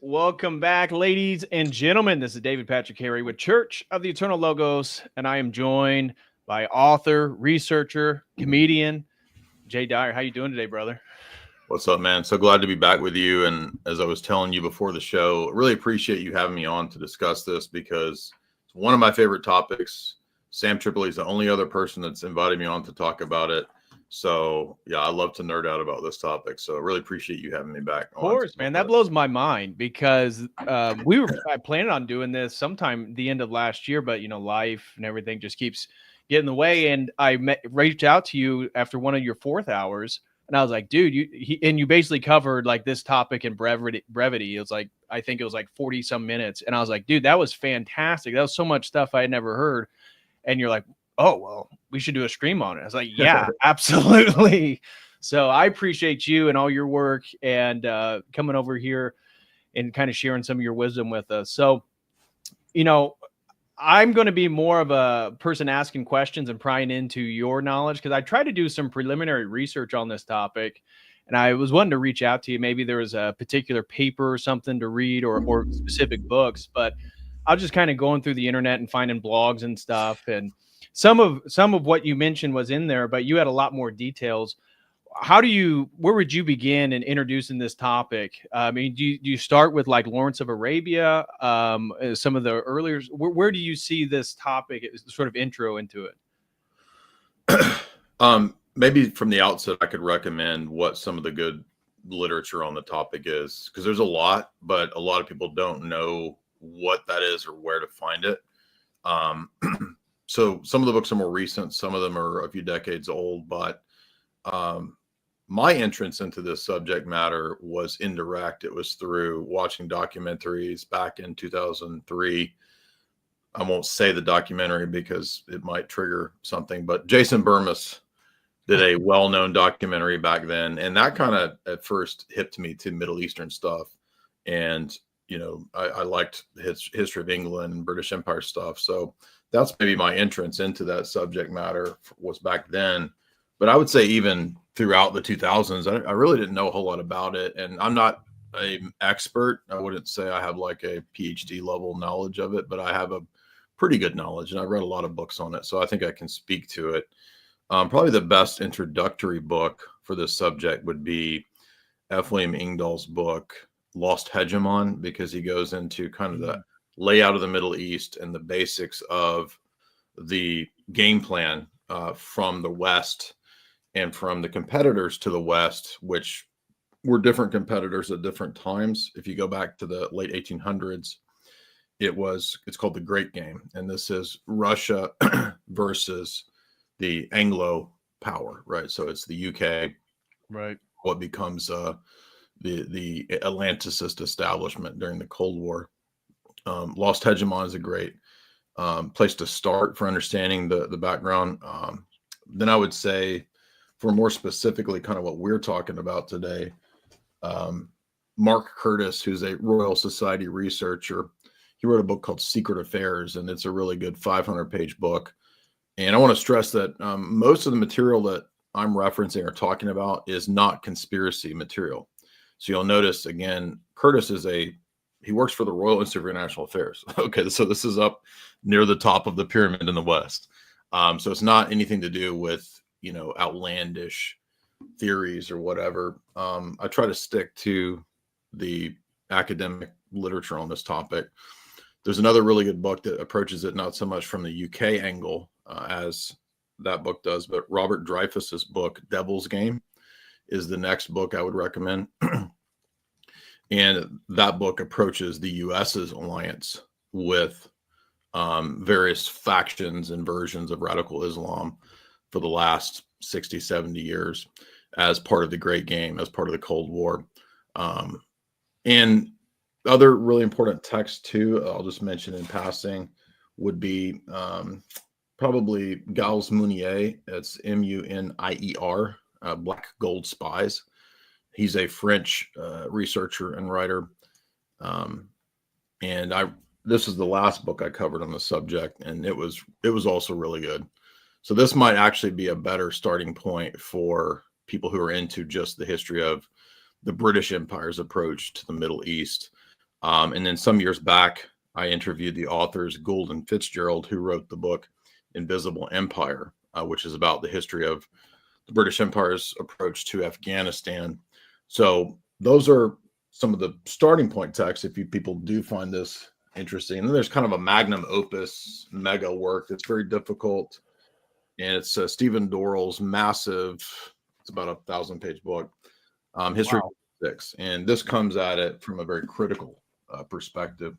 Welcome back, ladies and gentlemen. This is David Patrick Harry with Church of the Eternal Logos, and I am joined by author, researcher, comedian, Jay Dyer. How you doing today, brother? What's up, man? So glad to be back with you. And as I was telling you before the show, really appreciate you having me on to discuss this because it's one of my favorite topics. Sam Tripoli is the only other person that's invited me on to talk about it. So, yeah, I love to nerd out about this topic. So I really appreciate you having me back. Of course, man. That blows my mind because we were planning on doing this sometime the end of last year, but, life and everything just keeps getting in the way. And I reached out to you after one of your 4th hours, and I was like, dude, you basically covered like this topic in brevity. It was like, I think it was like 40 some minutes. And I was like, dude, that was fantastic. That was so much stuff I had never heard. And you're like, oh, well, we should do a stream on it. I was like, yeah, absolutely. So I appreciate you and all your work and coming over here and kind of sharing some of your wisdom with us. So, I'm going to be more of a person asking questions and prying into your knowledge because I tried to do some preliminary research on this topic. And I was wanting to reach out to you. Maybe there was a particular paper or something to read or specific books, but I was just kind of going through the internet and finding blogs and stuff. And some of what you mentioned was in there, but you had a lot more details. Where would you begin in introducing this topic? I mean, do you start with like Lawrence of Arabia? Some of the earlier, where do you see this topic as sort of intro into it? Maybe from the outset, I could recommend what some of the good literature on the topic is, because there's a lot, but a lot of people don't know what that is or where to find it. So some of the books are more recent, some of them are a few decades old, but my entrance into this subject matter was indirect. It was through watching documentaries back in 2003. I won't say the documentary because it might trigger something, but Jason Burmis did a well-known documentary back then. And that kind of at first hipped me to Middle Eastern stuff. And, I liked his history of England and British Empire stuff. So that's maybe my entrance into that subject matter was back then. But I would say even throughout the 2000s, I really didn't know a whole lot about it. And I'm not an expert. I wouldn't say I have like a PhD level knowledge of it, but I have a pretty good knowledge. And I read a lot of books on it. So I think I can speak to it. Probably the best introductory book for this subject would be F. William Engdahl's book, Lost Hegemon, because he goes into kind of the layout of the Middle East and the basics of the game plan from the West and from the competitors to the West, which were different competitors at different times. If you go back to the late 1800s, it's called the Great Game. And this is Russia versus the Anglo power, right? So it's the UK, right? What becomes the Atlanticist establishment during the Cold War. Lost Hegemon is a great place to start for understanding the background. Then I would say, for more specifically kind of what we're talking about today, Mark Curtis, who's a Royal Society researcher, he wrote a book called Secret Affairs, and it's a really good 500-page book. And I want to stress that most of the material that I'm referencing or talking about is not conspiracy material. So you'll notice, again, Curtis he works for the Royal Institute for International Affairs. Okay, so this is up near the top of the pyramid in the West. So it's not anything to do with, outlandish theories or whatever. I try to stick to the academic literature on this topic. There's another really good book that approaches it not so much from the UK angle as that book does, but Robert Dreyfus's book, Devil's Game, is the next book I would recommend. And that book approaches the US's alliance with various factions and versions of radical Islam for the last 60, 70 years. as part of the Great Game, as part of the Cold War. And other really important texts too, I'll just mention in passing, would be probably Gauls Munier. It's Munier, Black Gold Spies. He's a French researcher and writer. And this is the last book I covered on the subject, and it was also really good. So this might actually be a better starting point for people who are into just the history of the British Empire's approach to the Middle East. And then some years back, I interviewed the authors Gould and Fitzgerald, who wrote the book Invisible Empire, which is about the history of the British Empire's approach to Afghanistan. So those are some of the starting point texts if you people do find this interesting. And then there's kind of a magnum opus mega work that's very difficult. And it's Stephen Dorrell's massive, it's about 1,000-page book, History of Politics. And this comes at it from a very critical perspective.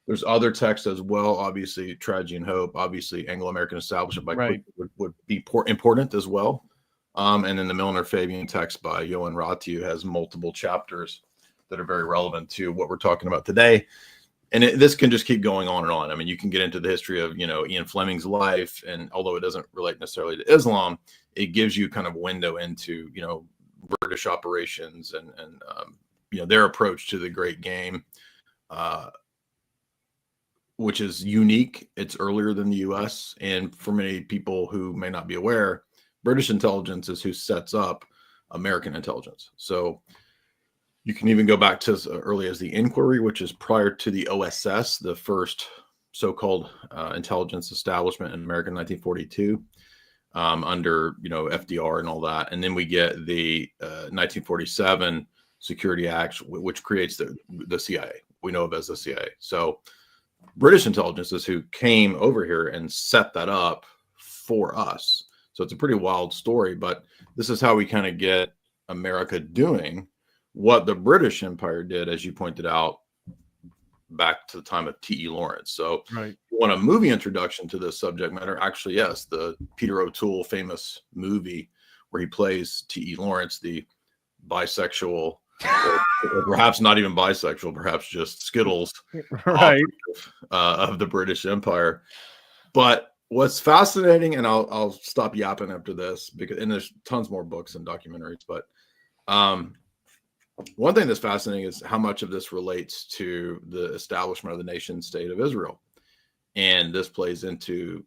There's other texts as well, obviously, Tragedy and Hope, obviously, Anglo-American Establishment by Quick would be important as well. And then the Milner Fabian text by Johan Ratiu has multiple chapters that are very relevant to what we're talking about today. And this can just keep going on and on. I mean, you can get into the history of, Ian Fleming's life, and although it doesn't relate necessarily to Islam, it gives you kind of a window into, British operations and their approach to the Great Game, which is unique. It's earlier than the U.S. And for many people who may not be aware, British intelligence is who sets up American intelligence. So you can even go back to as early as the Inquiry, which is prior to the OSS, the first so-called intelligence establishment in America in 1942, under FDR and all that. And then we get the 1947 Security Act, which creates the CIA. We know of as the CIA. So British intelligence is who came over here and set that up for us. So it's a pretty wild story, but this is how we kind of get America doing what the British Empire did, as you pointed out, back to the time of T.E. Lawrence. So if you want a movie introduction to this subject matter, actually, yes, the Peter O'Toole famous movie where he plays T.E. Lawrence, the bisexual, or perhaps not even bisexual, perhaps just Skittles of the British Empire. But what's fascinating, and I'll stop yapping after this, and there's tons more books and documentaries, but one thing that's fascinating is how much of this relates to the establishment of the nation state of Israel. And this plays into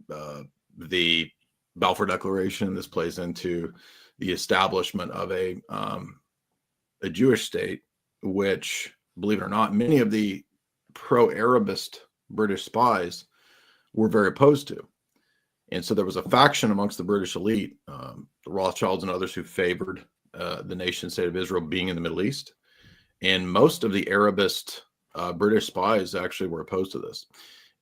the Balfour Declaration. This plays into the establishment of a Jewish state, which, believe it or not, many of the pro-Arabist British spies were very opposed to. And so there was a faction amongst the British elite, the Rothschilds and others, who favored the nation state of Israel being in the Middle East. And most of the Arabist British spies actually were opposed to this.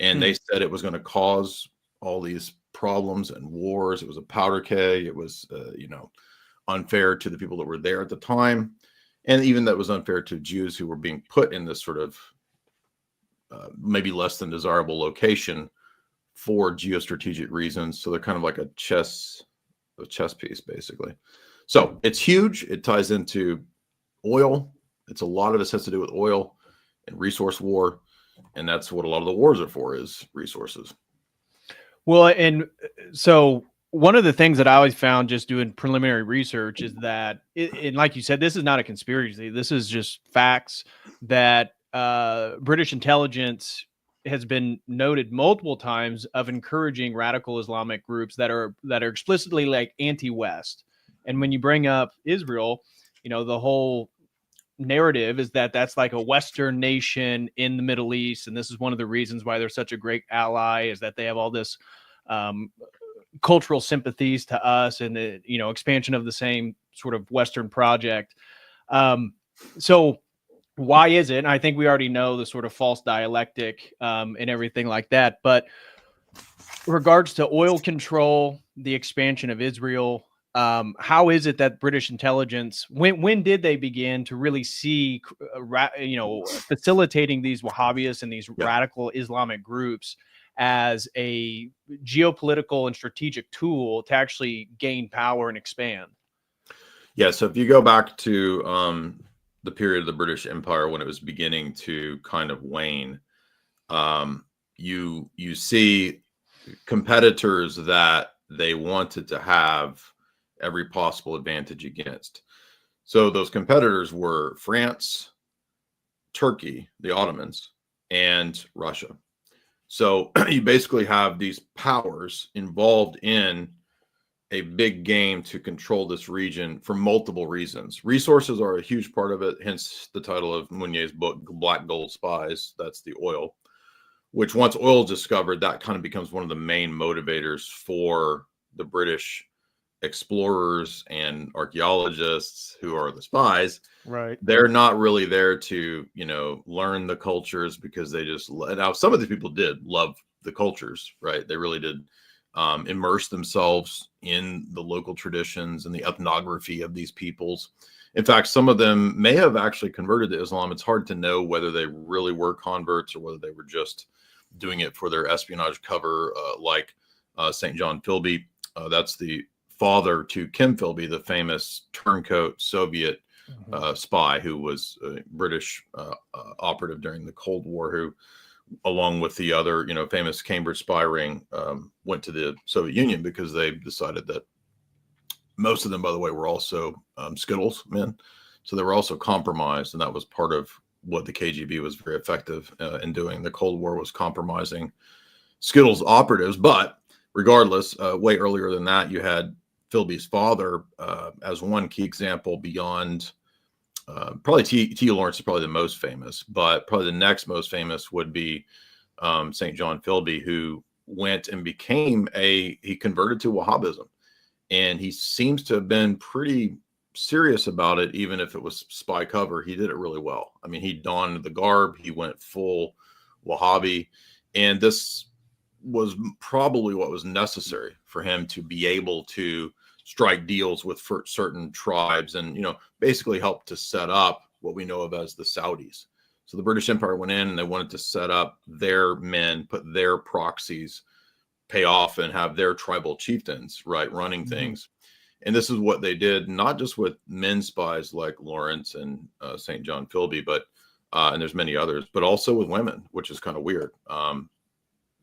And they said it was going to cause all these problems and wars. It was a powder keg. It was, unfair to the people that were there at the time. And even that was unfair to Jews who were being put in this sort of maybe less than desirable location for geostrategic reasons. So they're kind of like a chess piece, basically. So it's huge. It ties into oil. A lot of this has to do with oil and resource war. And that's what a lot of the wars are for, is resources. Well, and so one of the things that I always found just doing preliminary research is that, and like you said, this is not a conspiracy. This is just facts that British intelligence has been noted multiple times of encouraging radical Islamic groups that are explicitly like anti-West. And when you bring up Israel, the whole narrative is that that's like a Western nation in the Middle East. And this is one of the reasons why they're such a great ally, is that they have all this cultural sympathies to us and the, expansion of the same sort of Western project. So why is it? And I think we already know the sort of false dialectic and everything like that. But regards to oil control, the expansion of Israel, how is it that British intelligence, when did they begin to really see, facilitating these Wahhabists and these radical Islamic groups as a geopolitical and strategic tool to actually gain power and expand? Yeah, so if you go back to the period of the British Empire when it was beginning to kind of wane, you see competitors that they wanted to have every possible advantage against. So those competitors were France, Turkey, the Ottomans, and Russia. So you basically have these powers involved in a big game to control this region for multiple reasons. Resources are a huge part of it, hence the title of Meunier's book, Black Gold Spies. That's the oil, which once oil is discovered, that kind of becomes one of the main motivators for the British explorers and archaeologists who are the spies. Right. They're not really there to, learn the cultures because they just, now some of these people did love the cultures, right? They really did immerse themselves in the local traditions and the ethnography of these peoples. In fact, some of them may have actually converted to Islam. It's hard to know whether they really were converts or whether they were just doing it for their espionage cover, like St. John Philby. That's the father to Kim Philby, the famous turncoat Soviet spy who was a British operative during the Cold War, who, along with the other, famous Cambridge spy ring, went to the Soviet Union because they decided that most of them, by the way, were also Skittles men. So they were also compromised. And that was part of what the KGB was very effective in doing. The Cold War was compromising Skittles operatives. But regardless, way earlier than that, you had Philby's father as one key example beyond probably T. Lawrence is probably the most famous, but probably the next most famous would be St. John Philby, who went and he converted to Wahhabism. And he seems to have been pretty serious about it, even if it was spy cover. He did it really well. I mean, he donned the garb, he went full Wahhabi, and this was probably what was necessary for him to be able to strike deals with certain tribes and, basically help to set up what we know of as the Saudis. So the British Empire went in and they wanted to set up their men, put their proxies, pay off and have their tribal chieftains, right, running things. And this is what they did, not just with men spies like Lawrence and St. John Philby, but and there's many others, but also with women, which is kind of weird.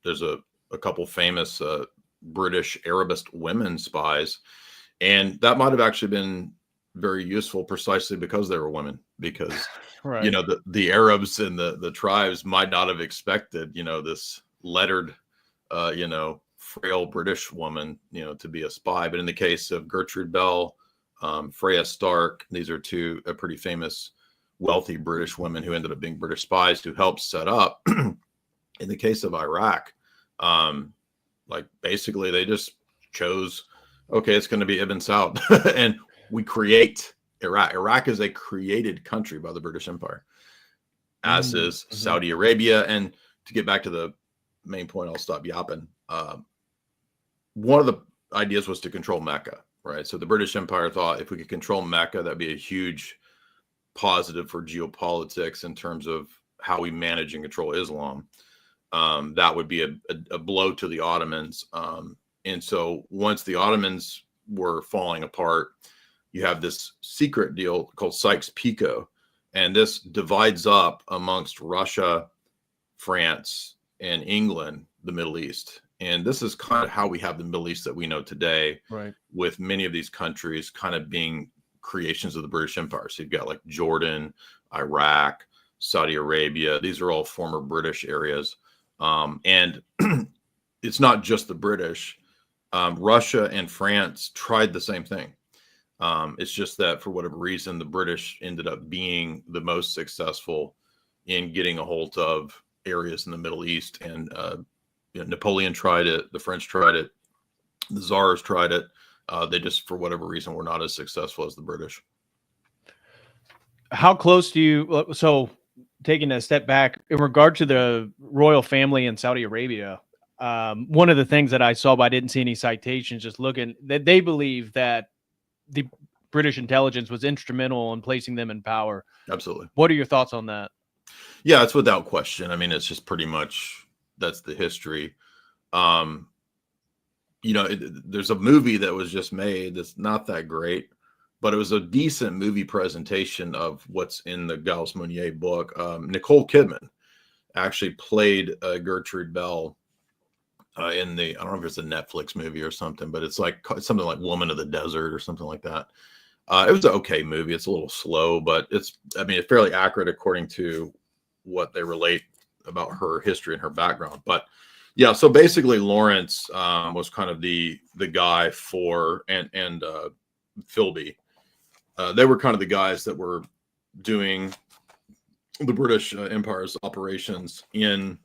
There's a couple famous British Arabist women spies, and that might have actually been very useful precisely because they were women, because right. The Arabs and the tribes might not have expected this lettered frail British woman, to be a spy. But in the case of Gertrude Bell, Freya Stark, these are two pretty famous, wealthy British women who ended up being British spies who helped set up. In the case of Iraq, basically they just chose, okay, it's going to be Ibn Saud, and we create Iraq. Iraq is a created country by the British Empire, as is Saudi Arabia. And to get back to the main point, I'll stop yapping. One of the ideas was to control Mecca, right? So the British Empire thought if we could control Mecca, that'd be a huge positive for geopolitics in terms of how we manage and control Islam. That would be a blow to the Ottomans. And so once the Ottomans were falling apart, you have this secret deal called Sykes-Picot, and this divides up amongst Russia, France, and England, the Middle East. And this is kind of how we have the Middle East that we know today, right, with many of these countries kind of being creations of the British Empire. So you've got like Jordan, Iraq, Saudi Arabia. These are all former British areas. And it's not just the British. Russia and France tried the same thing. It's just that for whatever reason, the British ended up being the most successful in getting a hold of areas in the Middle East. And Napoleon tried it. The French tried it. The Tsars tried it. They just, for whatever reason, were not as successful as the British. How close do you, so taking a step back in regard to the royal family in Saudi Arabia, one of the things that I saw, but I didn't see any citations, just looking, that they believe that the British intelligence was instrumental in placing them in power. Absolutely. What are your thoughts on that? Yeah, it's without question. I mean, it's just pretty much, that's the history. There's a movie that was just made that's not that great, but it was a decent movie presentation of what's in the Gauss Meunier book. Nicole Kidman actually played Gertrude Bell in the, I don't know if it's a Netflix movie or something, but it's like something like Woman of the Desert or something like that. It was an okay movie. It's a little slow, but it's fairly accurate according to what they relate about her history and her background. But yeah, so basically Lawrence was kind of the guy for, and Philby. They were kind of the guys that were doing the British Empire's operations in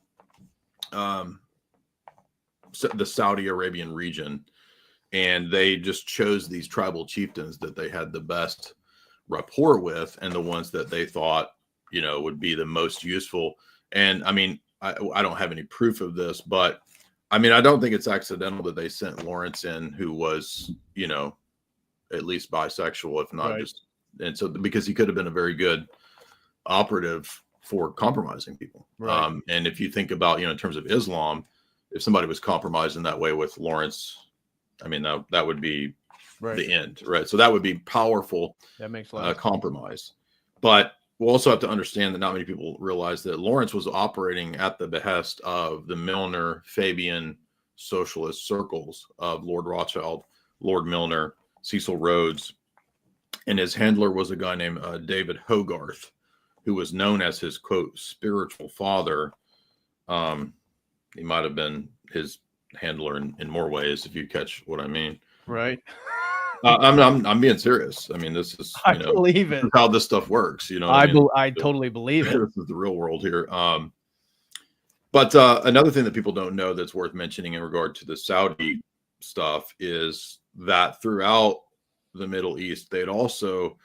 the Saudi Arabian region. And they just chose these tribal chieftains that they had the best rapport with and the ones that they thought, would be the most useful. And I mean, I don't have any proof of this, but I mean, I don't think it's accidental that they sent Lawrence in, who was, at least bisexual, if not just, and so because he could have been a very good operative for compromising people. Right. And if you think about, in terms of Islam, if somebody was compromised in that way with Lawrence, I mean, that would be the end, right? So that would be powerful. That makes a lot of compromise. But we'll also have to understand that not many people realize that Lawrence was operating at the behest of the Milner, Fabian socialist circles of Lord Rothschild, Lord Milner, Cecil Rhodes, and his handler was a guy named David Hogarth, who was known as his, quote, spiritual father. He might have been his handler in more ways, if you catch what I mean. Right. I'm being serious. I mean, this is, I believe it. How this stuff works. I totally believe it. This is the real world here. But another thing that people don't know that's worth mentioning in regard to the Saudi stuff is that throughout the Middle East, they'd also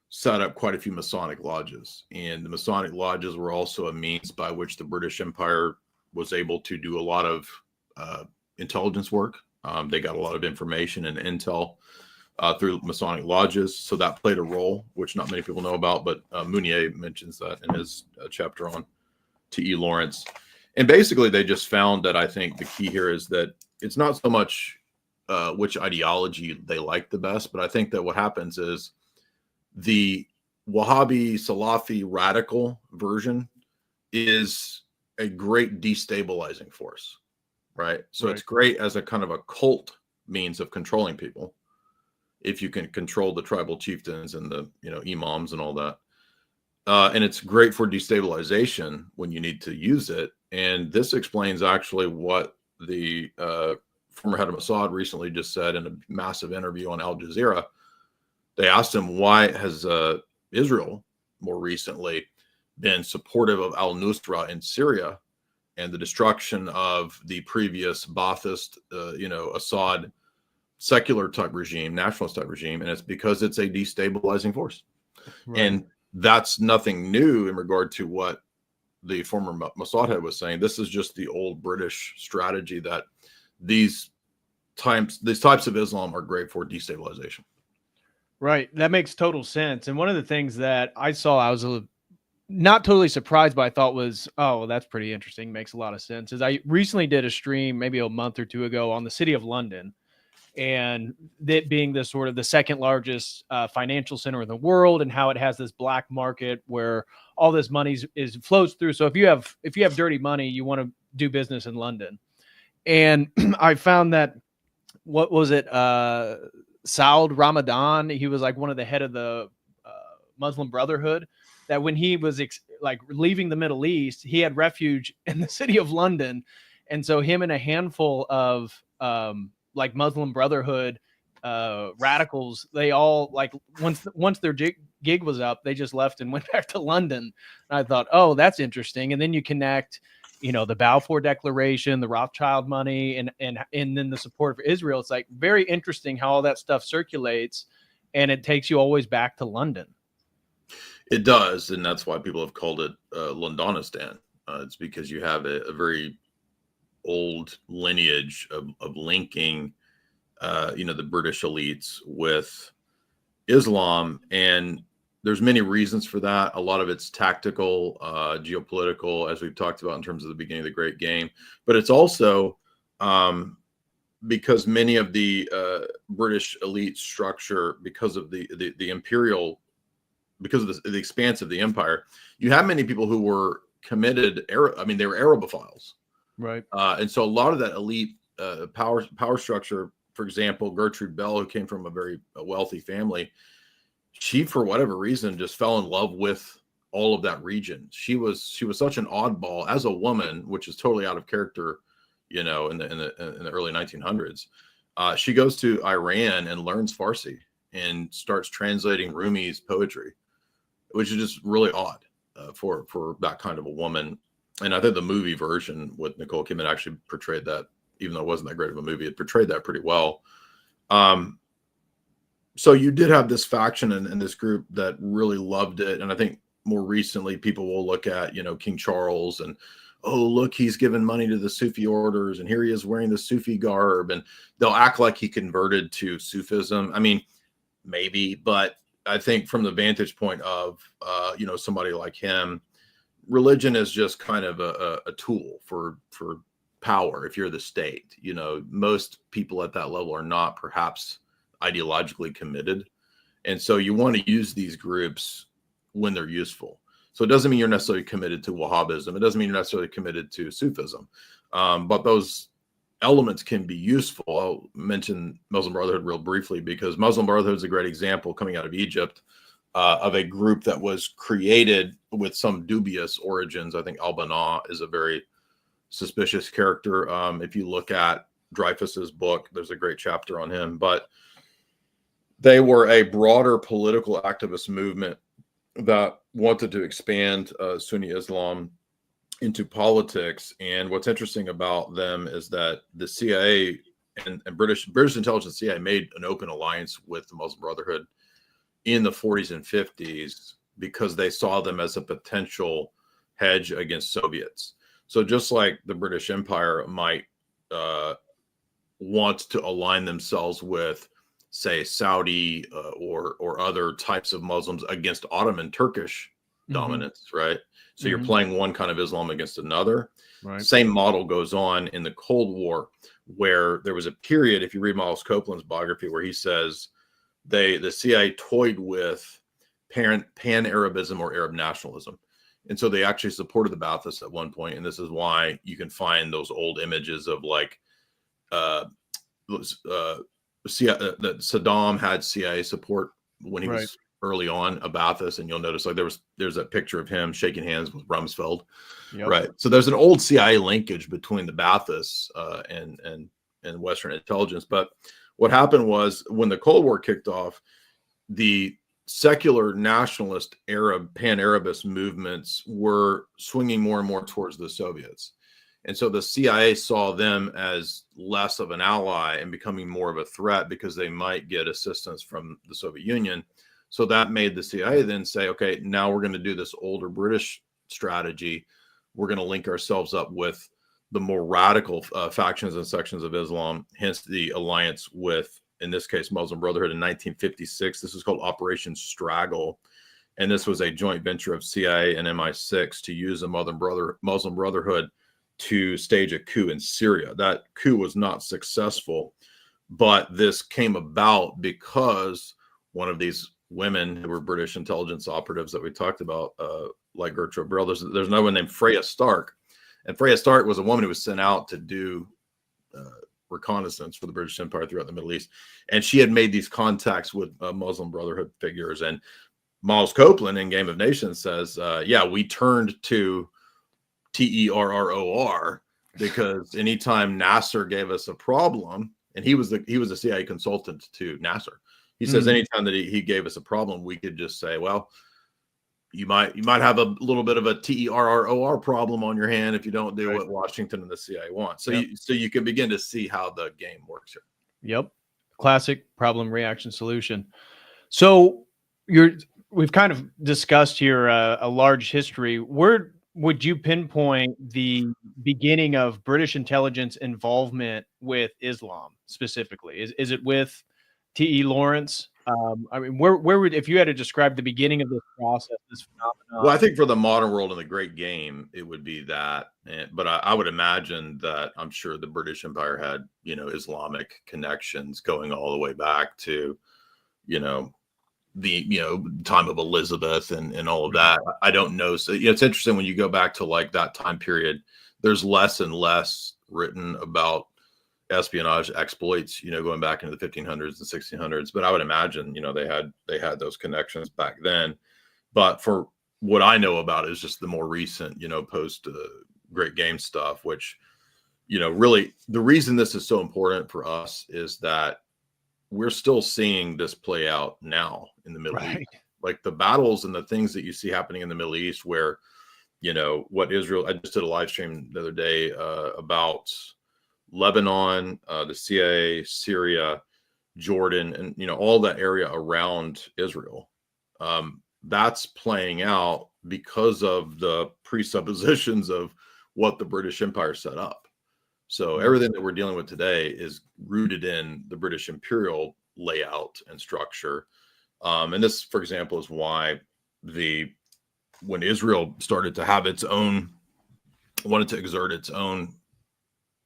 set up quite a few Masonic lodges. And the Masonic lodges were also a means by which the British Empire was able to do a lot of intelligence work. They got a lot of information and intel through Masonic lodges. So that played a role, which not many people know about, but Meunier mentions that in his chapter on T.E. Lawrence. And basically, they just found that I think the key here is that it's not so much which ideology they like the best, but I think that what happens is the Wahhabi Salafi radical version is a great destabilizing force, right? So it's great as a kind of a cult means of controlling people, if you can control the tribal chieftains and the imams and all that. And it's great for destabilization when you need to use it. And this explains actually what the former head of Mossad recently just said in a massive interview on Al Jazeera. They asked him, why has Israel more recently been supportive of al-Nusra in Syria and the destruction of the previous Ba'athist, Assad secular type regime, nationalist type regime? And it's because it's a destabilizing force. Right. And that's nothing new in regard to what the former Mossad head was saying. This is just the old British strategy that these types of Islam are great for destabilization. Right. That makes total sense. And one of the things that I saw, I was not totally surprised, but I thought was, oh, that's pretty interesting. Makes a lot of sense. Is I recently did a stream maybe a month or two ago on the city of London, and that being the sort of the second largest financial center in the world, and how it has this black market where all this money flows through. So if you have dirty money, you want to do business in London. And I found that, what was it? Saud Ramadan, he was like one of the head of the Muslim Brotherhood, that when he was leaving the Middle East, he had refuge in the city of London. And so him and a handful of Muslim Brotherhood radicals, they all once their gig was up, they just left and went back to London. And I thought, oh, that's interesting. And then you connect, the Balfour Declaration, the Rothschild money, and then the support for Israel. It's like very interesting how all that stuff circulates, and it takes you always back to London. It does, and that's why people have called it Londonistan. It's because you have a very old lineage of linking, the British elites with Islam, and there's many reasons for that. A lot of it's tactical, geopolitical, as we've talked about in terms of the beginning of the Great Game, but it's also because many of the British elite structure, because of the imperial, because of the expanse of the empire, you have many people who were committed. They were Arabophiles, right? And so a lot of that elite power structure, for example, Gertrude Bell, who came from a very wealthy family, she, for whatever reason, just fell in love with all of that region. She was such an oddball as a woman, which is totally out of character, in the early 1900s. She goes to Iran and learns Farsi and starts translating Rumi's poetry, which is just really odd for that kind of a woman. And I think the movie version with Nicole Kidman actually portrayed that, even though it wasn't that great of a movie, it portrayed that pretty well. So you did have this faction and this group that really loved it. And I think more recently people will look at, King Charles and, oh, look, he's given money to the Sufi orders and here he is wearing the Sufi garb, and they'll act like he converted to Sufism. I mean, maybe, but I think from the vantage point of, somebody like him, religion is just kind of a tool for power. If you're the state, most people at that level are not perhaps ideologically committed. And so you want to use these groups when they're useful. So it doesn't mean you're necessarily committed to Wahhabism. It doesn't mean you're necessarily committed to Sufism. But those elements can be useful. I'll mention Muslim Brotherhood real briefly, because Muslim Brotherhood is a great example coming out of Egypt of a group that was created with some dubious origins. I think Al-Banna is a very suspicious character. If you look at Dreyfus's book, there's a great chapter on him. But they were a broader political activist movement that wanted to expand Sunni Islam into politics. And what's interesting about them is that the CIA and British intelligence, CIA, made an open alliance with the Muslim Brotherhood in the 40s and 50s because they saw them as a potential hedge against Soviets. So just like the British Empire might want to align themselves with, say, Saudi or other types of Muslims against Ottoman Turkish dominance, right? So you're playing one kind of Islam against another. Right. Same model goes on in the Cold War, where there was a period, if you read Miles Copeland's biography, where he says the CIA toyed with pan-Arabism or Arab nationalism. And so they actually supported the Baathists at one point. And this is why you can find those old images of like that Saddam had CIA support when he was early on a Baathist, and you'll notice like there's a picture of him shaking hands with Rumsfeld, right? So there's an old CIA linkage between the Baathists and Western intelligence. But what happened was when the Cold War kicked off, the secular nationalist Arab pan-Arabist movements were swinging more and more towards the Soviets. And so the CIA saw them as less of an ally and becoming more of a threat because they might get assistance from the Soviet Union. So that made the CIA then say, okay, now we're going to do this older British strategy. We're going to link ourselves up with the more radical factions and sections of Islam, hence the alliance with, in this case, Muslim Brotherhood in 1956. This is called Operation Straggle. And this was a joint venture of CIA and MI6 to use the Muslim Brotherhood to stage a coup in Syria. That coup was not successful, but this came about because one of these women who were British intelligence operatives that we talked about, like Gertrude Bell, there's another one named Freya Stark. And Freya Stark was a woman who was sent out to do reconnaissance for the British Empire throughout the Middle East. And she had made these contacts with Muslim Brotherhood figures. And Miles Copeland in Game of Nations says, yeah, we turned to TERROR because anytime Nasser gave us a problem, and he was a CIA consultant to Nasser, he says anytime that he gave us a problem, we could just say, well, you might have a little bit of a TERROR problem on your hand if you don't do what Washington and the CIA want. So you can begin to see how the game works here. Yep. Classic problem, reaction, solution. So we've kind of discussed here a large history. Where would you pinpoint the beginning of British intelligence involvement with Islam specifically? Is it with T.E. Lawrence. I mean, where would, if you had to describe the beginning of this process, this phenomenon? Well, I think for the modern world and the great game, it would be that. But I would imagine that I'm sure the British Empire had, Islamic connections going all the way back to, the time of Elizabeth and all of that. I don't know. So it's interesting when you go back to like that time period. There's less and less written about espionage exploits, going back into the 1500s and 1600s. But I would imagine, they had those connections back then. But for what I know about is just the more recent, post great game stuff, which, really the reason this is so important for us is that we're still seeing this play out now in the Middle East. Like the battles and the things that you see happening in the Middle East where, what Israel, I just did a live stream the other day about Lebanon, the CIA, Syria, Jordan, and, all that area around Israel. That's playing out because of the presuppositions of what the British Empire set up. So everything that we're dealing with today is rooted in the British imperial layout and structure. And this, for example, is why when Israel started to have wanted to exert its own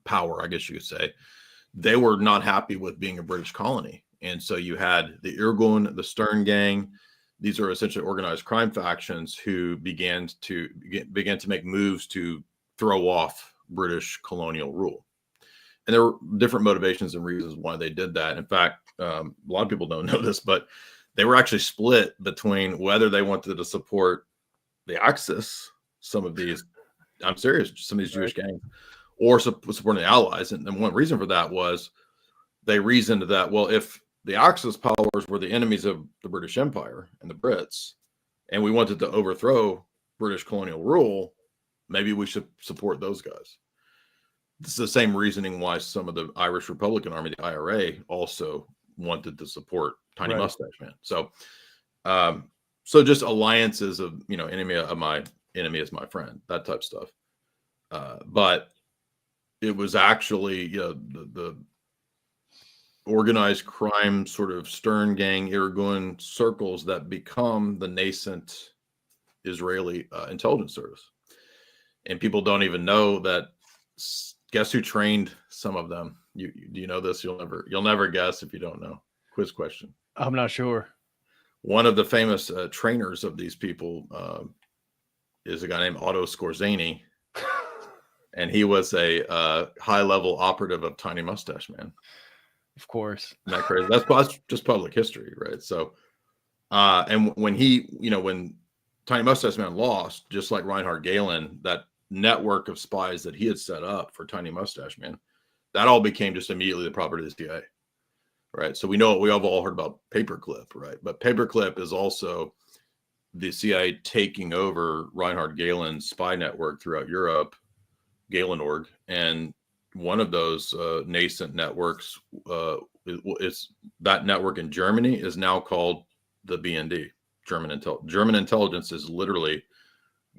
power, I guess you could say, they were not happy with being a British colony. And so you had the Irgun, the Stern Gang. These are essentially organized crime factions who began to make moves to throw off British colonial rule. And there were different motivations and reasons why they did that. In fact, a lot of people don't know this, but they were actually split between whether they wanted to support the Axis, some of these Jewish gangs, or supporting the Allies. And one reason for that was they reasoned that, well, if the Axis powers were the enemies of the British Empire and the Brits, and we wanted to overthrow British colonial rule, maybe we should support those guys. This is the same reasoning why some of the Irish Republican Army, the IRA, also wanted to support Tiny Mustache Man. So, so just alliances of, enemy of my enemy is my friend, that type of stuff. But it was actually, the organized crime sort of Stern Gang, Irgun circles that become the nascent Israeli intelligence service. And people don't even know that. Guess who trained some of them? Do you know this? You'll never guess if you don't know. Quiz question. I'm not sure. One of the famous trainers of these people is a guy named Otto Skorzeny, and he was a high-level operative of Tiny Mustache Man. Of course. Isn't that crazy? That's just public history, right? So, and when when Tiny Mustache Man lost, just like Reinhard Gehlen, that network of spies that he had set up for Tiny Mustache Man, that all became just immediately the property of the CIA, right? So we have all heard about Paperclip, right? But Paperclip is also the CIA taking over Reinhard Gehlen's spy network throughout Europe, Gehlenorg, and one of those nascent networks is that network in Germany is now called the BND. German intelligence is literally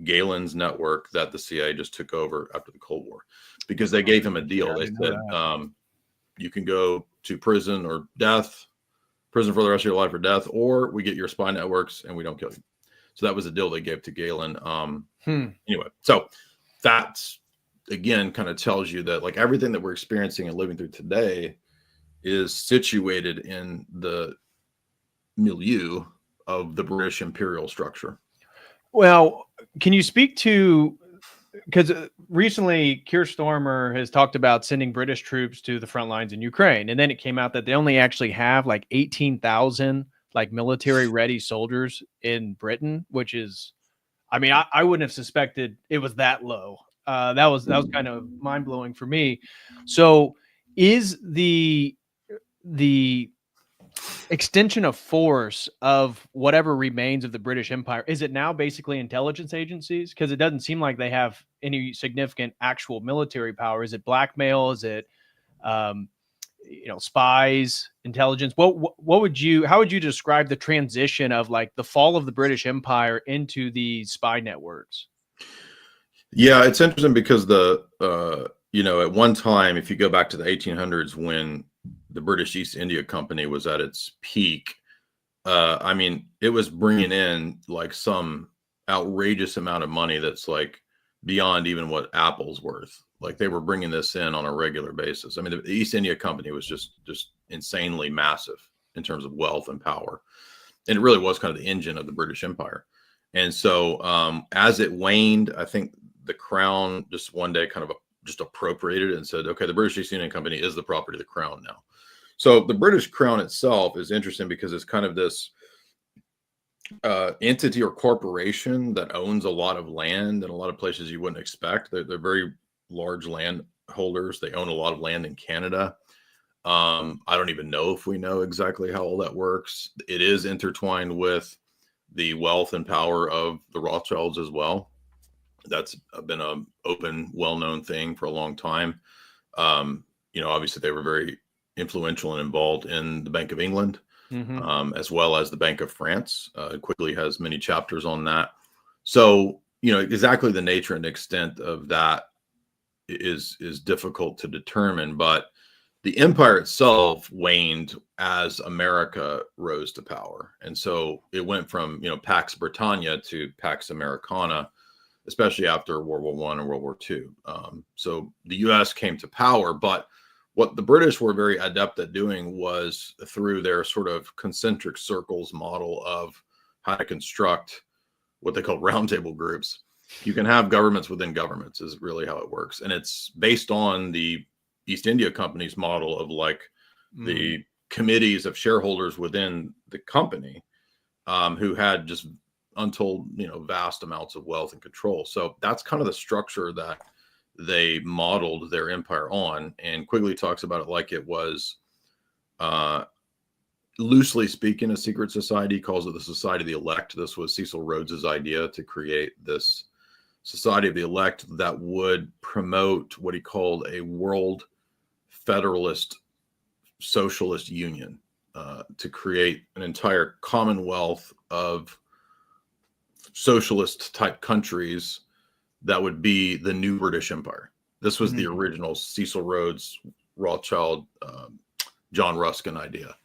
Gehlen's network that the CIA just took over after the Cold War, because they gave him a deal. They said, you can go to prison for the rest of your life or death, or we get your spy networks and we don't kill you. So that was a deal they gave to Gehlen. Anyway, so that's, again, kind of tells you that like everything that we're experiencing and living through today is situated in the milieu of the British imperial structure. Well, can you speak to, because recently Keir Starmer has talked about sending British troops to the front lines in Ukraine, and then it came out that they only actually have like 18,000 like military ready soldiers in Britain, which is, I mean, I wouldn't have suspected it was that low. That was kind of mind blowing for me. So, is the extension of force of whatever remains of the British Empire, is it now basically intelligence agencies? Because it doesn't seem like they have any significant actual military power. Is it blackmail? Is it, spies, intelligence? How would you describe the transition of like the fall of the British Empire into the spy networks? Yeah, it's interesting because at one time, if you go back to the 1800s, when the British East India Company was at its peak, I mean, it was bringing in like some outrageous amount of money that's like beyond even what Apple's worth. Like they were bringing this in on a regular basis. I mean, the East India Company was just insanely massive in terms of wealth and power, and it really was kind of the engine of the British Empire. And so, as it waned, I think the crown just one day kind of just appropriated it and said, "Okay, the British East India Company is the property of the crown now." So the British crown itself is interesting because it's kind of this entity or corporation that owns a lot of land in a lot of places you wouldn't expect. They're very large landholders. They own a lot of land in Canada. I don't even know if we know exactly how all that works. It is intertwined with the wealth and power of the Rothschilds as well. That's been an open, well-known thing for a long time. Obviously they were very influential and involved in the Bank of England, as well as the Bank of France. Quickly has many chapters on that. So, exactly the nature and extent of that is difficult to determine, but the empire itself waned as America rose to power. And so it went from, Pax Britannia to Pax Americana, especially after World War I and World War II. So the US came to power, but what the British were very adept at doing was through their sort of concentric circles model of how to construct what they call roundtable groups. You can have governments within governments is really how it works. And it's based on the East India Company's model of like the committees of shareholders within the company, who had just untold, vast amounts of wealth and control. So that's kind of the structure that they modeled their empire on. And Quigley talks about it like it was, loosely speaking, a secret society. He calls it the Society of the Elect. This was Cecil Rhodes's idea to create this Society of the Elect that would promote what he called a world federalist socialist union, to create an entire commonwealth of socialist type countries that would be the new British Empire. This was the original Cecil Rhodes, Rothschild, John Ruskin idea.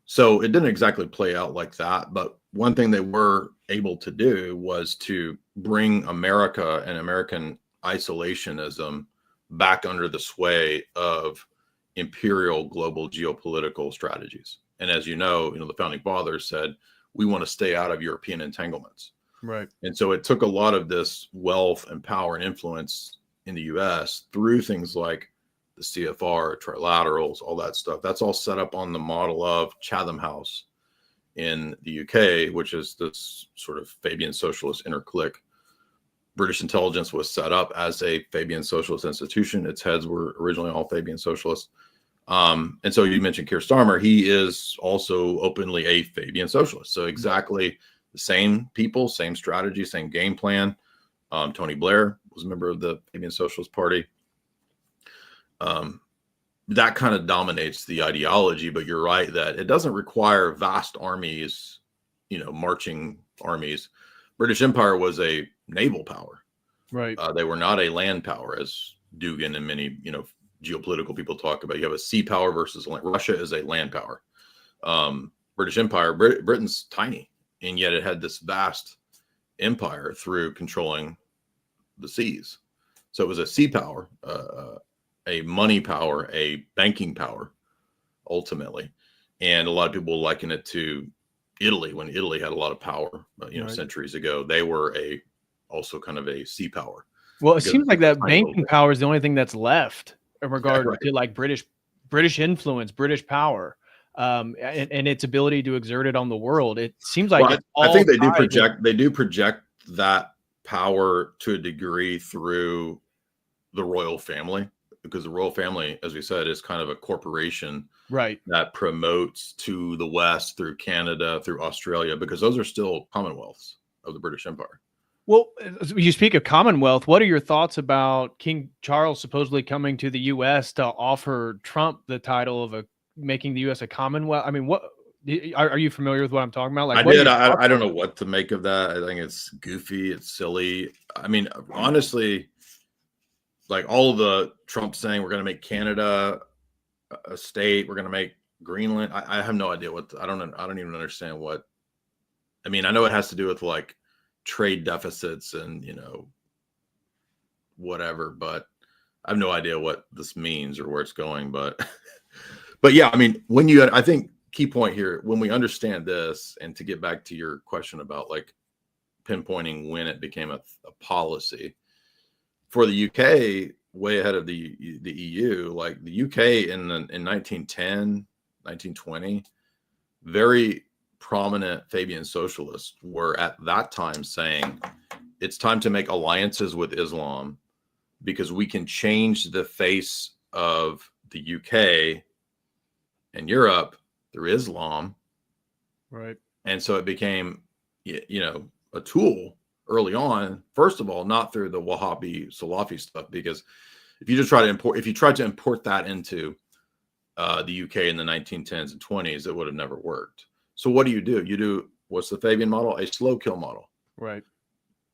So it didn't exactly play out like that, but one thing they were able to do was to bring America and American isolationism back under the sway of imperial global geopolitical strategies. And as you know, the founding fathers said, we want to stay out of European entanglements. Right. And so it took a lot of this wealth and power and influence in the US through things like the CFR, trilaterals, all that stuff. That's all set up on the model of Chatham House in the UK, which is this sort of Fabian socialist inner clique. British intelligence was set up as a Fabian socialist institution. Its heads were originally all Fabian socialists. And so you mentioned Keir Starmer. He is also openly a Fabian socialist. So exactly the same people, same strategy, same game plan. Tony Blair was a member of the Fabian Socialist Party. That kind of dominates the ideology, but you're right that it doesn't require vast armies, marching armies. British Empire was a naval power. Right. They were not a land power, as Dugan and many, geopolitical people talk about. You have a sea power versus land. Russia is a land power. British Empire, Britain's tiny, and yet it had this vast empire through controlling the seas. So it was a sea power, a money power, a banking power, ultimately. And a lot of people liken it to Italy, when Italy had a lot of power, right, centuries ago. They were also kind of a sea power. Well, it seems like that banking power is the only thing that's left in regard to like British influence, British power, and its ability to exert it on the world. It seems like I think they do project that power to a degree through the royal family, because the royal family, as we said, is kind of a corporation, right, that promotes to the West through Canada, through Australia, because those are still commonwealths of the British Empire. Well, you speak of Commonwealth. What are your thoughts about King Charles supposedly coming to the U.S. to offer Trump the title of making the U.S. a Commonwealth? I mean, what are you familiar with what I'm talking about? Like, I don't know what to make of that. I think it's goofy. It's silly. I mean, honestly, like all of the Trump saying we're going to make Canada a state. We're going to make Greenland. I have no idea what. I don't even understand what. I mean, I know it has to do with like trade deficits and whatever, but I have no idea what this means or where it's going. But yeah, I mean, I think key point here, when we understand this, and to get back to your question about like pinpointing when it became a policy for the UK, way ahead of the EU, like the UK in 1910, 1920, very prominent Fabian socialists were at that time saying it's time to make alliances with Islam because we can change the face of the UK and Europe through Islam. Right. And so it became, a tool early on, first of all, not through the Wahhabi Salafi stuff, because if you tried to import that into the UK in the 1910s and 20s, it would have never worked. So what do? You do what's the Fabian model? A slow kill model. Right.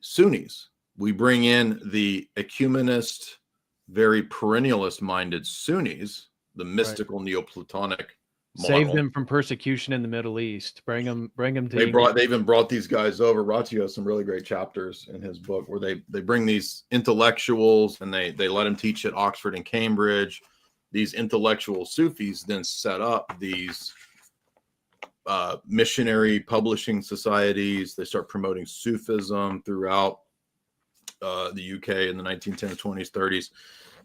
Sunnis, we bring in the ecumenist, very perennialist minded Sunnis, the mystical Neoplatonic model. Save them from persecution in the Middle East. Bring them to. They even brought these guys over. Ratio has some really great chapters in his book where they bring these intellectuals and they let them teach at Oxford and Cambridge. These intellectual Sufis then set up these missionary publishing societies. They start promoting Sufism throughout the UK in the 1910s, 20s, 30s.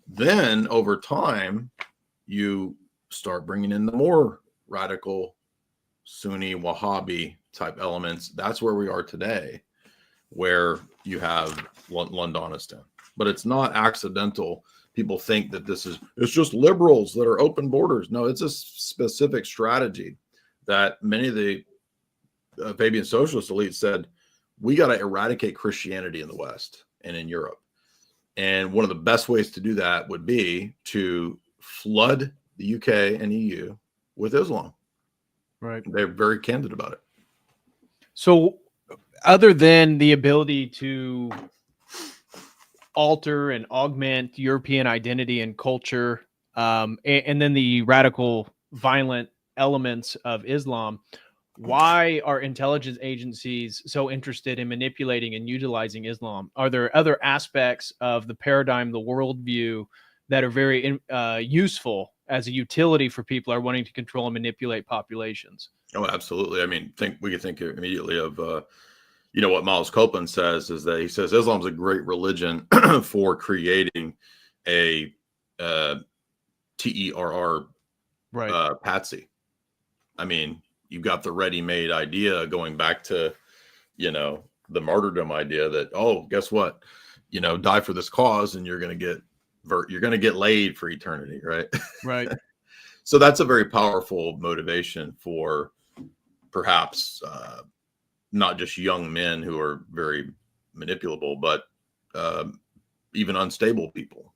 Then over time, you start bringing in the more radical Sunni Wahhabi type elements. That's where we are today, where you have Londonistan. But it's not accidental. People think that it's just liberals that are open borders. No, it's a specific strategy that many of the Fabian socialist elites said, we got to eradicate Christianity in the West and in Europe. And one of the best ways to do that would be to flood the UK and EU with Islam. Right. They're very candid about it. So other than the ability to alter and augment European identity and culture, and then the radical violent elements of Islam, why are intelligence agencies so interested in manipulating and utilizing Islam? Are there other aspects of the paradigm, the worldview, that are very useful as a utility for people who are wanting to control and manipulate populations? Oh, absolutely. I mean, we could think immediately of, what Miles Copeland says is that he says Islam's a great religion for creating a terror patsy. I mean, you've got the ready-made idea going back to, the martyrdom idea that, oh, guess what? Die for this cause and you're going to get laid for eternity, right? Right. So that's a very powerful motivation for perhaps not just young men who are very manipulable, but even unstable people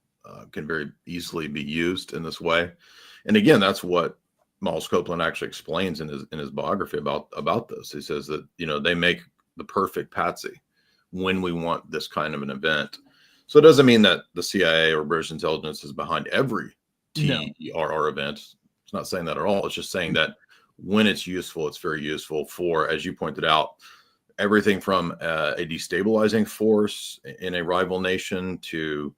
can very easily be used in this way. And again, that's what Miles Copeland actually explains in his biography about this. He says that, they make the perfect patsy when we want this kind of an event. So it doesn't mean that the CIA or British intelligence is behind every TERR event. It's not saying that at all. It's just saying that when it's useful, it's very useful for, as you pointed out, everything from a destabilizing force in a rival nation to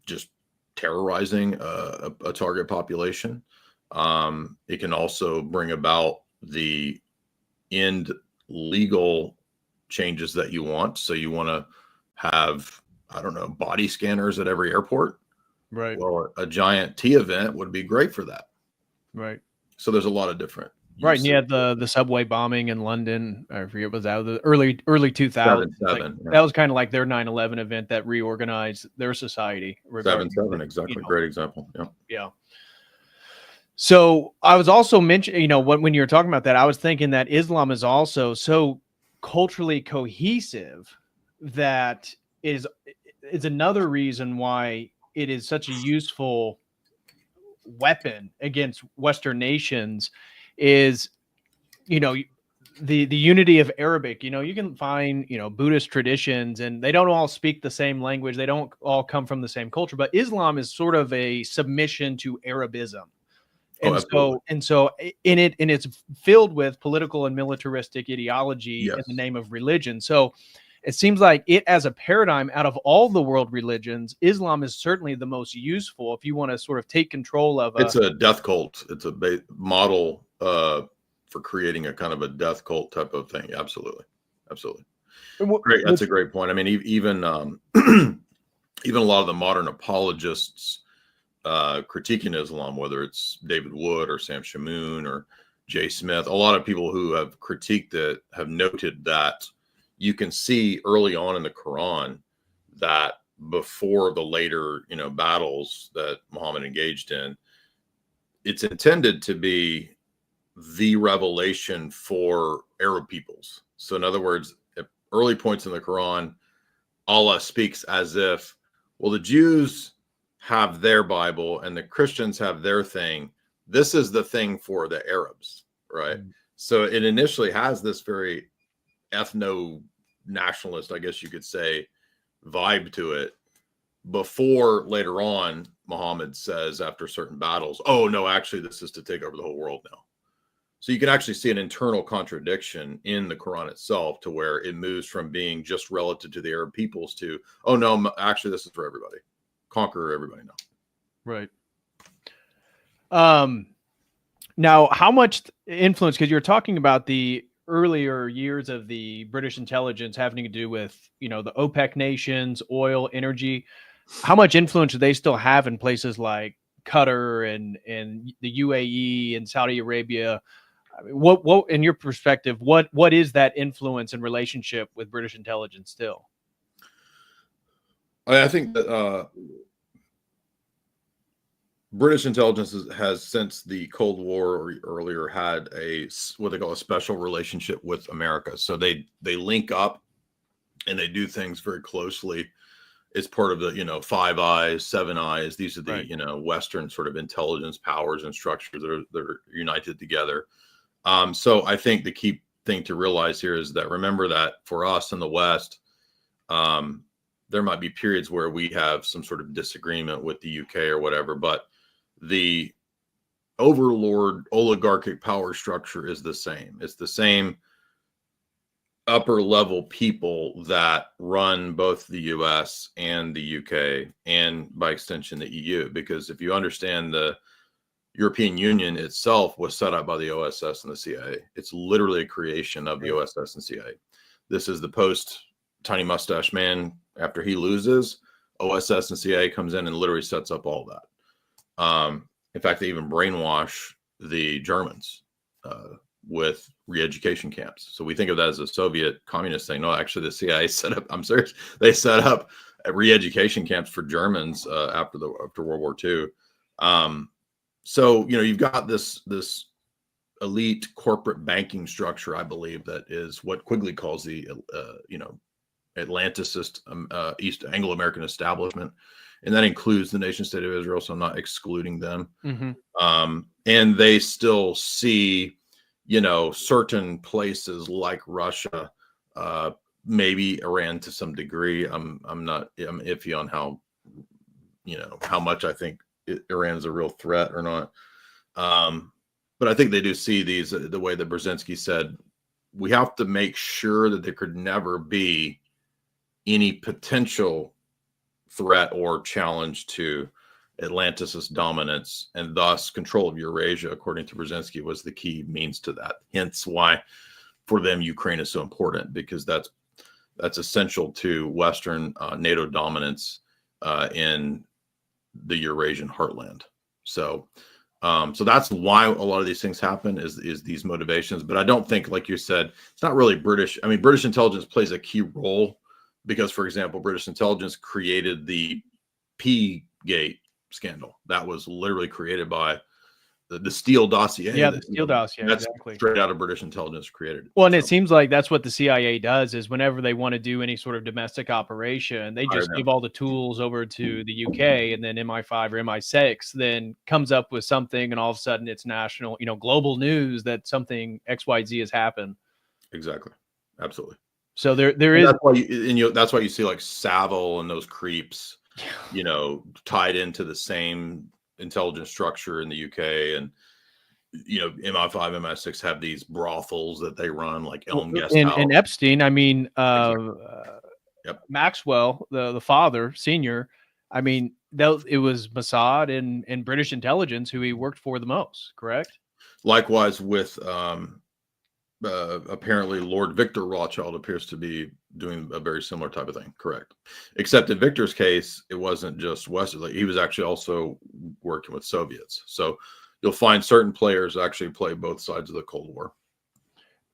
just terrorizing a target population. It can also bring about the end legal changes that you want. So you want to have, body scanners at every airport. Right. Well, a giant T event would be great for that. Right. So there's a lot of different. Right. And you had the subway bombing in London. I forget, was out of the early 2000s. That was kind of like their 9/11 event that reorganized their society. 7/7, exactly. Great example. Yeah. Yeah. So I was also mentioning, when you were talking about that, I was thinking that Islam is also so culturally cohesive that is another reason why it is such a useful weapon against Western nations is, the unity of Arabic. You can find, Buddhist traditions, and they don't all speak the same language. They don't all come from the same culture, but Islam is sort of a submission to Arabism. Oh, absolutely. And it's filled with political and militaristic ideology in the Yes. name of religion. So it seems like it, as a paradigm, out of all the world religions, Islam is certainly the most useful if you want to sort of take control of It's a death cult. It's a model for creating a kind of a death cult type of thing. Absolutely. Absolutely. Great. That's a great point. I mean, even even a lot of the modern apologists critiquing Islam, whether it's David Wood or Sam Shamoon or Jay Smith, a lot of people who have critiqued it have noted that you can see early on in the Quran that before the later, battles that Muhammad engaged in, it's intended to be the revelation for Arab peoples. So in other words, at early points in the Quran, Allah speaks as if, well, the Jews have their Bible and the Christians have their thing. This is the thing for the Arabs, right? Mm-hmm. So it initially has this very ethno-nationalist, I guess you could say, vibe to it, before later on Muhammad says after certain battles, oh no, actually this is to take over the whole world now. So you can actually see an internal contradiction in the Quran itself, to where it moves from being just relative to the Arab peoples to, oh no, actually this is for everybody. Conquer everybody now. Right. Now, how much influence, because you're talking about the earlier years of the British intelligence having to do with, the OPEC nations, oil, energy, how much influence do they still have in places like Qatar and the UAE and Saudi Arabia? I mean, what in your perspective, what is that influence and relationship with British intelligence still? I think that British intelligence has since the Cold War or earlier had what they call a special relationship with America. So they link up and they do things very closely. It's part of the, Five Eyes, Seven Eyes. These are the, right, Western sort of intelligence powers and structures that are united together. So I think the key thing to realize here is that, remember that for us in the West, there might be periods where we have some sort of disagreement with the UK or whatever, but the overlord oligarchic power structure is the same. It's the same upper level people that run both the US and the UK, and by extension the EU, because if you understand, the European Union itself was set up by the OSS and the CIA. It's literally a creation of the OSS and CIA. This is the post Tiny Mustache Man. After he loses, OSS and CIA comes in and literally sets up all that. In fact, they even brainwash the Germans with re-education camps. So we think of that as a Soviet communist thing. No, actually, the CIA set up, I'm serious, they set up re-education camps for Germans after World War II. So, you've got this elite corporate banking structure, I believe, that is what Quigley calls the, Atlanticist East Anglo-American establishment. And that includes the nation state of Israel, so I'm not excluding them. Mm-hmm. And they still see, certain places like Russia, maybe Iran to some degree. I'm iffy on how, how much I think Iran is a real threat or not. But I think they do see these, the way that Brzezinski said, we have to make sure that there could never be any potential threat or challenge to Atlanticist dominance, and thus control of Eurasia, according to Brzezinski, was the key means to that. Hence why for them Ukraine is so important, because that's essential to Western NATO dominance in the Eurasian heartland. So so that's why a lot of these things happen, is these motivations. But I don't think, like you said, it's not really British. I mean, British intelligence plays a key role because, for example, British intelligence created the P-Gate scandal. That was literally created by the Steele dossier. Yeah, the Steele dossier. That's exactly. Straight out of British intelligence created. Well, and it seems like that's what the CIA does, is whenever they want to do any sort of domestic operation, they just give all the tools over to the UK, and then MI5 or MI6 then comes up with something, and all of a sudden it's national, global news that something XYZ has happened. Exactly. Absolutely. So there And is. that's why you see like Savile and those creeps, tied into the same intelligence structure in the UK, and MI5, MI6 have these brothels that they run, like Elm Guest House. And Epstein, I mean, Exactly. Yep. Maxwell, the father, senior, I mean, it was Mossad and British intelligence who he worked for the most, correct? Likewise with apparently Lord Victor Rothschild appears to be doing a very similar type of thing. Correct. Except in Victor's case, it wasn't just Western. He was actually also working with Soviets. So you'll find certain players actually play both sides of the Cold War.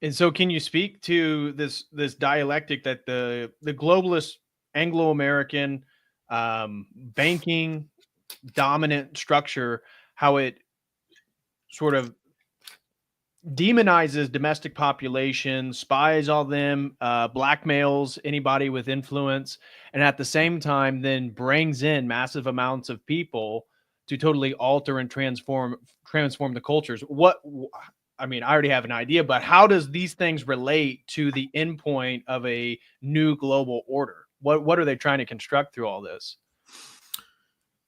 And so can you speak to this dialectic that the globalist Anglo-American banking dominant structure, how it sort of demonizes domestic population, spies all them, blackmails anybody with influence, and at the same time then brings in massive amounts of people to totally alter and transform the cultures? I mean, I already have an idea, but how does these things relate to the endpoint of a new global order? What are they trying to construct through all this?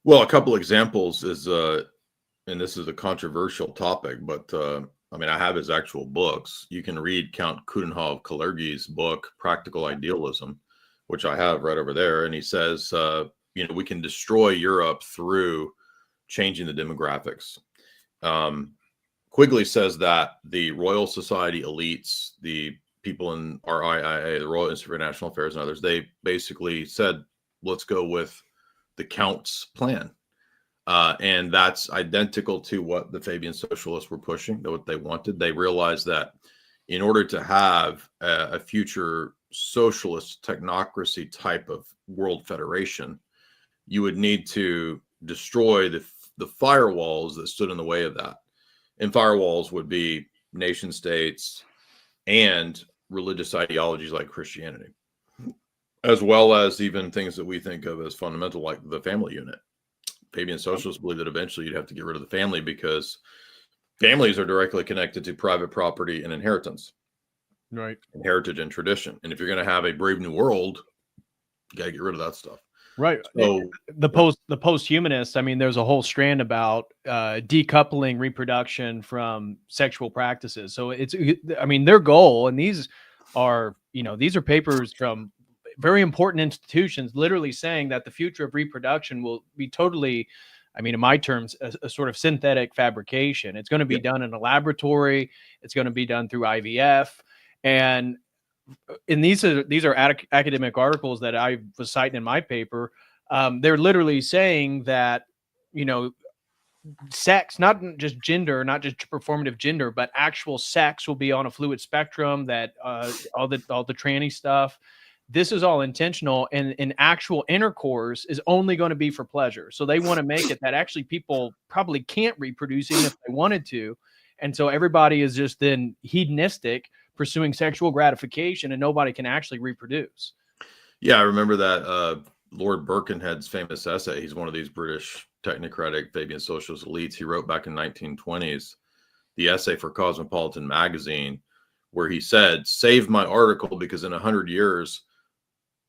Well, a couple examples is, and this is a controversial topic, but I mean, I have his actual books. You can read Count Coudenhove-Kalergi's book, Practical Idealism, which I have right over there. And he says, we can destroy Europe through changing the demographics. Quigley says that the Royal Society elites, the people in RIIA, the Royal Institute for International Affairs, and others, they basically said, let's go with the Count's plan. And that's identical to what the Fabian socialists were pushing, what they wanted. They realized that in order to have a future socialist technocracy type of world federation, you would need to destroy the firewalls that stood in the way of that. And firewalls would be nation states and religious ideologies like Christianity, as well as even things that we think of as fundamental, like the family unit. Fabian socialists believe that eventually you'd have to get rid of the family because families are directly connected to private property and inheritance, right? And heritage and tradition. And if you're going to have a brave new world, you got to get rid of that stuff. Right. So the post-humanists, I mean, there's a whole strand about decoupling reproduction from sexual practices. So I mean, their goal, and these are papers from very important institutions literally saying that the future of reproduction will be totally, I mean, in my terms, a sort of synthetic fabrication. It's going to be done in a laboratory. It's going to be done through IVF. And these are academic articles that I was citing in my paper. They're literally saying that, sex, not just gender, not just performative gender, but actual sex will be on a fluid spectrum, that all the tranny stuff, this is all intentional, and actual intercourse is only going to be for pleasure. So they want to make it that actually people probably can't reproduce even if they wanted to. And so everybody is just then hedonistic, pursuing sexual gratification, and nobody can actually reproduce. Yeah, I remember that Lord Birkenhead's famous essay. He's one of these British technocratic Fabian socialist elites. He wrote back in 1920s the essay for Cosmopolitan magazine, where he said, save my article because in 100 years,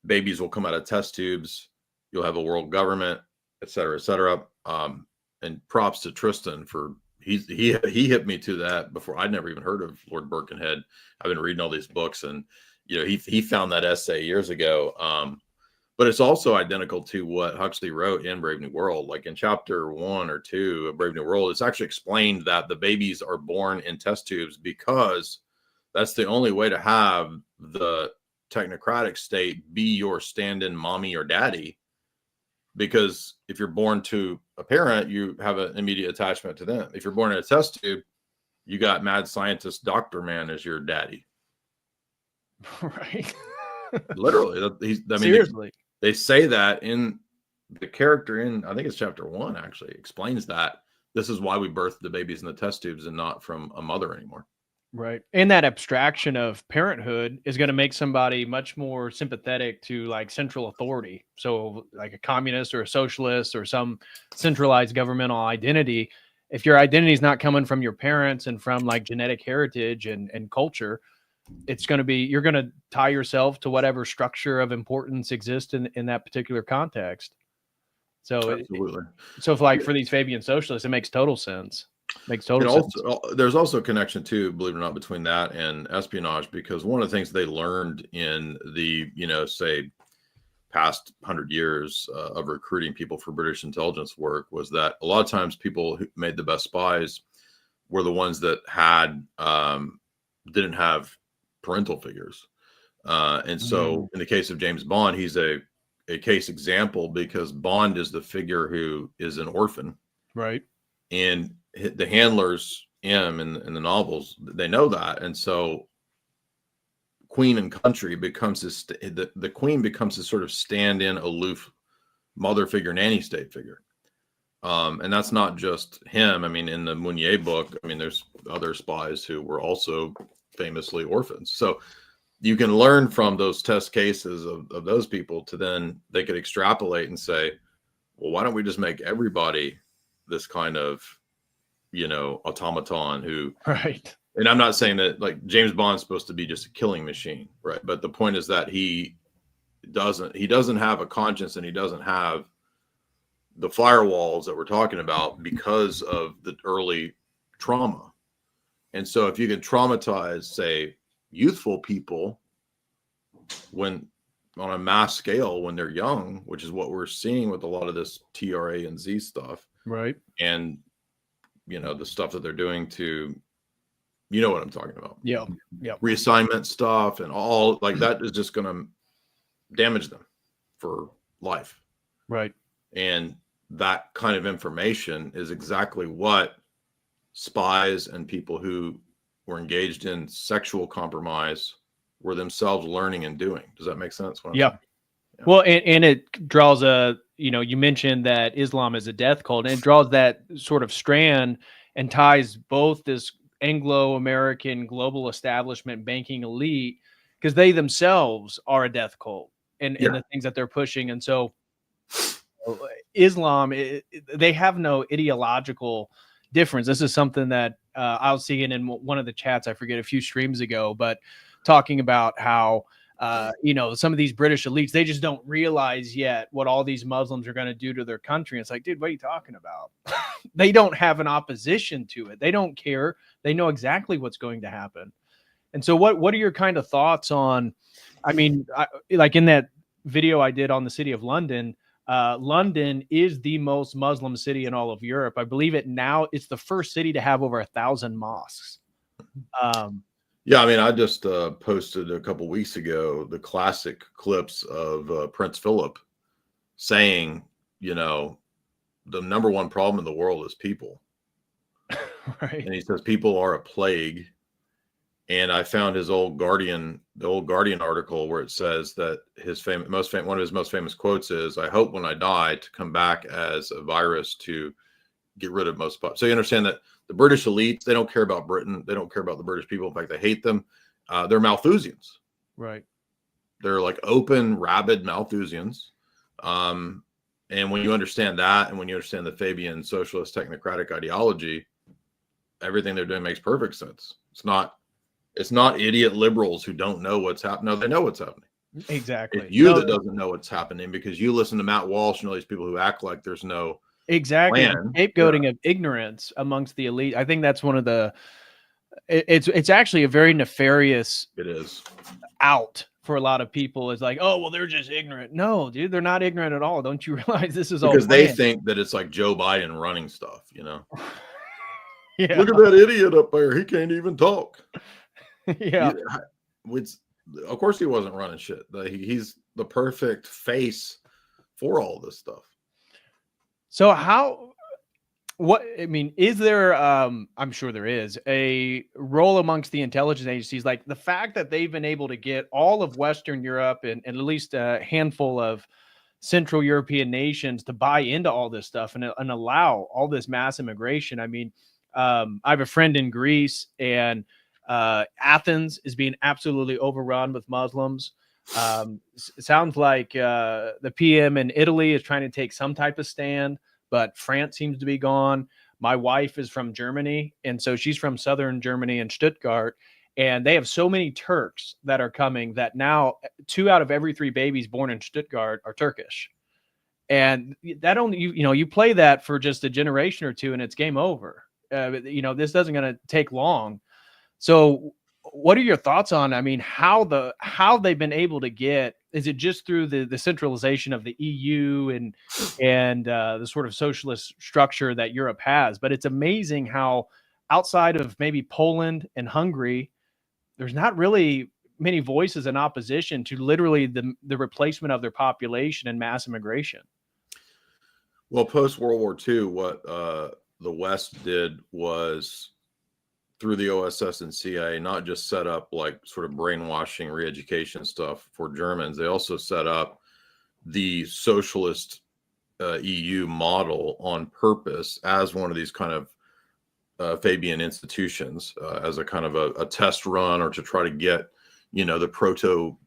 babies will come out of test tubes. You'll have a world government, et cetera, et cetera. And props to Tristan for he hit me to that before. I'd never even heard of Lord Birkenhead. I've been reading all these books, and he found that essay years ago. But it's also identical to what Huxley wrote in Brave New World. Like in chapter 1 or 2 of Brave New World, it's actually explained that the babies are born in test tubes because that's the only way to have the technocratic state be your stand-in mommy or daddy. Because if you're born to a parent, you have an immediate attachment to them. If you're born in a test tube, you got mad scientist Dr. Man as your daddy. Right. Literally. Seriously. They say that in the character in, I think it's chapter 1 actually explains that this is why we birthed the babies in the test tubes and not from a mother anymore. Right. And that abstraction of parenthood is going to make somebody much more sympathetic to like central authority. So like a communist or a socialist or some centralized governmental identity, if your identity is not coming from your parents and from like genetic heritage and culture, it's going to be, you're going to tie yourself to whatever structure of importance exists in that particular context. So, Absolutely. So if like for these Fabian socialists, it makes total sense. Makes total sense. Also, there's also a connection too, believe it or not, between that and espionage, because one of the things they learned in the, say past 100 years of recruiting people for British intelligence work was that a lot of times people who made the best spies were the ones that had didn't have parental figures. And so in the case of James Bond, he's a case example because Bond is the figure who is an orphan. Right. And the handlers, M in the novels, they know that. And so Queen and country becomes this, the Queen becomes this sort of stand-in, aloof mother figure, nanny state figure. And that's not just him. I mean, in the Meunier book, I mean, there's other spies who were also famously orphans. So you can learn from those test cases of those people to then they could extrapolate and say, well, why don't we just make everybody this kind of, automaton who, right. And I'm not saying that like James Bond's supposed to be just a killing machine, right? But the point is that he doesn't have a conscience and he doesn't have the firewalls that we're talking about because of the early trauma. And so if you can traumatize, say, youthful people when on a mass scale when they're young, which is what we're seeing with a lot of this TRA and Z stuff. Right. And, the stuff that they're doing to, what I'm talking about. Yeah. Yeah. Reassignment stuff and all like that is just going to damage them for life. Right. And that kind of information is exactly what spies and people who were engaged in sexual compromise were themselves learning and doing. Does that make sense? Yeah. Well, and it draws you mentioned that Islam is a death cult, and it draws that sort of strand and ties both this Anglo-American global establishment banking elite, because they themselves are a death cult and the things that they're pushing. And so Islam, they have no ideological difference. This is something that I was seeing in one of the chats, I forget, a few streams ago, but talking about how some of these British elites, they just don't realize yet what all these Muslims are going to do to their country. It's like, dude, what are you talking about? They don't have an opposition to it. They don't care. They know exactly what's going to happen. And so what are your kind of thoughts on, like in that video I did on the city of London, London is the most Muslim city in all of Europe. I believe it's the first city to have over 1,000 mosques. Yeah, I just posted a couple weeks ago the classic clips of Prince Philip saying, the number one problem in the world is people. Right. And he says people are a plague. And I found the old Guardian article where it says that one of his most famous quotes is, "I hope when I die to come back as a virus to get rid of most." So you understand that the British elites, they don't care about Britain. They don't care about the British people. In fact, they hate them. They're Malthusians. Right. They're like open, rabid Malthusians. And when you understand that, and when you understand the Fabian socialist technocratic ideology, everything they're doing makes perfect sense. It's not idiot liberals who don't know what's happening. No, they know what's happening. Exactly. It's you that doesn't know what's happening because you listen to Matt Walsh and all these people who act like there's no plan. Scapegoating of ignorance amongst the elite. I think that's one of the. It's actually a very nefarious. It is out for a lot of people. Is like, oh well, they're just ignorant. No, dude, they're not ignorant at all. Don't you realize this is all because they think that it's like Joe Biden running stuff. Yeah. Look at that idiot up there. He can't even talk. Yeah. Of course he wasn't running shit. He's the perfect face for all this stuff. So is there, I'm sure there is a role amongst the intelligence agencies, like the fact that they've been able to get all of Western Europe and at least a handful of Central European nations to buy into all this stuff and allow all this mass immigration. I have a friend in Greece, and Athens is being absolutely overrun with Muslims. Sounds like the PM in Italy is trying to take some type of stand, but France seems to be gone. My wife is from Germany, and so she's from southern Germany and Stuttgart. And they have so many Turks that are coming that now 2 out of every 3 babies born in Stuttgart are Turkish. And that only, you play that for just a generation or two and it's game over. This doesn't going to take long. So what are your thoughts on, how they've been able to get, is it just through the centralization of the EU and the sort of socialist structure that Europe has? But it's amazing how outside of maybe Poland and Hungary, there's not really many voices in opposition to literally the replacement of their population and mass immigration. Well, post World War II, what the West did was, through the OSS and CIA, not just set up like sort of brainwashing, re-education stuff for Germans. They also set up the socialist EU model on purpose as one of these kind of Fabian institutions, as a kind of a test run, or to try to get, the proto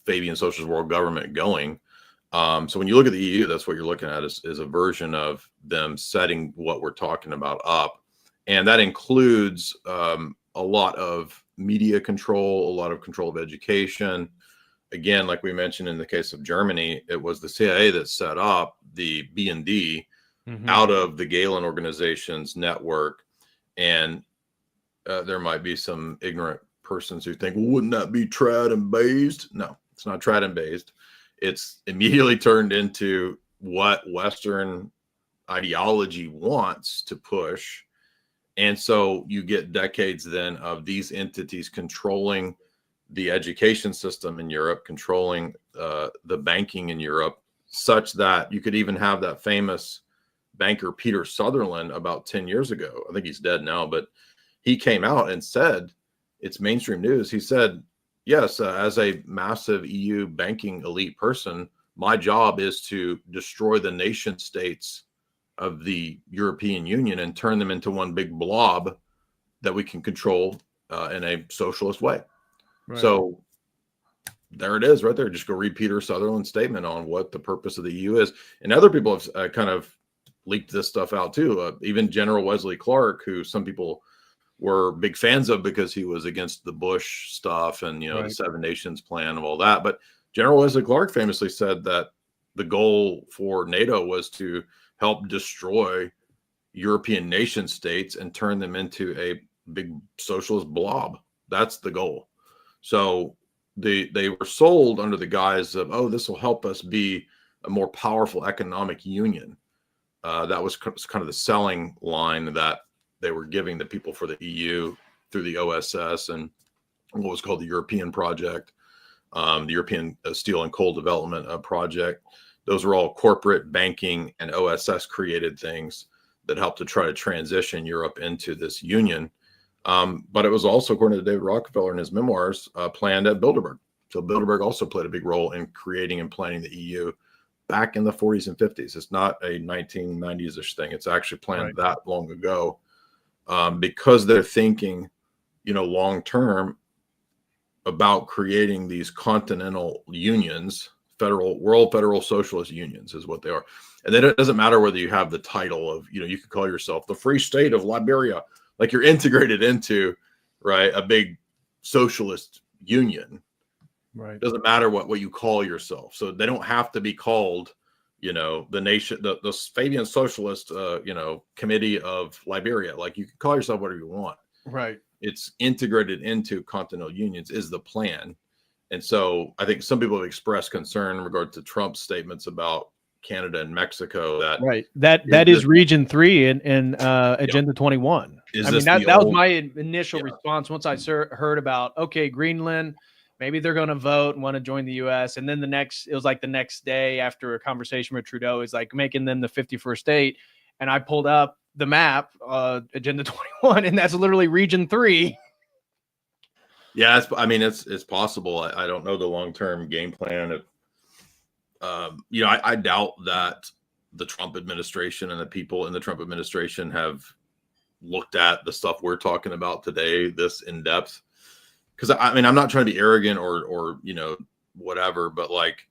Fabian socialist world government going. So when you look at the EU, that's what you're looking at is a version of them setting what we're talking about up. And that includes a lot of media control, a lot of control of education. Again, like we mentioned in the case of Germany, it was the CIA that set up the BND out of the Galen organization's network. And there might be some ignorant persons who think, well, wouldn't that be trad and based? No, it's not trad and based. It's immediately turned into what Western ideology wants to push. And so you get decades then of these entities controlling the education system in Europe, controlling the banking in Europe, such that you could even have that famous banker Peter Sutherland about 10 years ago. I think he's dead now, but he came out and said, it's mainstream news. He said, yes, as a massive EU banking elite person, my job is to destroy the nation states of the European Union and turn them into one big blob that we can control in a socialist way. Right. So there it is right there. Just go read Peter Sutherland's statement on what the purpose of the EU is. And other people have kind of leaked this stuff out too. Even General Wesley Clark, who some people were big fans of because he was against the Bush stuff and, right, the Seven Nations plan and all that. But General Wesley Clark famously said that the goal for NATO was to help destroy European nation states and turn them into a big socialist blob. That's the goal. So they were sold under the guise of, oh, this will help us be a more powerful economic union. That was kind of the selling line that they were giving the people for the EU through the OSS and what was called the European Project, the European Steel and Coal Development Project. Those were all corporate banking and OSS created things that helped to try to transition Europe into this union. But it was also, according to David Rockefeller in his memoirs, planned at Bilderberg. So Bilderberg also played a big role in creating and planning the EU back in the 40s and 50s. It's not a 1990s-ish thing. It's actually planned that long ago, because they're thinking, long-term about creating these continental unions. World Federal Socialist Unions is what they are. And then it doesn't matter whether you have the title of, you could call yourself the Free State of Liberia, like you're integrated into, right, a big socialist union. Right. It doesn't matter what you call yourself. So they don't have to be called, the nation, the Fabian Socialist, Committee of Liberia. Like you can call yourself whatever you want. Right. It's integrated into continental unions is the plan. And so I think some people have expressed concern in regard to Trump's statements about Canada and Mexico. That is Region 3 in Agenda 21. That was my initial response once I heard about, okay, Greenland, maybe they're going to vote and want to join the U.S. And then it was like the next day after a conversation with Trudeau, is like making them the 51st state. And I pulled up the map, Agenda 21, and that's literally Region 3. Yeah, it's possible. I don't know the long-term game plan. I doubt that the Trump administration and the people in the Trump administration have looked at the stuff we're talking about today this in depth. Because I'm not trying to be arrogant or whatever, but like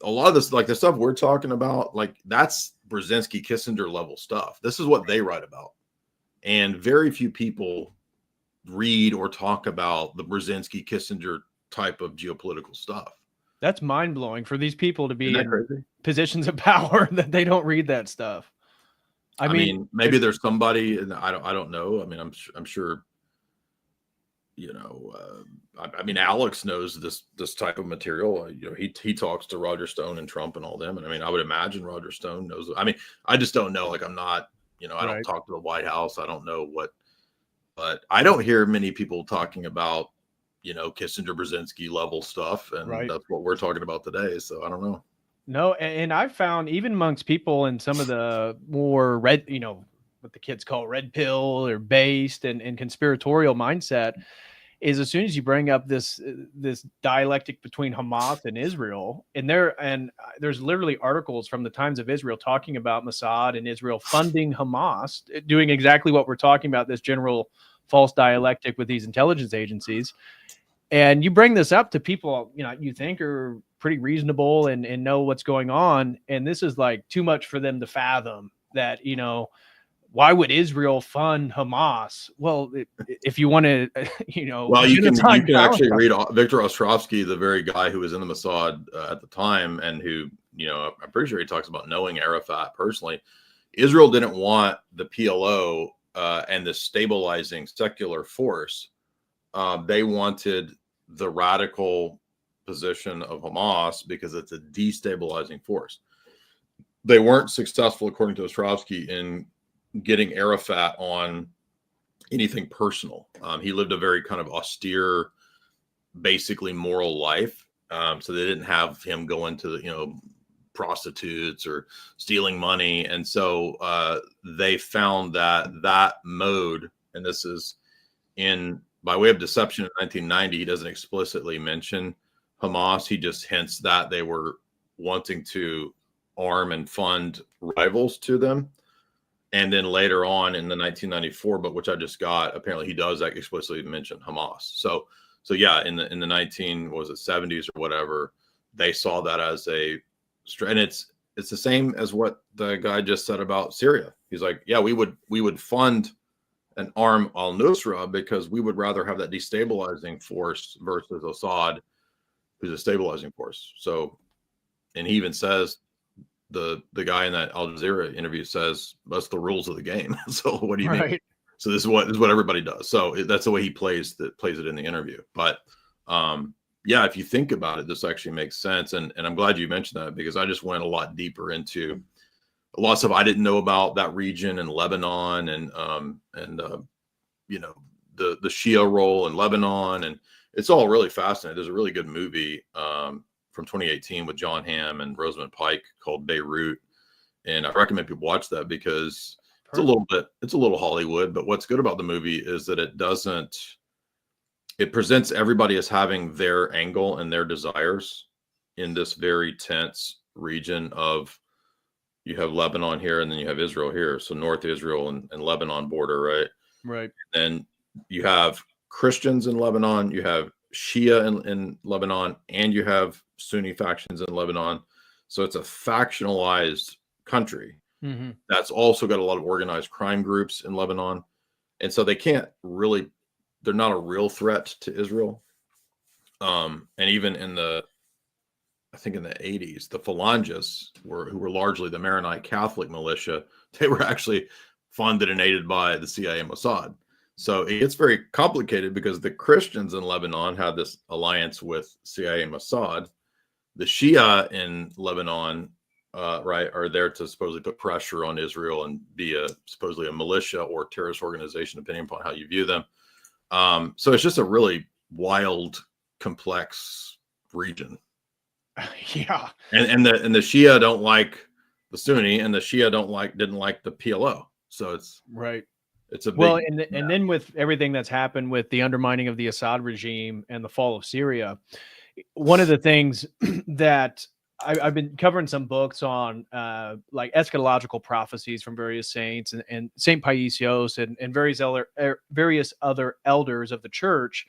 a lot of this, like the stuff we're talking about, like that's Brzezinski, Kissinger level stuff. This is what they write about, and very few people read or talk about the Brzezinski Kissinger type of geopolitical stuff. That's mind blowing for these people to be in crazy? positions of power that they don't read that stuff. I mean, maybe there's somebody, and I don't know. I mean, I'm sure, you know, I mean, Alex knows this type of material. You know, he talks to Roger Stone and Trump and all them. And I mean, I would imagine Roger Stone knows. I mean, I just don't know. Like, I'm not, you know, I don't talk to the White House. I don't know what, but I don't hear many people talking about, you know, Kissinger, Brzezinski level stuff. And that's what we're talking about today. So I don't know. No, and I've found even amongst people in some of the more red, you know, what the kids call red pill or based and conspiratorial mindset, is as soon as you bring up this dialectic between Hamas and Israel, and there's literally articles from the Times of Israel talking about Mossad and Israel funding Hamas, doing exactly what we're talking about, this general false dialectic with these intelligence agencies. And you bring this up to people, you know, you think are pretty reasonable and know what's going on. And this is like too much for them to fathom that, you know, why would Israel fund Hamas? Well, if you want to, you know, well, you can actually read Victor Ostrovsky, the very guy who was in the Mossad at the time, and who, you know, I'm pretty sure he talks about knowing Arafat personally. Israel didn't want the PLO and the stabilizing secular force. They wanted the radical position of Hamas because it's a destabilizing force. They weren't successful, according to Ostrovsky, in getting Arafat on anything personal. He lived a very kind of austere, basically moral life. So they didn't have him go into the, you know, prostitutes or stealing money. And so they found that mode, and this is by way of deception in 1990, he doesn't explicitly mention Hamas. He just hints that they were wanting to arm and fund rivals to them. And then later on in the 1994 book, which I just got, apparently he does explicitly mention Hamas. So yeah, in the 70s or whatever, they saw that as and it's the same as what the guy just said about Syria. He's like, yeah, we would fund an arm al-Nusra because we would rather have that destabilizing force versus Assad, who's a stabilizing force. So, and he even says, the guy in that Al Jazeera interview says that's the rules of the game. So what do you mean? So this is what everybody does. So that's the way he plays it in the interview. But yeah, if you think about it, this actually makes sense. And I'm glad you mentioned that, because I just went a lot deeper into a lot of stuff I didn't know about that region and Lebanon and you know, the Shia role in Lebanon, and it's all really fascinating. There's a really good movie from 2018 with John Hamm and Rosamund Pike called Beirut, and I recommend people watch that because it's a little Hollywood, but what's good about the movie is that it presents everybody as having their angle and their desires in this very tense region of, you have Lebanon here and then you have Israel here, so North Israel and Lebanon border, right, and you have Christians in Lebanon, you have Shia in Lebanon, and you have Sunni factions in Lebanon. So it's a factionalized country that's also got a lot of organized crime groups in Lebanon. And so they're not a real threat to Israel. And even I think in the 80s, the Phalangists who were largely the Maronite Catholic militia, they were actually funded and aided by the CIA and Mossad. So it gets very complicated because the Christians in Lebanon had this alliance with CIA and Mossad. The Shia in Lebanon, are there to supposedly put pressure on Israel and be supposedly a militia or terrorist organization, depending upon how you view them. So it's just a really wild, complex region. Yeah. And the Shia don't like the Sunni, and the Shia didn't like the PLO. So it's right. It's a big, well, and then with everything that's happened with the undermining of the Assad regime and the fall of Syria, one of the things that I've been covering some books on, like eschatological prophecies from various saints and Saint Paisios and various other elders of the church.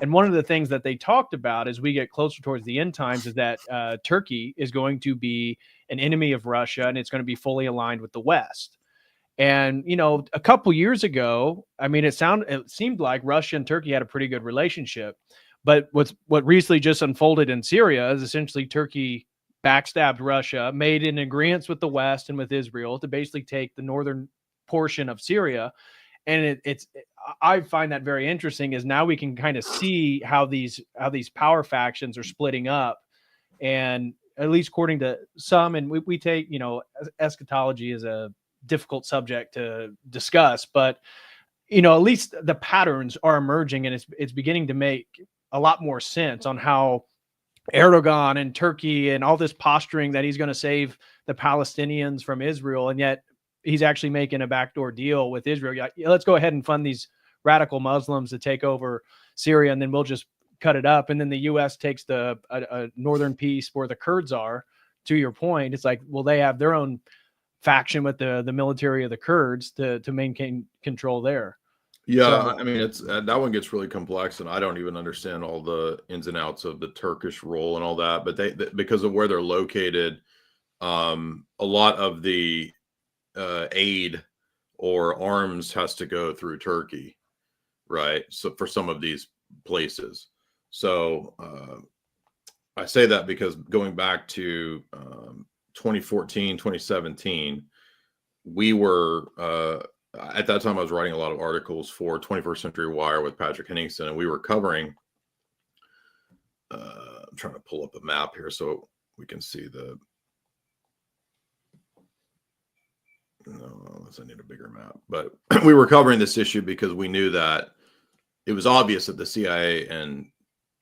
And one of the things that they talked about as we get closer towards the end times is that Turkey is going to be an enemy of Russia, and it's going to be fully aligned with the West. And, you know, a couple years ago, I mean, it seemed like Russia and Turkey had a pretty good relationship. But what recently just unfolded in Syria is essentially Turkey backstabbed Russia, made an agreement with the West and with Israel to basically take the northern portion of Syria. And I find that very interesting, is now we can kind of see how these power factions are splitting up. And at least according to some, and we take, you know, eschatology is a difficult subject to discuss, but, you know, at least the patterns are emerging, and it's beginning to make a lot more sense on how Erdogan and Turkey and all this posturing that he's going to save the Palestinians from Israel, and yet he's actually making a backdoor deal with Israel. Yeah, let's go ahead and fund these radical Muslims to take over Syria, and then we'll just cut it up. And then the U.S. takes a northern piece where the Kurds are. To your point, it's like, well, they have their own faction with the military of the Kurds to maintain control there. Yeah, so, I mean, it's that one gets really complex, and I don't even understand all the ins and outs of the Turkish role and all that. But they because of where they're located, a lot of the aid or arms has to go through Turkey, right? So for some of these places. So I say that because going back to 2014, 2017, we were at that time I was writing a lot of articles for 21st Century Wire with Patrick Henningsen, and we were covering I'm trying to pull up a map here so we can see the no, I need a bigger map. But we were covering this issue because we knew that it was obvious that the CIA and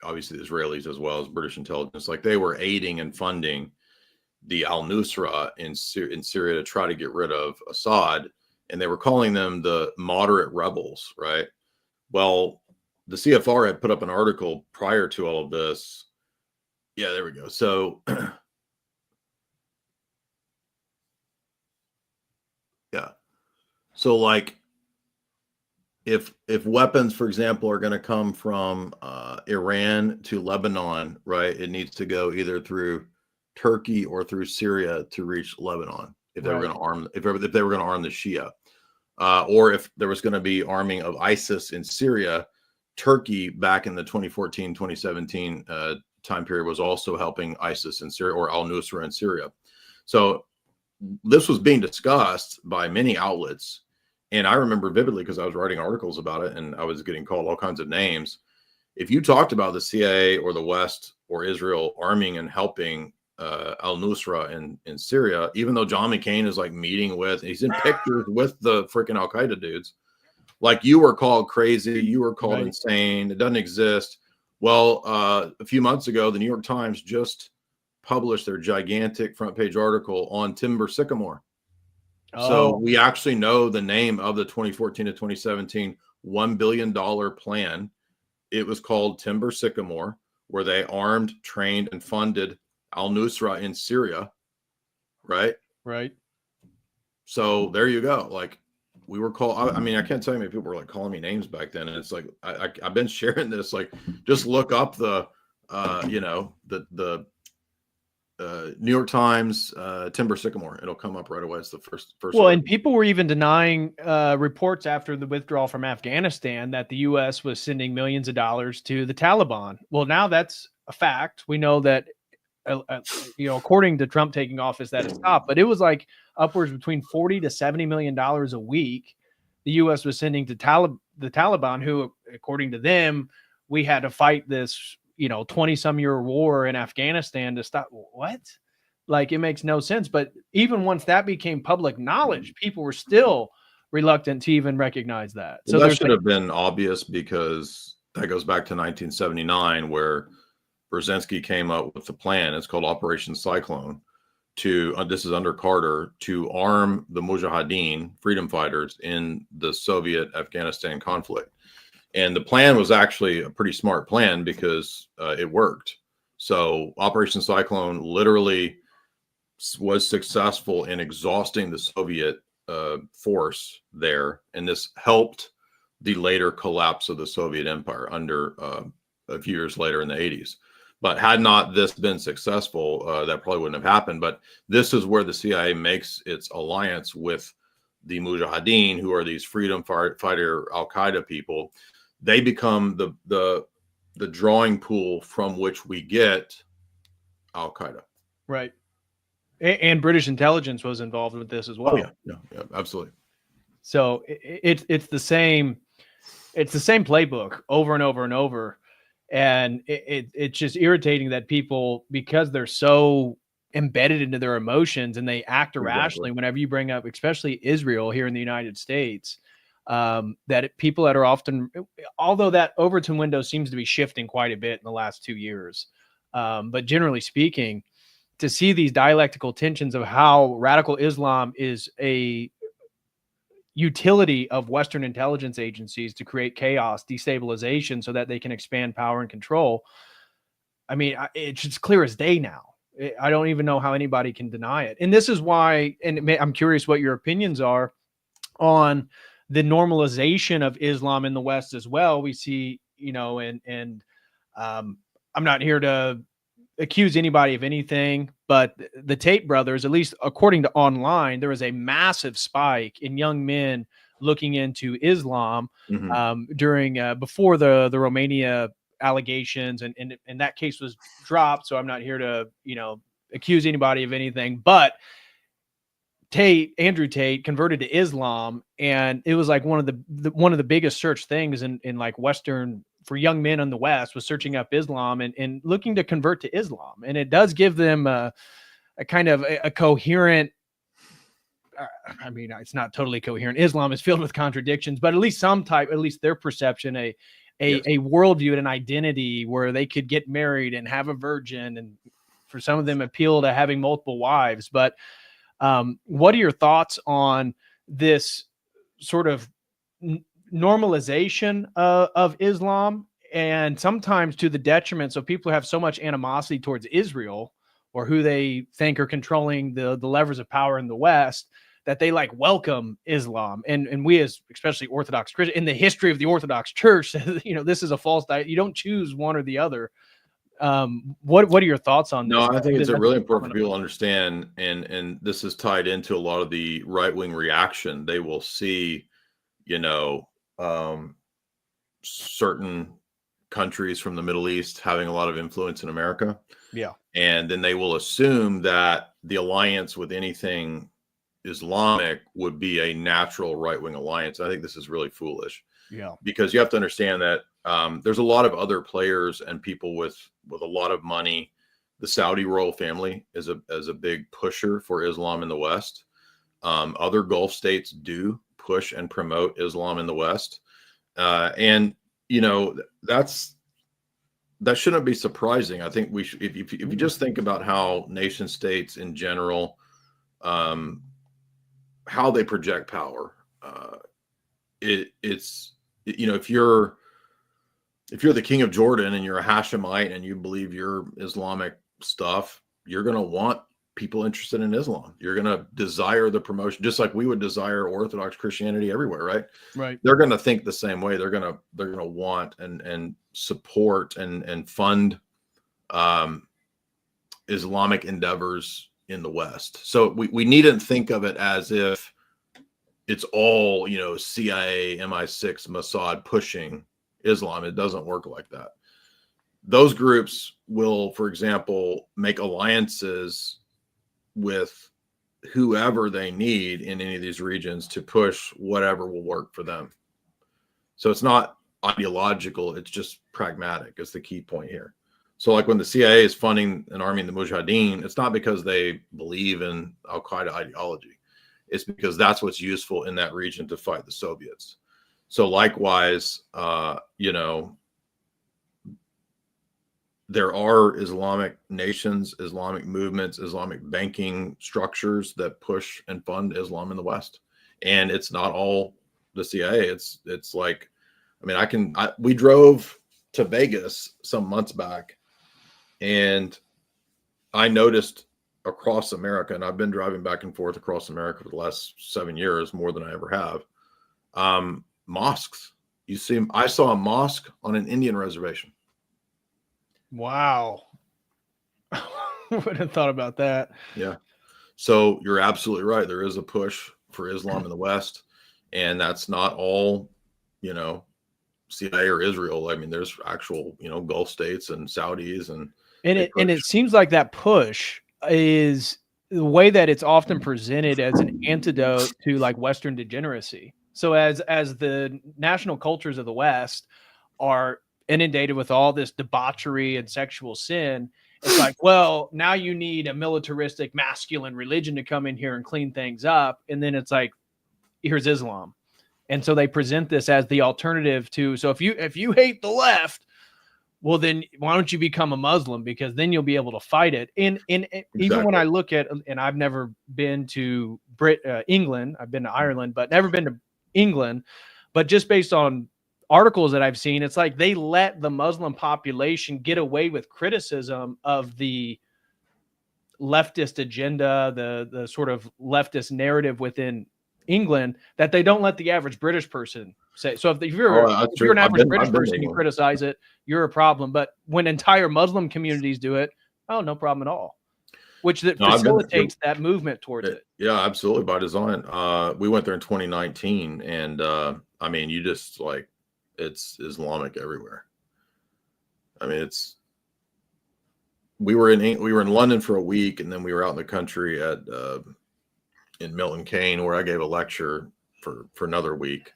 obviously the Israelis, as well as British intelligence, like they were aiding and funding the al-Nusra in Syria to try to get rid of Assad. And they were calling them the moderate rebels, right? Well, the CFR had put up an article prior to all of this. Yeah, there we go. So yeah. So like if weapons, for example, are going to come from Iran to Lebanon, right, it needs to go either through Turkey or through Syria to reach Lebanon. If they were going to arm, if they were going to arm the Shia, or if there was going to be arming of ISIS in Syria, Turkey back in the 2014, 2017 time period was also helping ISIS in Syria, or al-Nusra in Syria. So this was being discussed by many outlets. And I remember vividly because I was writing articles about it and I was getting called all kinds of names. If you talked about the CIA or the West or Israel arming and helping al-Nusra in Syria, even though John McCain is like meeting with, he's in pictures with the freaking al-Qaeda dudes, like you were called crazy, you were called insane, it doesn't exist. Well, a few months ago, the New York Times just published their gigantic front page article on Timber Sycamore. Oh. So we actually know the name of the 2014 to 2017 $1 billion plan. It was called Timber Sycamore, where they armed, trained, and funded al-Nusra in Syria, right? Right. So there you go. Like we were called, I mean, I can't tell you how many people were like calling me names back then. And it's like, I've been sharing this, like just look up the, you know, the New York Times Timber Sycamore. It'll come up right away. It's the first. Well, article. And people were even denying reports after the withdrawal from Afghanistan that the U.S. was sending millions of dollars to the Taliban. Well, now that's a fact. We know that, you know, according to Trump taking office, that has stopped. But it was like upwards between $40 to $70 million a week the U.S. was sending to the Taliban, who, according to them, we had to fight this, you know, 20-some year war in Afghanistan to stop. What? Like, it makes no sense. But even once that became public knowledge, people were still reluctant to even recognize that. So that should have been obvious, because that goes back to 1979, where Brzezinski came up with the plan. It's called Operation Cyclone. This is under Carter, to arm the Mujahideen, freedom fighters, in the Soviet Afghanistan conflict. And the plan was actually a pretty smart plan because it worked. So Operation Cyclone literally was successful in exhausting the Soviet force there. And this helped the later collapse of the Soviet Empire under a few years later in the 80s. But had not this been successful, that probably wouldn't have happened. But this is where the CIA makes its alliance with the Mujahideen, who are these freedom fighter Al-Qaeda people, they become the drawing pool from which we get Al-Qaeda. Right. And British intelligence was involved with this as well. Oh yeah, absolutely. So it's the same playbook over and over and over. And it's just irritating that people, because they're so embedded into their emotions and they act irrationally whenever you bring up, especially Israel here in the United States, that people that are often, although that Overton window seems to be shifting quite a bit in the last 2 years, but generally speaking, to see these dialectical tensions of how radical Islam is a utility of Western intelligence agencies to create chaos, destabilization, so that they can expand power and control. I mean, it's just clear as day now. I don't even know how anybody can deny it. And this is why, and I'm curious what your opinions are on the normalization of Islam in the West as well. We see, and I'm not here to accuse anybody of anything, but the Tate brothers, at least according to online, there was a massive spike in young men looking into Islam during before the Romania allegations, and that case was dropped. So I'm not here to accuse anybody of anything, but Andrew Tate converted to Islam, and it was like one of the biggest search things in like Western, for young men in the West, was searching up Islam and looking to convert to Islam. And it does give them a kind of a coherent, I mean, it's not totally coherent. Islam is filled with contradictions, but at least their perception, a worldview and an identity where they could get married and have a virgin, and for some of them appeal to having multiple wives. But what are your thoughts on this sort of normalization of Islam, and sometimes to the detriment? So people have so much animosity towards Israel, or who they think are controlling the levers of power in the West, that they like welcome Islam. And we, as especially Orthodox Christians, in the history of the Orthodox Church, this is a false diet. You don't choose one or the other. What are your thoughts on this? No, I think it's a really important for people to understand, and this is tied into a lot of the right-wing reaction. They will see, certain countries from the Middle East having a lot of influence in America. Yeah. And then they will assume that the alliance with anything Islamic would be a natural right-wing alliance. I think this is really foolish. Yeah. Because you have to understand that there's a lot of other players and people with a lot of money. The Saudi royal family is a big pusher for Islam in the West. Other Gulf states do push and promote Islam in the West. And that shouldn't be surprising. I think we should, if you just think about how nation states in general, how they project power, it's if you're the king of Jordan and you're a Hashemite and you believe your Islamic stuff, you're going to want people interested in Islam. You're going to desire the promotion, just like we would desire Orthodox Christianity everywhere, right? Right. They're going to think the same way. They're going to want and support and fund Islamic endeavors in the West. So we needn't think of it as if it's all, CIA, MI6, Mossad pushing Islam. It doesn't work like that. Those groups will, for example, make alliances with whoever they need in any of these regions to push whatever will work for them. So it's not ideological, it's just pragmatic is the key point here. So like when the CIA is funding an army in the Mujahideen, it's not because they believe in Al-Qaeda ideology. It's because that's what's useful in that region to fight the Soviets. So likewise, there are Islamic nations, Islamic movements, Islamic banking structures that push and fund Islam in the West. And it's not all the CIA. It's like, we drove to Vegas some months back, and I noticed across America, and I've been driving back and forth across America for the last 7 years, more than I ever have. Mosques. I saw a mosque on an Indian reservation. Wow. Wouldn't have thought about that. Yeah. So you're absolutely right. There is a push for Islam in the West. And that's not all, CIA or Israel. I mean, there's actual, Gulf states and Saudis, and it seems like that push is the way that it's often presented as an antidote to like Western degeneracy. So as the national cultures of the West are inundated with all this debauchery and sexual sin, it's like, well, now you need a militaristic, masculine religion to come in here and clean things up. And then it's like, here's Islam. And so they present this as the alternative to, so if you hate the left, well, then why don't you become a Muslim? Because then you'll be able to fight it. Exactly. Even when I look at, and I've never been to England, I've been to Ireland, but never been to England. But just based on articles that I've seen, it's like they let the Muslim population get away with criticism of the leftist agenda, the sort of leftist narrative within England, that they don't let the average British person say. So if you're an average British person, you criticize it, you're a problem. But when entire Muslim communities do it, oh, no problem at all. Which facilitates that movement towards it. Yeah, absolutely, by design. We went there in 2019, and I mean, you just like, it's Islamic everywhere. I mean, we were in London for a week, and then we were out in the country in Milton Keynes, where I gave a lecture for another week.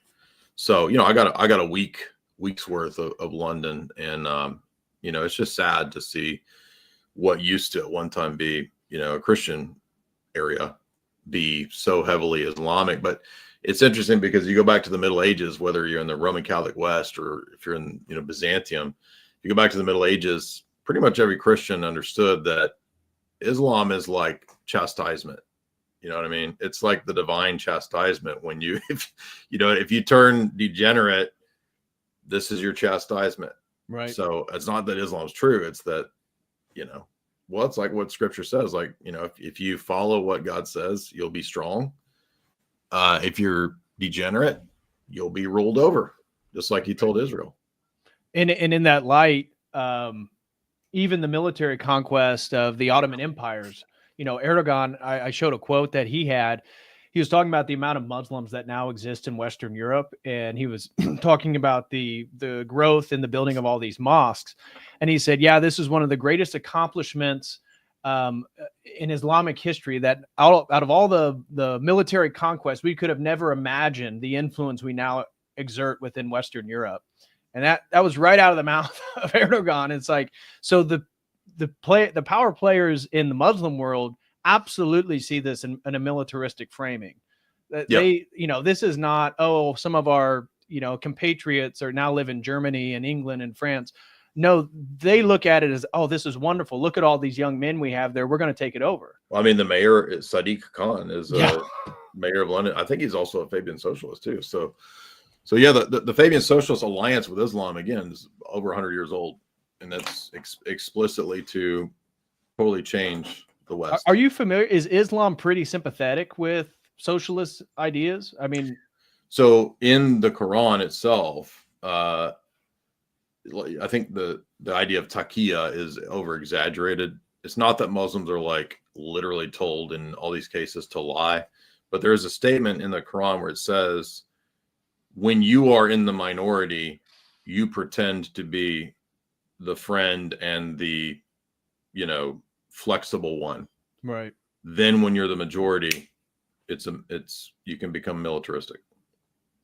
So, I got a week's worth of London, and it's just sad to see what used to at one time be, a Christian area be so heavily Islamic. But it's interesting because you go back to the Middle Ages, whether you're in the Roman Catholic West or if you're in, Byzantium, you go back to the Middle Ages, pretty much every Christian understood that Islam is like chastisement. You know what I mean? It's like the divine chastisement when if you turn degenerate, this is your chastisement. Right. So it's not that Islam's true. It's that, well, it's like what scripture says, like, if you follow what God says, you'll be strong. If you're degenerate, you'll be ruled over, just like he told Israel. And in that light, even the military conquest of the Ottoman empires, Erdogan, I showed a quote that he was talking about the amount of Muslims that now exist in Western Europe. And he was talking about the growth in the building of all these mosques. And he said, yeah, this is one of the greatest accomplishments in Islamic history, that out of all the military conquests, we could have never imagined the influence we now exert within Western Europe. And that was right out of the mouth of Erdogan. It's like, so the power players in the Muslim world absolutely see this in a militaristic framing. They, this is not, some of our, compatriots are now live in Germany and England and France. No, they look at it as, this is wonderful. Look at all these young men we have there. We're going to take it over. Well, I mean, the mayor, Sadiq Khan, is mayor of London. I think he's also a Fabian socialist too. So yeah, the Fabian Socialist alliance with Islam, again, is over 100 years old. And that's explicitly to totally change the West. Are you familiar? Is Islam pretty sympathetic with socialist ideas? I mean, so in the Quran itself, I think the idea of taqiyya is over exaggerated. It's not that Muslims are like literally told in all these cases to lie, but there is a statement in the Quran where it says, when you are in the minority, you pretend to be the friend and the, flexible one. Right. Then when you're the majority, you can become militaristic.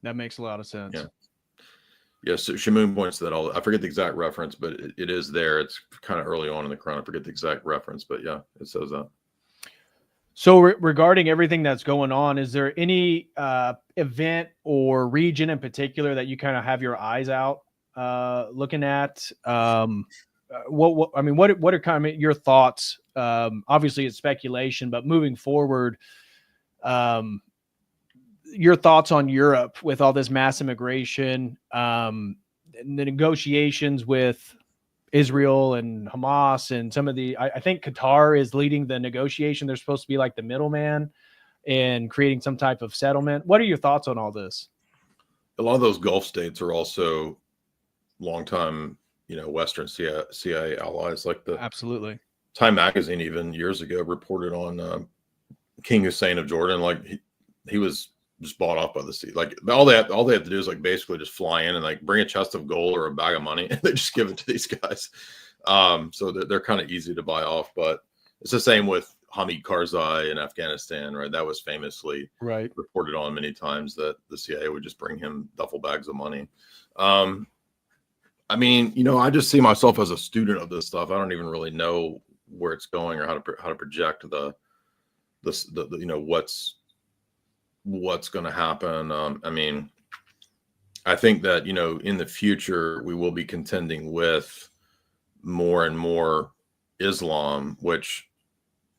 That makes a lot of sense. Yeah. Yeah. So Shamoon points to that I forget the exact reference, but it is there. It's kind of early on in the Quran. I forget the exact reference, but yeah, it says that. So regarding everything that's going on, is there any event or region in particular that you kind of have your eyes out looking at? What are kind of your thoughts? Obviously it's speculation, but moving forward, your thoughts on Europe with all this mass immigration, the negotiations with Israel and Hamas, and some of I think Qatar is leading the negotiation. They're supposed to be like the middleman and creating some type of settlement. What are your thoughts on all this? A lot of those Gulf states are also longtime, Western CIA allies. Like absolutely Time magazine, even years ago, reported on King Hussein of Jordan. Like he was just bought off by the sea. Like all they have to do is like basically just fly in and like bring a chest of gold or a bag of money, and they just give it to these guys. So they're kind of easy to buy off. But it's the same with Hamid Karzai in Afghanistan, right? That was famously reported on many times, that the CIA would just bring him duffel bags of money. I mean, you know, I just see myself as a student of this stuff. I don't even really know where it's going or how to project the you know, what's going to happen. I mean, I think that, you know, in the future we will be contending with more and more Islam, which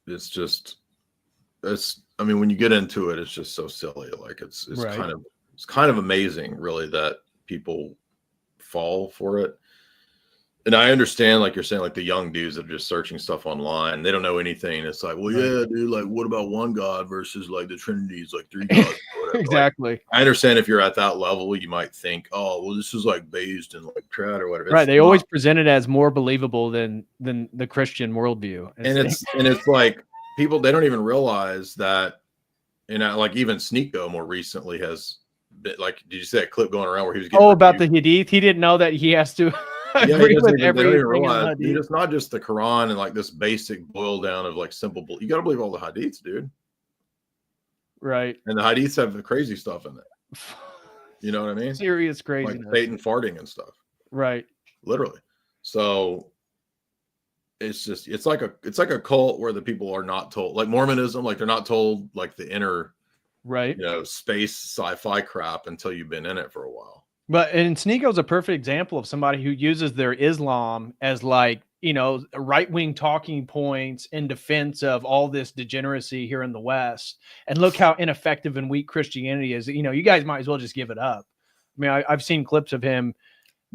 is just, I mean, when you get into it, it's just so silly. Like it's kind of amazing, really, that people fall for it. And I understand, like you're saying, like the young dudes that are just searching stuff online, they don't know anything. It's like, well, yeah, dude, like what about one God versus like the Trinity's like three gods? Exactly. Like, I understand if you're at that level, you might think, oh, well, this is like based in like trad or whatever. Right. They always present it as more believable than the Christian worldview. And it's like people, they don't even realize that, you know, like even Sneeko more recently has been, like, did you see that clip going around where he was getting about the Hadith? He didn't know that he has to agree with everything. It's not just the Quran and like this basic boil down of like simple, you got to believe all the Hadiths, dude. Right. And the Hadiths have the crazy stuff in it. You know what I mean? Serious craziness. Like Satan farting and stuff. Right. Literally. So it's just, it's like a cult where the people are not told, like Mormonism, like they're not told like the inner, you know, space sci-fi crap until you've been in it for a while. And Sneeko's a perfect example of somebody who uses their Islam as like, you know, right-wing talking points in defense of all this degeneracy here in the West. And look how ineffective and weak Christianity is. You know, you guys might as well just give it up. I mean, I've seen clips of him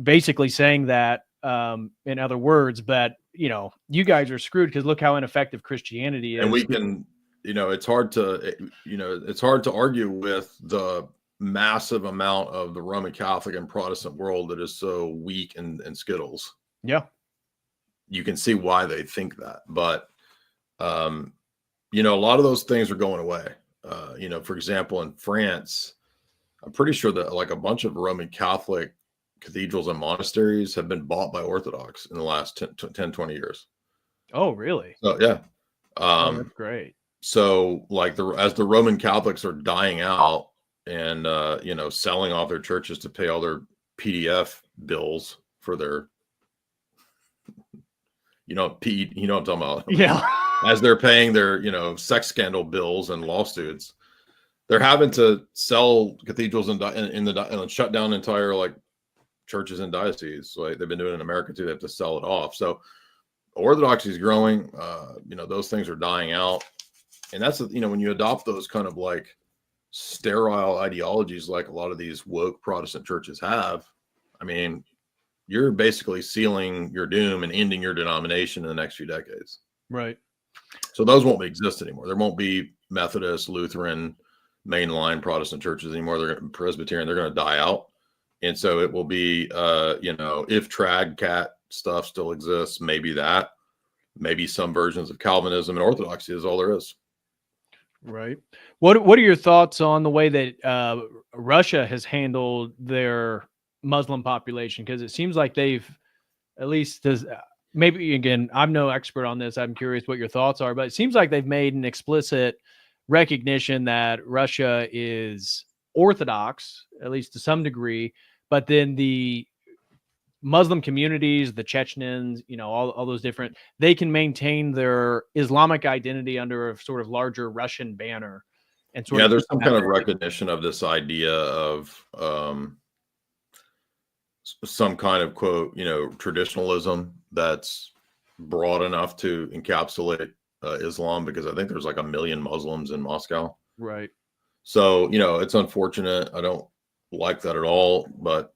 basically saying that in other words, but, you know, you guys are screwed because look how ineffective Christianity is. And we can, you know, it's hard to argue with the massive amount of the Roman Catholic and Protestant world that is so weak and skittles. Yeah. You can see why they think that, but, you know, a lot of those things are going away. You know, for example, in France, I'm pretty sure that like a bunch of Roman Catholic cathedrals and monasteries have been bought by Orthodox in the last 10, 20 years. Oh, really? So, yeah. That's great. So like as the Roman Catholics are dying out and, you know, selling off their churches to pay all their PDF bills for their, you know what I'm talking about. Yeah. As they're paying their, you know, sex scandal bills and lawsuits, they're having to sell cathedrals and shut down entire like churches and dioceses. Like they've been doing in America too. They have to sell it off. So Orthodoxy is growing. You know, those things are dying out. And that's, you know, when you adopt those kind of like sterile ideologies, like a lot of these woke Protestant churches have, I mean, you're basically sealing your doom and ending your denomination in the next few decades. Right. So those won't exist anymore. There won't be Methodist, Lutheran, mainline Protestant churches anymore. They're going to Presbyterian. They're going to die out. And so it will be, you know, if trad cat stuff still exists, maybe some versions of Calvinism and Orthodoxy is all there is. Right. What are your thoughts on the way that Russia has handled their Muslim population? Because it seems like they've, at least maybe, again, I'm no expert on this. I'm curious what your thoughts are, but it seems like they've made an explicit recognition that Russia is Orthodox, at least to some degree, but then the Muslim communities, the Chechens, you know, all those different, they can maintain their Islamic identity under a sort of larger Russian banner. And sort of there's some kind of recognition of this idea of some kind of quote, you know, traditionalism that's broad enough to encapsulate Islam, because I think there's like 1 million Muslims in Moscow. Right. So, you know, it's unfortunate. I don't like that at all, but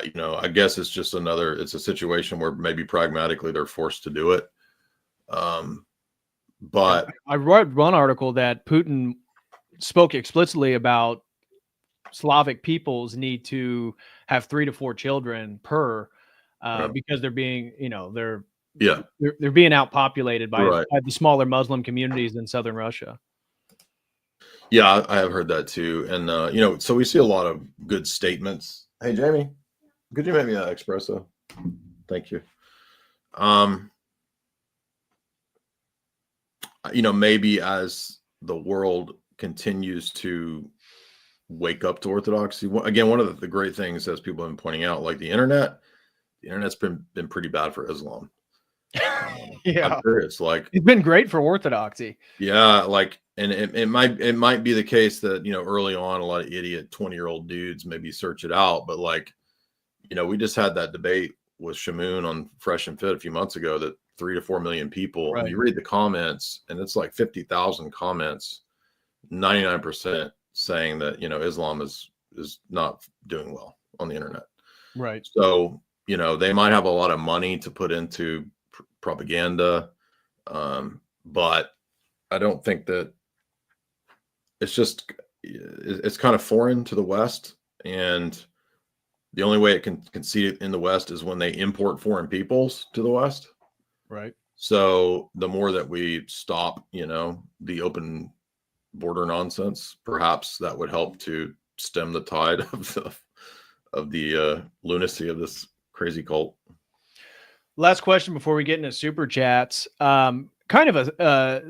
you know, I guess it's just it's a situation where maybe pragmatically they're forced to do it. But I read one article that Putin spoke explicitly about Slavic peoples need to have 3 to 4 children per, because they're being, you know, they're being outpopulated by the smaller Muslim communities in southern Russia. Yeah, I have heard that too. And, so we see a lot of good statements. Hey, Jamie, could you make me an espresso? Thank you. Maybe as the world continues to wake up to Orthodoxy, again, one of the great things, as people have been pointing out, like the internet's been pretty bad for Islam. I'm curious, like, it's been great for Orthodoxy. yeah, like, and it might be the case that, early on, a lot of idiot 20-year-old dudes maybe search it out, but like, we just had that debate with Shamoon on Fresh and Fit a few months ago, that 3 to 4 million people, Right. and you read the comments, and it's like 50,000 comments, 99% saying that, Islam is not doing well on the internet. Right. So, they might have a lot of money to put into propaganda, but I don't think that it's kind of foreign to the West, and the only way it can succeed in the West is when they import foreign peoples to the West. Right. So the more that we stop, the open border nonsense, perhaps that would help to stem the tide of the lunacy of this crazy cult. Last question before we get into super chats. Kind of a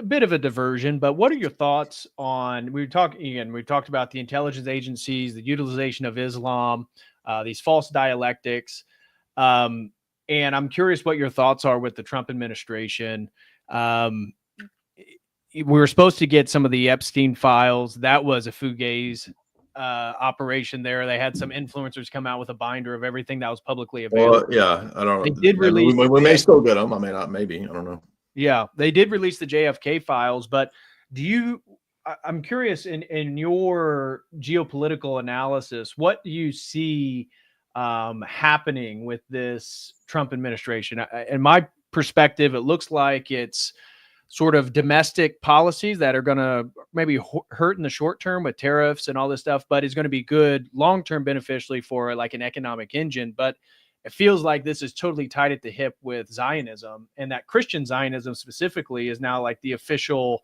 bit of a diversion, but what are your thoughts on, we've talked about the intelligence agencies, the utilization of Islam, these false dialectics. And I'm curious what your thoughts are with the Trump administration. We were supposed to get some of the Epstein files. That was a fugazi operation there. They had some influencers come out with a binder of everything that was publicly available. Well, yeah, I don't know. They did release. We may still get them. I may not. Maybe, I don't know. Yeah, they did release the JFK files, but I'm curious, in your geopolitical analysis, what do you see happening with this Trump administration? In my perspective, it looks like it's sort of domestic policies that are going to maybe hurt in the short term with tariffs and all this stuff, but is going to be good long-term beneficially for like an economic engine. But it feels like this is totally tied at the hip with Zionism, and that Christian Zionism specifically is now like the official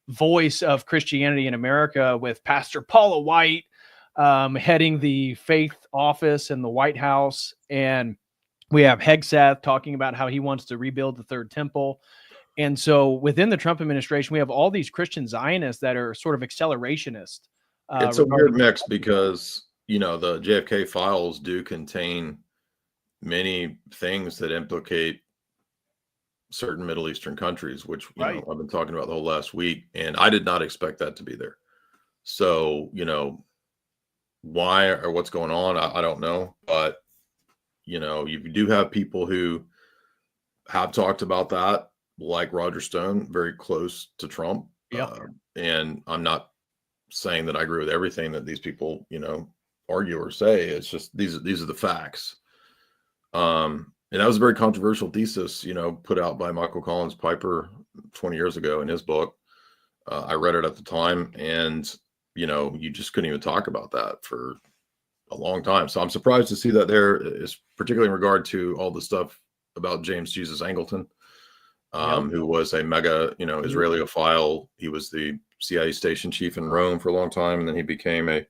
voice of Christianity in America, with Pastor Paula White heading the faith office in the White House. And we have Hegseth talking about how he wants to rebuild the third temple. And so within the Trump administration, we have all these Christian Zionists that are sort of accelerationist. It's a weird mix because, the JFK files do contain many things that implicate certain Middle Eastern countries, which, I've been talking about the whole last week, and I did not expect that to be there. So, why or what's going on, I don't know. But, you do have people who have talked about that, like Roger Stone, very close to Trump. And I'm not saying that I agree with everything that these people, argue or say. It's just these are the facts. And that was a very controversial thesis, put out by Michael Collins Piper 20 years ago in his book. I read it at the time, and you just couldn't even talk about that for a long time. So I'm surprised to see that there is, particularly in regard to all the stuff about James Jesus Angleton, who was a mega, Israeliophile. He was the CIA station chief in Rome for a long time, and then he became a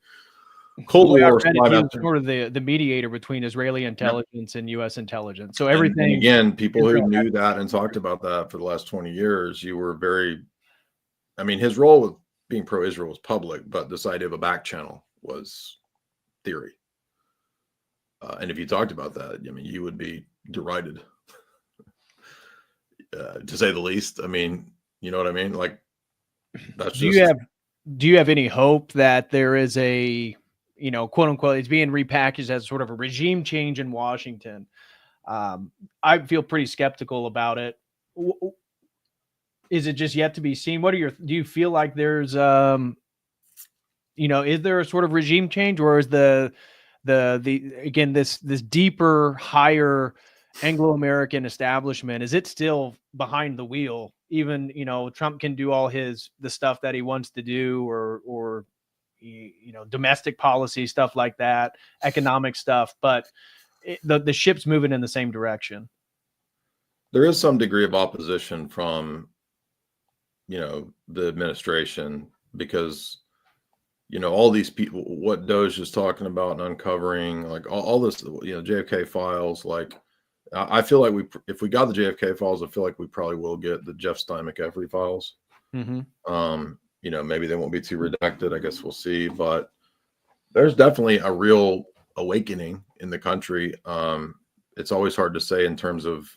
Cold War. He was sort of the mediator between Israeli intelligence and U.S. intelligence. So everything. And again, people who knew that and talked about that for the last 20 years, you were very. I mean, his role with being pro-Israel was public, but this idea of a back channel was theory. And if you talked about that, I mean, you would be derided, to say the least. I mean, you know what I mean? Like, that's do you have any hope that there is a, quote unquote, it's being repackaged as sort of a regime change in Washington? I feel pretty skeptical about it. Is it just yet to be seen? Do you feel like there's, is there a sort of regime change, or is the again, this deeper, higher Anglo-American establishment, is it still behind the wheel? Even, Trump can do all the stuff that he wants to do, or domestic policy stuff like that, economic stuff, but the ship's moving in the same direction. There is some degree of opposition from, the administration because, you know, all these people, what Doge is talking about and uncovering, like all this, you know, JFK files, like I feel like if we got the JFK files, I feel like we probably will get the Jeff Stein McCaffrey files. You know, maybe they won't be too redacted. I guess we'll see. But there's definitely a real awakening in the country. It's always hard to say in terms of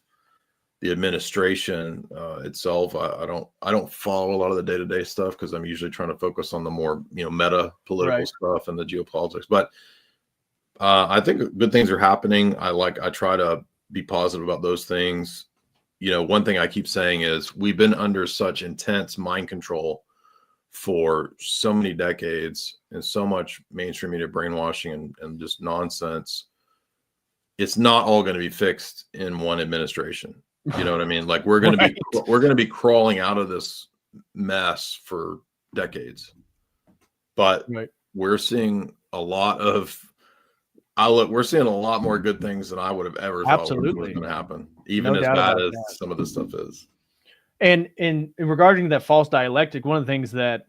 the administration itself. I don't follow a lot of the day-to-day stuff because I'm usually trying to focus on the more, you know, meta political stuff and the geopolitics. But I think good things are happening. I try to be positive about those things. You know, one thing I keep saying is we've been under such intense mind control for so many decades and so much mainstream media brainwashing and just nonsense. It's not all going to be fixed in one administration. You know what I mean? Like we're going to be crawling out of this mess for decades. But we're seeing a lot more good things than I would have ever thought was going to happen, even as bad as some of this stuff is. And regarding that false dialectic, one of the things that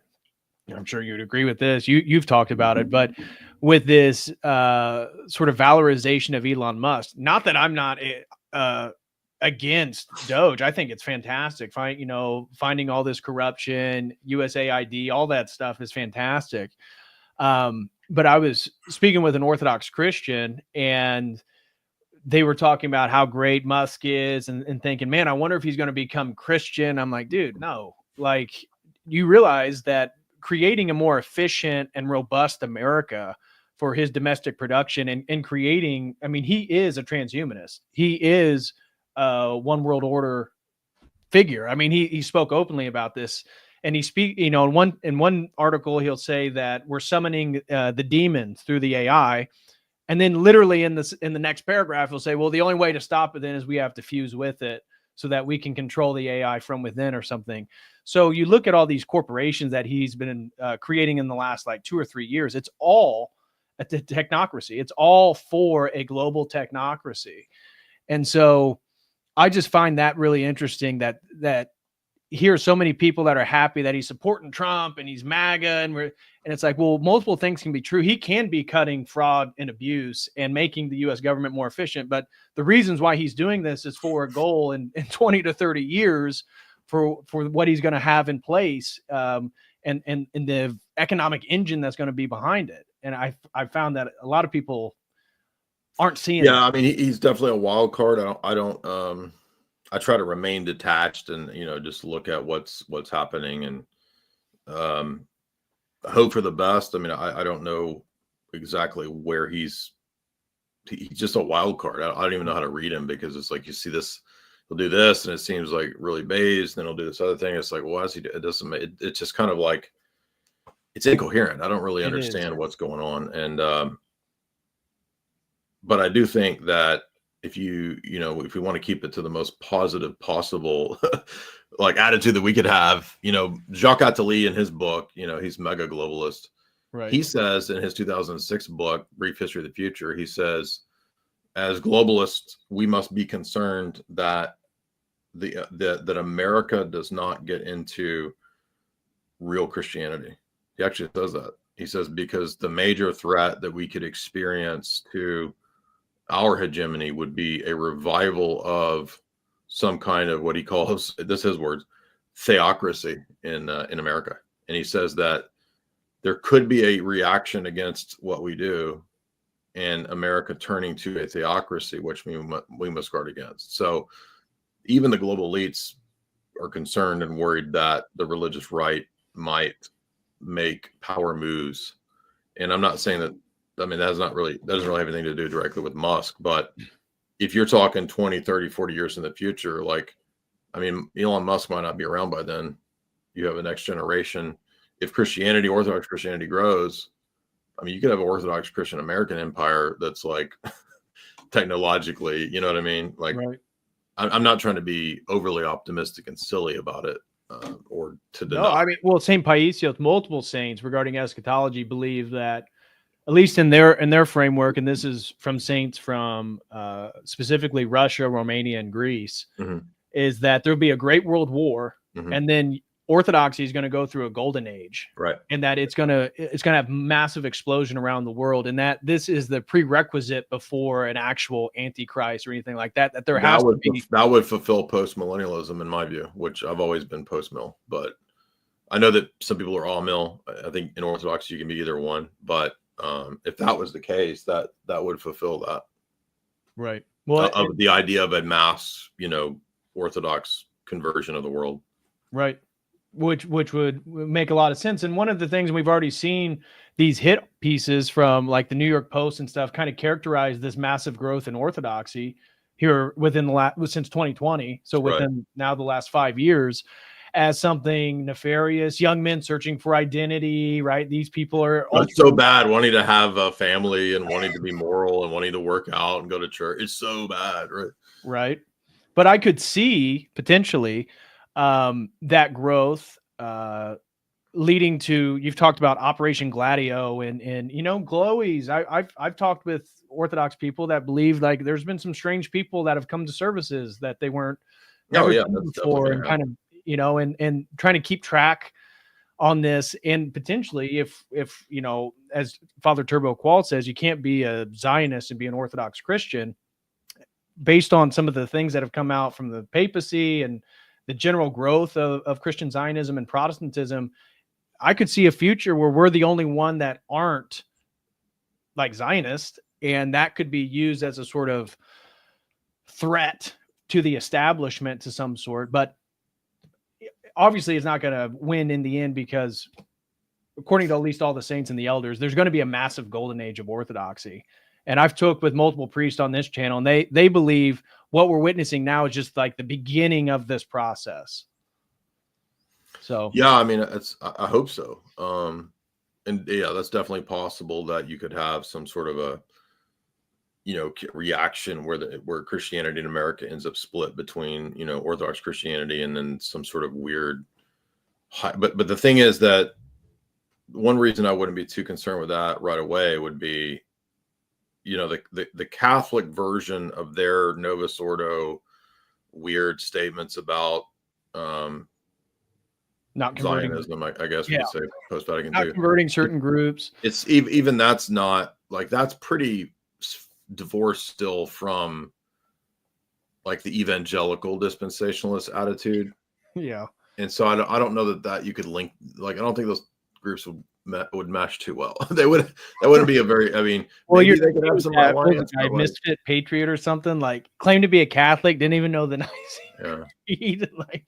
I'm sure you'd agree with this, you've talked about it, but with this sort of valorization of Elon Musk, not that I'm not against Doge. I think it's fantastic. Finding all this corruption, USAID, all that stuff is fantastic. But I was speaking with an Orthodox Christian and they were talking about how great Musk is and thinking, man, I wonder if he's going to become Christian. I'm like, dude, no. Like, you realize that creating a more efficient and robust America for his domestic production and creating, I mean, he is a transhumanist. He is a one world order figure. I mean, he spoke openly about this. And in one article, he'll say that we're summoning the demons through the AI. And then literally in the next paragraph, he'll say, well, the only way to stop it then is we have to fuse with it so that we can control the AI from within or something. So you look at all these corporations that he's been creating in the last like 2 or 3 years. It's all a technocracy. It's all for a global technocracy. And so I just find that really interesting that hear so many people that are happy that he's supporting Trump and he's MAGA and it's like, well, multiple things can be true. He can be cutting fraud and abuse and making the U.S. government more efficient. But the reasons why he's doing this is for a goal in 20 to 30 years for what he's going to have in place and the economic engine that's going to be behind it. And I found that a lot of people aren't seeing that. I mean, he's definitely a wild card. I try to remain detached and, just look at what's happening and hope for the best. I mean, I don't know exactly where he's just a wild card. I don't even know how to read him because it's like, you see this, he'll do this and it seems like really based. Then he'll do this other thing. It's like, well, why does he do it? It's just kind of like, it's incoherent. I don't really understand what's going on. And, but I do think that if if we want to keep it to the most positive possible, like attitude that we could have, Jacques Attali in his book, he's mega globalist. Right. He says in his 2006 book, Brief History of the Future, he says, as globalists, we must be concerned that that America does not get into real Christianity. He actually says that. He says, because the major threat that we could experience to our hegemony would be a revival of some kind of what he calls, this is his words, theocracy in America. And he says that there could be a reaction against what we do and America turning to a theocracy, which we must guard against. So even the global elites are concerned and worried that the religious right might make power moves. And I'm not saying that, I mean, that doesn't really have anything to do directly with Musk, but if you're talking 20, 30, 40 years in the future, like, I mean, Elon Musk might not be around by then. You have a next generation. If Christianity, Orthodox Christianity grows, I mean, you could have an Orthodox Christian American empire that's like technologically, you know what I mean? Like, right. I'm not trying to be overly optimistic and silly about it or to deny. No, I mean, well, St. Paisios, multiple saints regarding eschatology believe that, at least in their framework, and this is from saints from specifically Russia, Romania, and Greece, mm-hmm. is that there'll be a great world war, mm-hmm. and then Orthodoxy is going to go through a golden age, Right. and that it's going to have massive explosion around the world, and that this is the prerequisite before an actual antichrist or anything like that. That there has to be that would fulfill post-millennialism in my view, which I've always been post-mill, but I know that some people are all mill. I think in Orthodoxy you can be either one, but if that was the case, that would fulfill that. Right. Well, of the idea of a mass, Orthodox conversion of the world. Right. Which would make a lot of sense. And one of the things we've already seen these hit pieces from like the New York Post and stuff kind of characterize this massive growth in Orthodoxy here within since 2020. So within now the last 5 years as something nefarious, young men searching for identity, right? These people are it's so bad, wanting to have a family and wanting to be moral and wanting to work out and go to church. It's so bad, right? Right. But I could see potentially that growth leading to, you've talked about Operation Gladio and glowies. I've talked with Orthodox people that believe like there's been some strange people that have come to services that they weren't before, and kind of and trying to keep track on this. And potentially if as Father Turbo Qual says, you can't be a Zionist and be an Orthodox Christian based on some of the things that have come out from the papacy and the general growth of Christian Zionism and Protestantism. I could see a future where we're the only one that aren't like Zionist, and that could be used as a sort of threat to the establishment to some sort. But obviously it's not going to win in the end, because according to at least all the saints and the elders, there's going to be a massive golden age of Orthodoxy. And I've talked with multiple priests on this channel, and they believe what we're witnessing now is just like the beginning of this process. So yeah, I mean, I hope so. And yeah, that's definitely possible that you could have some sort of a reaction where Christianity in America ends up split between Orthodox Christianity and then some sort of weird. But the thing is that one reason I wouldn't be too concerned with that right away would be, the Catholic version of their Novus Ordo weird statements about not converting Zionism, I guess we could say post-Vatican II. Not converting certain groups. It's even that's not like, that's pretty divorced still from like the evangelical dispensationalist attitude. Yeah. And so I don't know that you could link, like, I don't think those groups would mesh too well. That wouldn't be a very, I mean, well, maybe they could have some alliance, Misfit Patriot or something, like claimed to be a Catholic, didn't even know the Nicene Creed, like.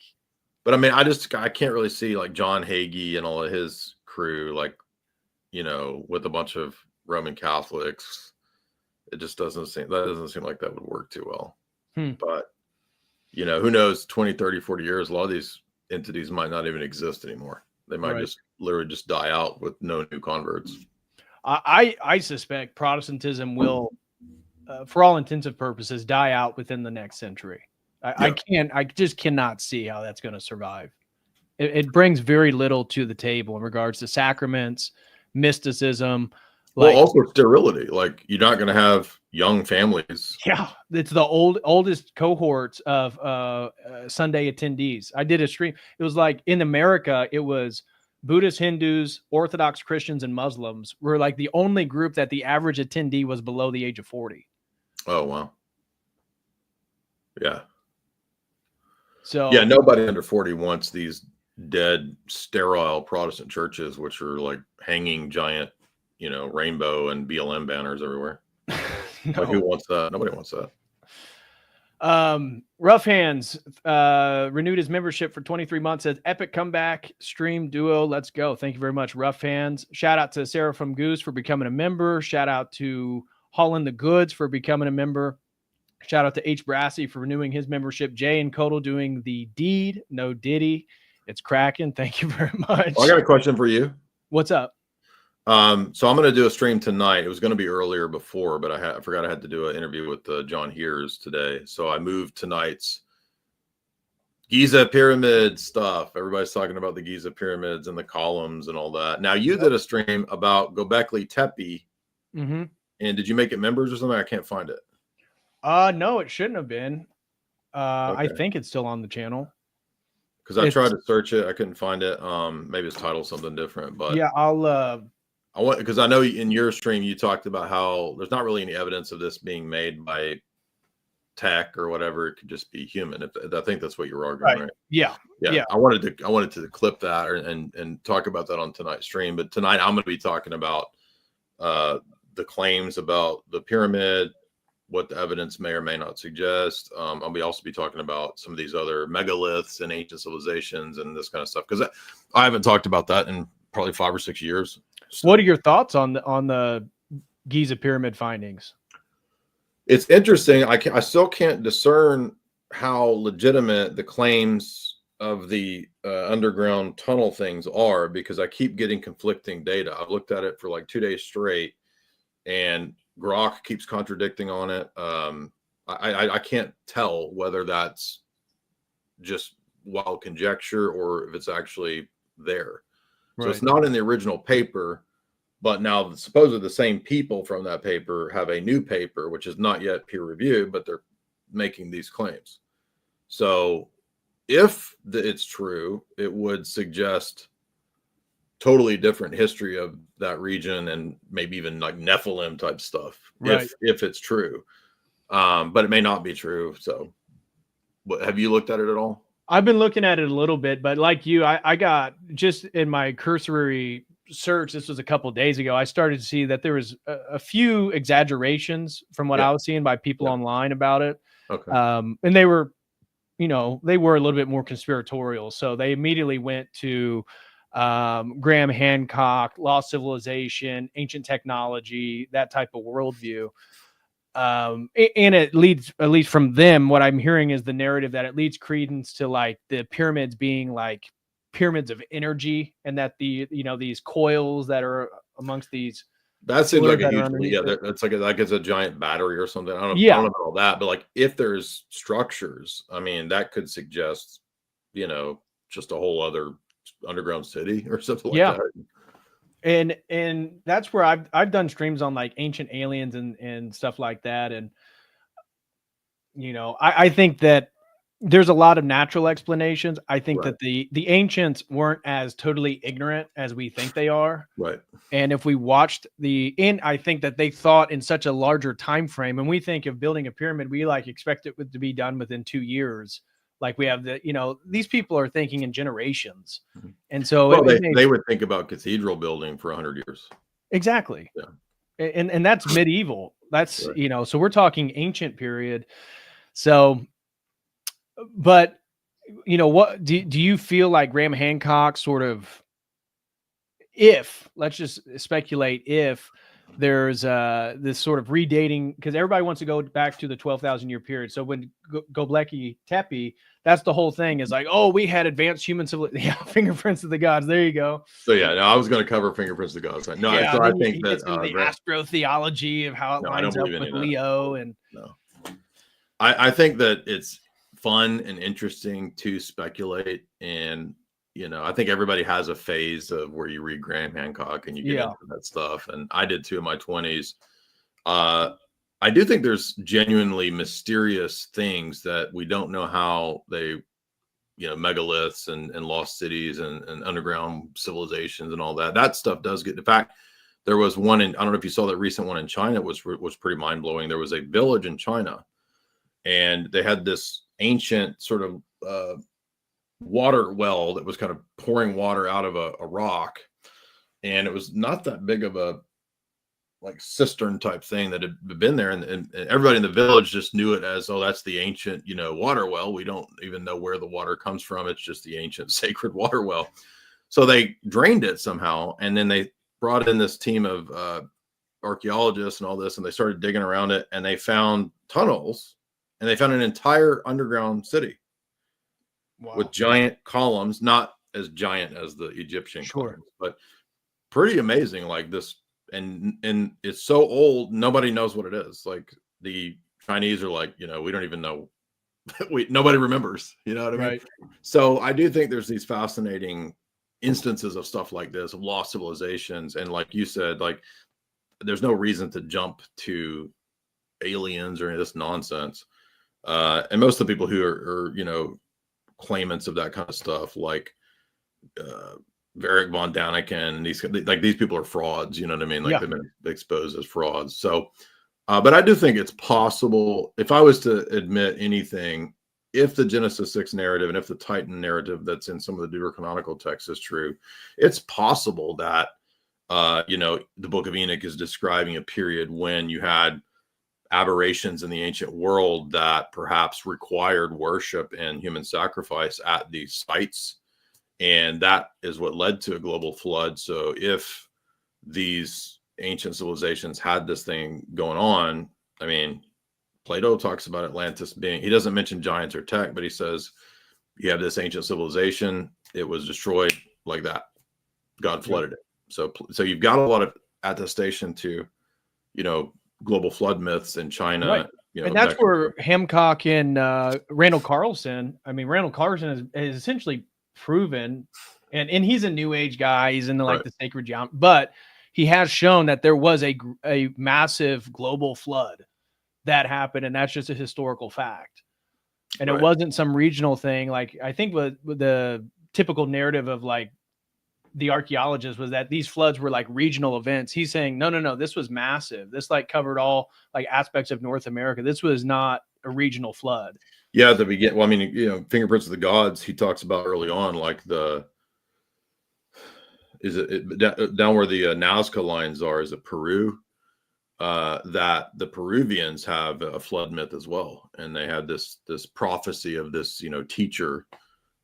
But I mean, I can't really see like John Hagee and all of his crew, like, with a bunch of Roman Catholics. It just doesn't seem like that would work too well. But, who knows, 20, 30, 40 years, a lot of these entities might not even exist anymore. They might just literally just die out with no new converts. I suspect Protestantism will, for all intensive purposes, die out within the next century. I just cannot see how that's going to survive. It brings very little to the table in regards to sacraments, mysticism. Well, also sterility. Like, you're not going to have young families. Yeah, it's the oldest cohorts of Sunday attendees. I did a stream. It was like in America, it was Buddhists, Hindus, Orthodox Christians, and Muslims were like the only group that the average attendee was below the age of 40. Oh, wow. Yeah. So yeah, nobody under 40 wants these dead, sterile Protestant churches, which are like hanging giant, rainbow and BLM banners everywhere. No. Like, who wants that? Nobody wants that. Rough Hands renewed his membership for 23 months. Says epic comeback stream duo. Let's go. Thank you very much, Rough Hands. Shout out to Sarah from Goose for becoming a member. Shout out to Holland the Goods for becoming a member. Shout out to H. Brassy for renewing his membership. Jay and COTEL doing the deed. No Diddy. It's cracking. Thank you very much. Well, I got a question for you. What's up? So I'm going to do a stream tonight. It was going to be earlier before, but I forgot I had to do an interview with John Heers today. So I moved tonight's Giza pyramid stuff. Everybody's talking about the Giza pyramids and the columns and all that. Now, you did a stream about Göbekli Tepe. Mm-hmm. And did you make it members or something? I can't find it. No, it shouldn't have been. Okay. I think it's still on the channel. because I tried to search it, I couldn't find it. Maybe it's titled something different, but yeah, I want, because I know in your stream you talked about how there's not really any evidence of this being made by tech or whatever. It could just be human. I think that's what you're arguing, right? Yeah. I wanted to clip that and talk about that on tonight's stream. But tonight I'm going to be talking about the claims about the pyramid, what the evidence may or may not suggest. I'll also be talking about some of these other megaliths and ancient civilizations and this kind of stuff, because I haven't talked about that in probably 5 or 6 years. So, what are your thoughts on the Giza pyramid findings? It's interesting. I still can't discern how legitimate the claims of the underground tunnel things are, because I keep getting conflicting data. I've looked at it for like 2 days straight, and Grok keeps contradicting on it. I can't tell whether that's just wild conjecture or if it's actually there. Right. So it's not in the original paper, but now supposedly the same people from that paper have a new paper, which is not yet peer reviewed, but they're making these claims. So if it's true, it would suggest totally different history of that region, and maybe even like Nephilim type stuff, right, if it's true. But it may not be true. So have you looked at it at all? I've been looking at it a little bit, but like you, I got just in my cursory search, this was a couple of days ago, I started to see that there was a few exaggerations from what I was seeing by people online about it. Okay. And they were, they were a little bit more conspiratorial. So they immediately went to Graham Hancock, lost civilization, ancient technology, that type of worldview. And it leads, at least from them, what I'm hearing is the narrative that it leads credence to like the pyramids being like pyramids of energy, and that these coils that are amongst these, that seems like a huge, that's like it's a giant battery or something. I don't know about all that, but like if there's structures, I mean, that could suggest, just a whole other underground city or something like that. And that's where I've done streams on like ancient aliens and stuff like that. And, I think that there's a lot of natural explanations. I think that the ancients weren't as totally ignorant as we think they are. Right. And if we watched I think that they thought in such a larger time frame. And we think of building a pyramid, we like expect it to be done within 2 years. Like we have these people are thinking in generations. And so they would think about cathedral building for 100 years. Exactly. Yeah. And that's medieval. That's, so we're talking ancient period. So, but, what do you feel like Graham Hancock sort of, let's just speculate, if there's this sort of redating, because everybody wants to go back to the 12,000 year period. So when Göbekli Tepe, that's the whole thing, is like, oh, we had advanced human civilization, fingerprints of the gods. There you go. So I was going to cover fingerprints of the gods. No, so I think that the astrotheology of how it lines up with Leo and I think that it's fun and interesting to speculate, and I think everybody has a phase of where you read Graham Hancock and you get into that stuff, and I did too in my 20s. I do think there's genuinely mysterious things that we don't know how they, megaliths and lost cities and underground civilizations and all that. That stuff does get. In fact, there was one I don't know if you saw that recent one in China was pretty mind blowing. There was a village in China, and they had this ancient sort of water well that was kind of pouring water out of a rock, and it was not that big of a like cistern type thing that had been there, and everybody in the village just knew it as, oh, that's the ancient water well. We don't even know where the water comes from. It's just the ancient sacred water well. So they drained it somehow, and then they brought in this team of archaeologists and all this, and they started digging around it, and they found tunnels, and they found an entire underground city. Wow. With giant columns, not as giant as the Egyptian columns, but pretty amazing. Like this, and it's so old, nobody knows what it is. Like the Chinese are like, we don't even know. Nobody remembers. You know what I mean? Right. So I do think there's these fascinating instances of stuff like this, of lost civilizations, and like you said, like there's no reason to jump to aliens or any of this nonsense. And most of the people who are claimants of that kind of stuff, like Eric von Daniken, these people are frauds. You know what I mean? Like they've been exposed as frauds. So, but I do think it's possible. If I was to admit anything, if the Genesis 6 narrative and if the Titan narrative that's in some of the deuterocanonical texts is true, it's possible that the Book of Enoch is describing a period when you had aberrations in the ancient world that perhaps required worship and human sacrifice at these sites. And that is what led to a global flood. So if these ancient civilizations had this thing going on, I mean, Plato talks about Atlantis being, he doesn't mention giants or tech, but he says you have this ancient civilization, it was destroyed like that. God flooded it. So you've got a lot of attestation to, global flood myths in China. Right. And that's where Hancock and Randall Carlson, Randall Carlson is essentially proven, and he's a New Age guy. He's into the sacred geometry, but he has shown that there was a massive global flood that happened, and that's just a historical fact. And it wasn't some regional thing. Like I think with the typical narrative of like the archaeologist was that these floods were like regional events. He's saying, no, this was massive. This like covered all like aspects of North America. This was not a regional flood. Yeah, at the beginning. Well, Fingerprints of the Gods, he talks about early on, like down where the Nazca lines are, is it Peru? That the Peruvians have a flood myth as well. And they had this prophecy of this, teacher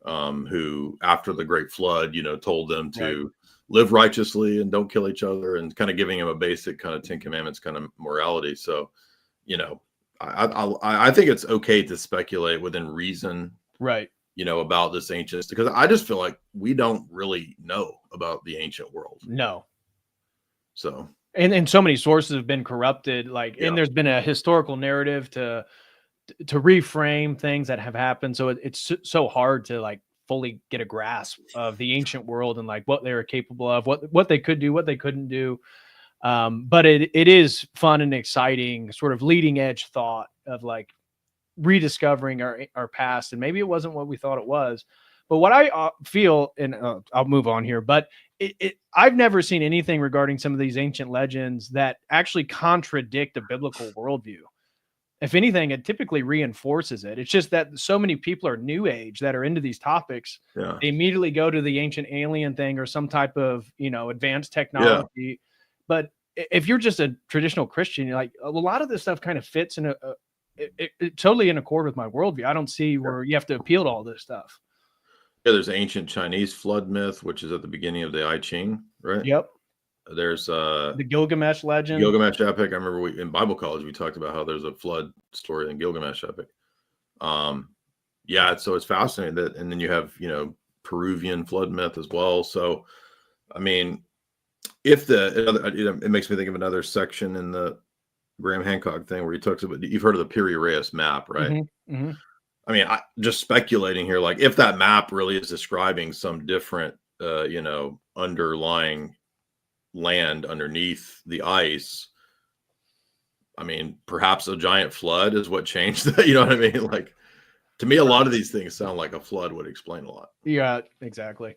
who after the great flood, told them to live righteously and don't kill each other, and kind of giving him a basic kind of 10 Commandments kind of morality. So, I think it's okay to speculate within reason, about this ancient, because I just feel like we don't really know about the ancient world. No. So, and so many sources have been corrupted, and there's been a historical narrative to reframe things that have happened. So it's so hard to like fully get a grasp of the ancient world and like what they were capable of, what they could do, what they couldn't do. But it is fun and exciting, sort of leading edge thought of like rediscovering our past. And maybe it wasn't what we thought it was, but what I feel, and I'll move on here, but I've never seen anything regarding some of these ancient legends that actually contradict a biblical worldview. If anything, it typically reinforces it. It's just that so many people are New Age that are into these topics. Yeah. They immediately go to the ancient alien thing or some type of, advanced technology. Yeah. But if you're just a traditional Christian, you're like, a lot of this stuff kind of fits in it totally in accord with my worldview. I don't see where you have to appeal to all this stuff. Yeah, there's ancient Chinese flood myth, which is at the beginning of the I Ching, right? Yep. There's the Gilgamesh legend, Gilgamesh epic. I remember in Bible college we talked about how there's a flood story in Gilgamesh epic. So it's fascinating that, and then you have Peruvian flood myth as well. So, if it makes me think of another section in the Graham Hancock thing where he talks about, you've heard of the Piri Reis map, right? Mm-hmm. Mm-hmm. Just speculating here, like if that map really is describing some different, underlying land underneath the ice, perhaps a giant flood is what changed that. You know what I mean? Like, to me, a lot of these things sound like a flood would explain a lot. Yeah, exactly.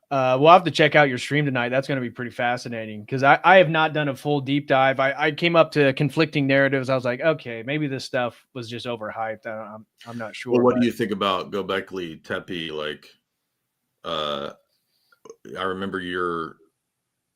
We'll have to check out your stream tonight. That's going to be pretty fascinating, because I have not done a full deep dive. I came up to conflicting narratives. I was like, okay, maybe this stuff was just overhyped. I'm not sure. Well, what do you think about Göbekli Tepe? Like, I remember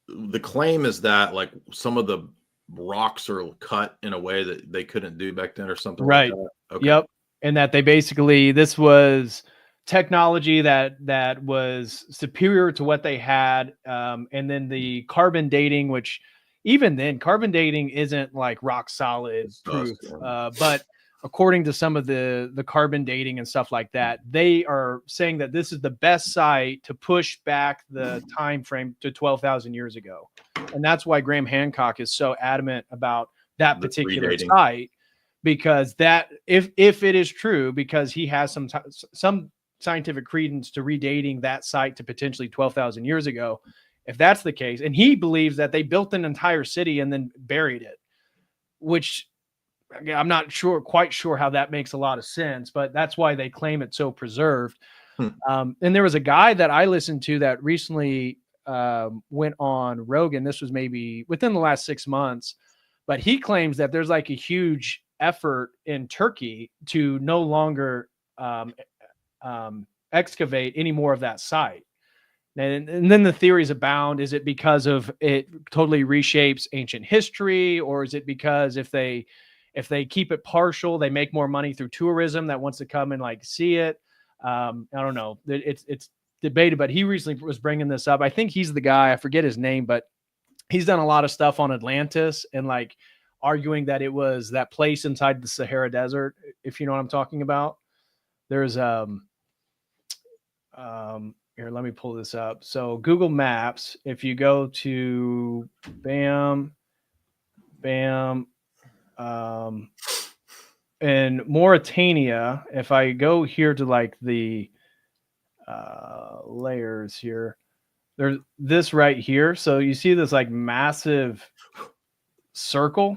the claim is that like some of the rocks are cut in a way that they couldn't do back then or something. Right. Like that. Okay. Yep. And that they basically, this was technology that was superior to what they had. And then the carbon dating, which even then carbon dating isn't like rock solid proof. But according to some of the carbon dating and stuff like that, they are saying that this is the best site to push back the time frame to 12,000 years ago. And that's why Graham Hancock is so adamant about that particular site, because that if it is true, because he has some scientific credence to redating that site to potentially 12,000 years ago. If that's the case, and he believes that they built an entire city and then buried it, which I'm not quite sure how that makes a lot of sense, but that's why they claim it's so preserved. And there was a guy that I listened to that recently went on Rogan. This was maybe within the last 6 months, but he claims that there's like a huge effort in Turkey to no longer excavate any more of that site. And then the theories abound. Is it because of it totally reshapes ancient history, or is it because if they keep it partial, they make more money through tourism that wants to come and like see it? I don't know. It's debated, but he recently was bringing this up. I think he's the guy. I forget his name, but he's done a lot of stuff on Atlantis and like arguing that it was that place inside the Sahara Desert. If you know what I'm talking about, there's here, let me pull this up. So Google Maps, if you go to bam, and Mauritania, if I go here to like the layers here, there's this right here. So you see this like massive circle.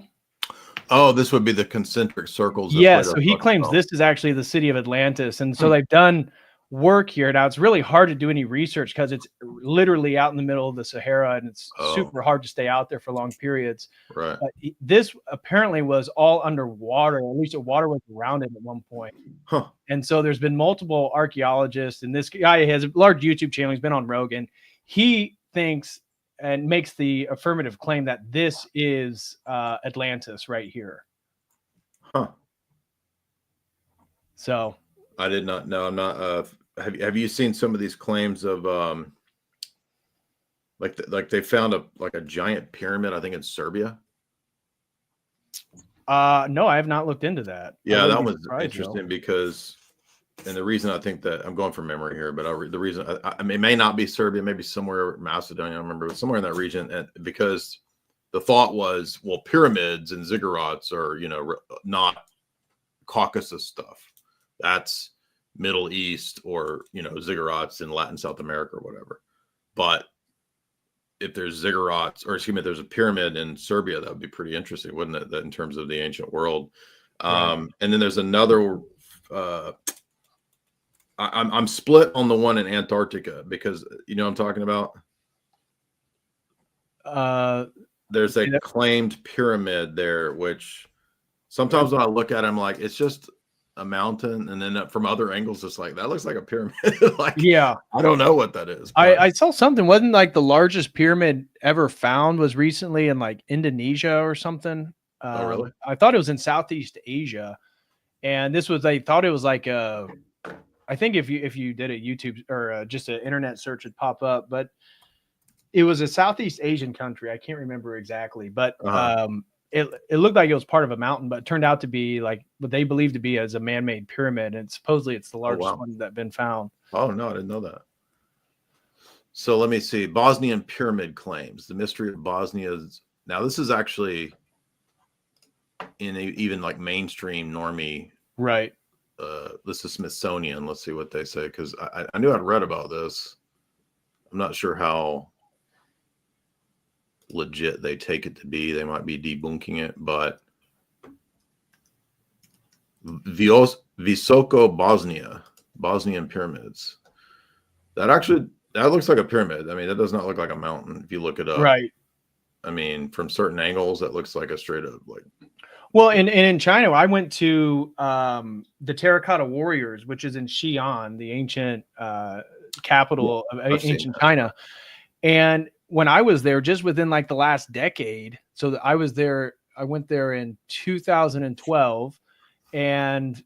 Oh, this would be the concentric circles. Yeah, so he claims this is actually the city of Atlantis. And so they've done work here. Now it's really hard to do any research because it's literally out in the middle of the Sahara and it's super hard to stay out there for long periods. Right. But this apparently was all underwater. At least the water was around it at one point. Huh. And so there's been multiple archaeologists, and this guy has a large YouTube channel. He's been on Rogan. He thinks and makes the affirmative claim that this is Atlantis right here. Huh. So I did not know. I'm not. Have you seen some of these claims of like they found a giant pyramid? I think in Serbia. No, I have not looked into that. Yeah, that was interesting because, and the reason I think that I'm going from memory here, but the reason I mean, it may not be Serbia, maybe somewhere Macedonia. I don't remember, but somewhere in that region, and because the thought was, well, pyramids and ziggurats are not Caucasus stuff. That's Middle East or ziggurats in Latin South America or whatever. But if there's ziggurats, or excuse me, if there's a pyramid in Serbia, that would be pretty interesting, wouldn't it? That in terms of the ancient world. Right. And then there's another. I'm split on the one in Antarctica because you know what I'm talking about. There's a claimed pyramid there, which sometimes when I look at it, I'm like, it's just a mountain, and then from other angles, it's like that looks like a pyramid. Like, yeah, I don't know what that is. I saw something. Wasn't like the largest pyramid ever found was recently in like Indonesia or something. Oh, really? I thought it was in Southeast Asia, and this was they thought it was like a. I think if you did a YouTube or just an internet search, it'd pop up, but it was a Southeast Asian country. I can't remember exactly, but it looked like it was part of a mountain, but it turned out to be like what they believe to be as a man-made pyramid. And supposedly it's the largest one that's been found. Oh, no, I didn't know that. So let me see. Bosnian pyramid claims. The mystery of Bosnia's. Now, this is actually in even like mainstream normie. Right. This is Smithsonian. Let's see what they say, because I knew I'd read about this. I'm not sure how legit they take it to be. They might be debunking it, but Visoko, Bosnian pyramids. That looks like a pyramid. I mean, that does not look like a mountain if you look it up. Right. I mean, from certain angles, that looks like a straight up like. Well, and in China, I went to the Terracotta Warriors, which is in Xi'an, the ancient capital of ancient China. And when I was there, just within like the last decade, so I was there, I went there in 2012, and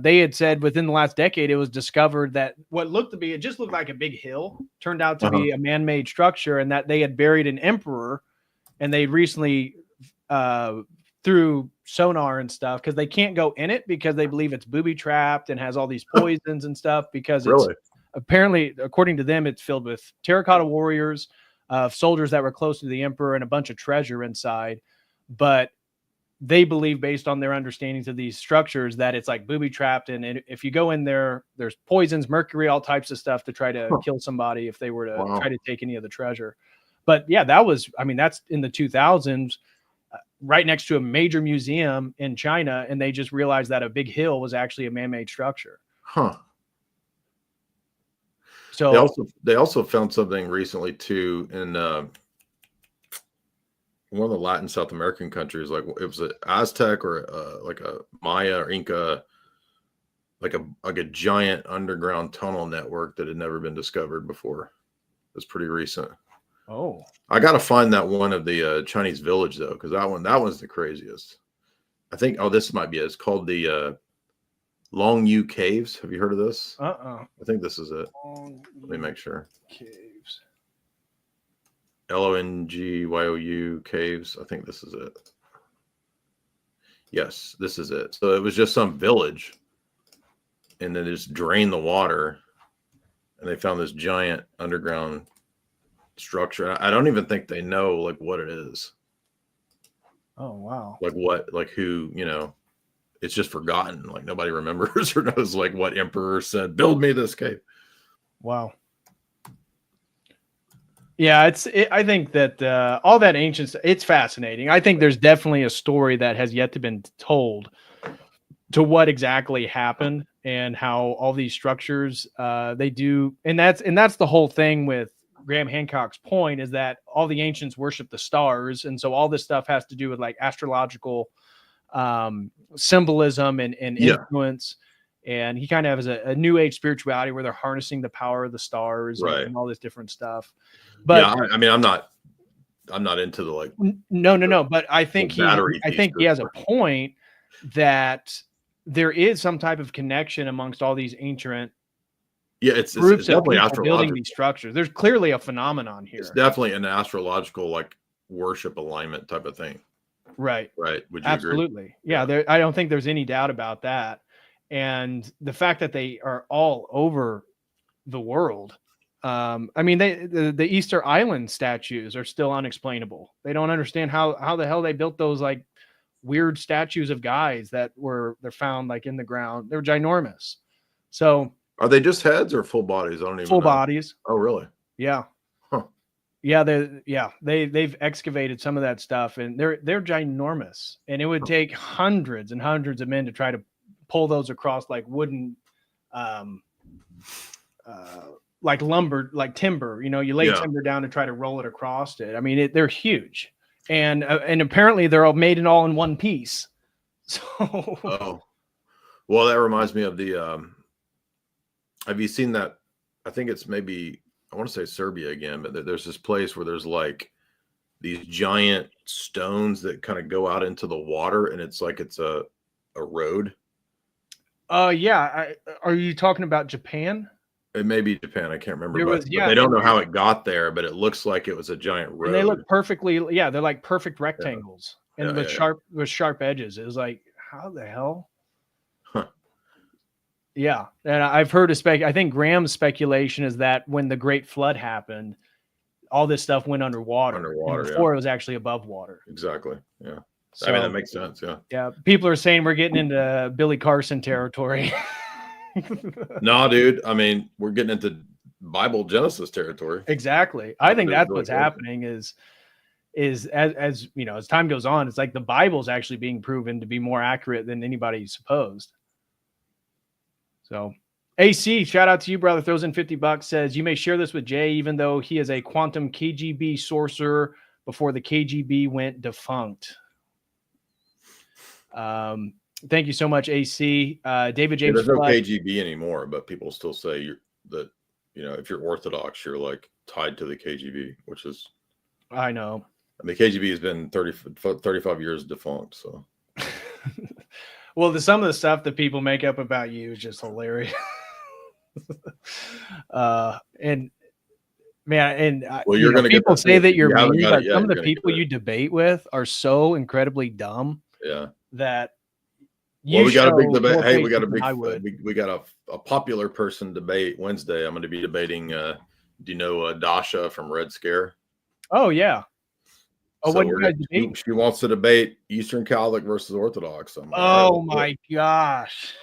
they had said within the last decade, it was discovered that what looked to be, it just looked like a big hill, turned out to be a man-made structure, and that they had buried an emperor, and they recently through sonar and stuff, because they can't go in it because they believe it's booby-trapped and has all these poisons and stuff, because it's apparently, according to them, it's filled with terracotta warriors, soldiers that were close to the emperor, and a bunch of treasure inside. But they believe, based on their understandings of these structures, that it's like booby-trapped, and if you go in there, there's poisons, mercury, all types of stuff to try to kill somebody if they were to try to take any of the treasure. But yeah, that was, I mean, that's in the 2000s. right next to a major museum in China, and they just realized that a big hill was actually a man-made structure. Huh. So they also found something recently too in one of the Latin South American countries, like it was an Aztec or like a Maya or Inca, like a giant underground tunnel network that had never been discovered before. It's pretty recent. Oh, I got to find that one of the Chinese village though, because that one's the craziest. I think. Oh, this might be it. It's called the Long Yu Caves. Have you heard of this? I think this is it. Let me make sure. Caves. LONGYOU Caves. I think this is it. Yes, this is it. So it was just some village, and then just drained the water, and they found this giant underground structure. I don't even think they know like what it is. Oh wow. Like what? Like who? You know, it's just forgotten. Like nobody remembers or knows like what emperor said, "Build me this cave." Wow. Yeah, I think that all that ancient, it's fascinating. I think there's definitely a story that has yet to been told to what exactly happened and how all these structures they do, and that's the whole thing with Graham Hancock's point, is that all the ancients worship the stars, and so all this stuff has to do with like astrological symbolism and influence. And he kind of has a new age spirituality where they're harnessing the power of the stars and all this different stuff. But yeah, I mean, I'm not into the like. No. But I think he has a point that there is some type of connection amongst all these ancient it's groups of definitely people building these structures. There's clearly a phenomenon here. It's definitely an astrological like worship alignment type of thing. Right. Would you Absolutely. agree? Yeah. I don't think there's any doubt about that. And the fact that they are all over the world. I mean, the Easter Island statues are still unexplainable. They don't understand how the hell they built those like weird statues of guys they're found like in the ground. They're ginormous. So are they just heads or full bodies? I don't even know. Full bodies. Oh, really? Yeah. Huh. Yeah, they've excavated some of that stuff, and they're ginormous. And it would take hundreds and hundreds of men to try to pull those across like wooden like lumber, like timber, you lay timber down and try to roll it across it. I mean, they're huge, and apparently they're all made all in one piece. So, well, that reminds me of the. Have you seen that? I think it's maybe I want to say Serbia again, but there's this place where there's like these giant stones that kind of go out into the water, and it's like it's a road. Yeah. Are you talking about Japan? It may be Japan. I can't remember. But they don't know how it got there, but it looks like it was a giant road. And they look perfectly. Yeah, they're like perfect rectangles, and with sharp edges. It was like, how the hell? Huh. Yeah, and I've heard I think Graham's speculation is that when the Great Flood happened, all this stuff went underwater. Before it was actually above water. Exactly. Yeah. So, I mean, that makes sense. Yeah. Yeah. People are saying we're getting into Billy Carson territory. No, dude. I mean, we're getting into Bible Genesis territory. Exactly. I think that's what's happening is as you know, as time goes on, it's like the Bible's actually being proven to be more accurate than anybody supposed. So AC, shout out to you, brother. Throws in $50, says you may share this with Jay, even though he is a quantum KGB sorcerer before the KGB went defunct. Thank you so much, AC. David James. There's no KGB anymore, but people still say that if you're Orthodox, you're like tied to the KGB, which is. I know. The KGB has been 35 years defunct. So. Well, some of the stuff that people make up about you is just hilarious. And man, and you're going to people say that you're mean, but some of the people you debate with are so incredibly dumb. Yeah. That. We got a big debate. Hey, we got a popular person debate Wednesday. I'm going to be debating. Do you know Dasha from Red Scare? Oh yeah. Oh, so what you guys debate? She wants to debate Eastern Catholic versus Orthodox. My gosh.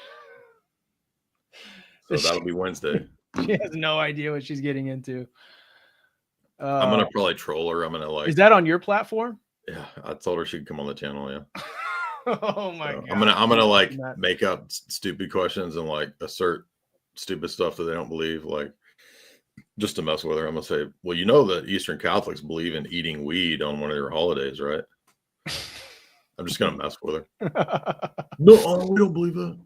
So that'll be Wednesday. She has no idea what she's getting into. I'm gonna probably troll her. I'm gonna Is that on your platform? Yeah, I told her she'd come on the channel. Yeah. Oh my So god! I'm gonna like make up stupid questions and like assert stupid stuff that they don't believe, like just to mess with her. I'm gonna say, well, you know that Eastern Catholics believe in eating weed on one of their holidays, right? I'm just gonna mess with her. No, we don't believe that.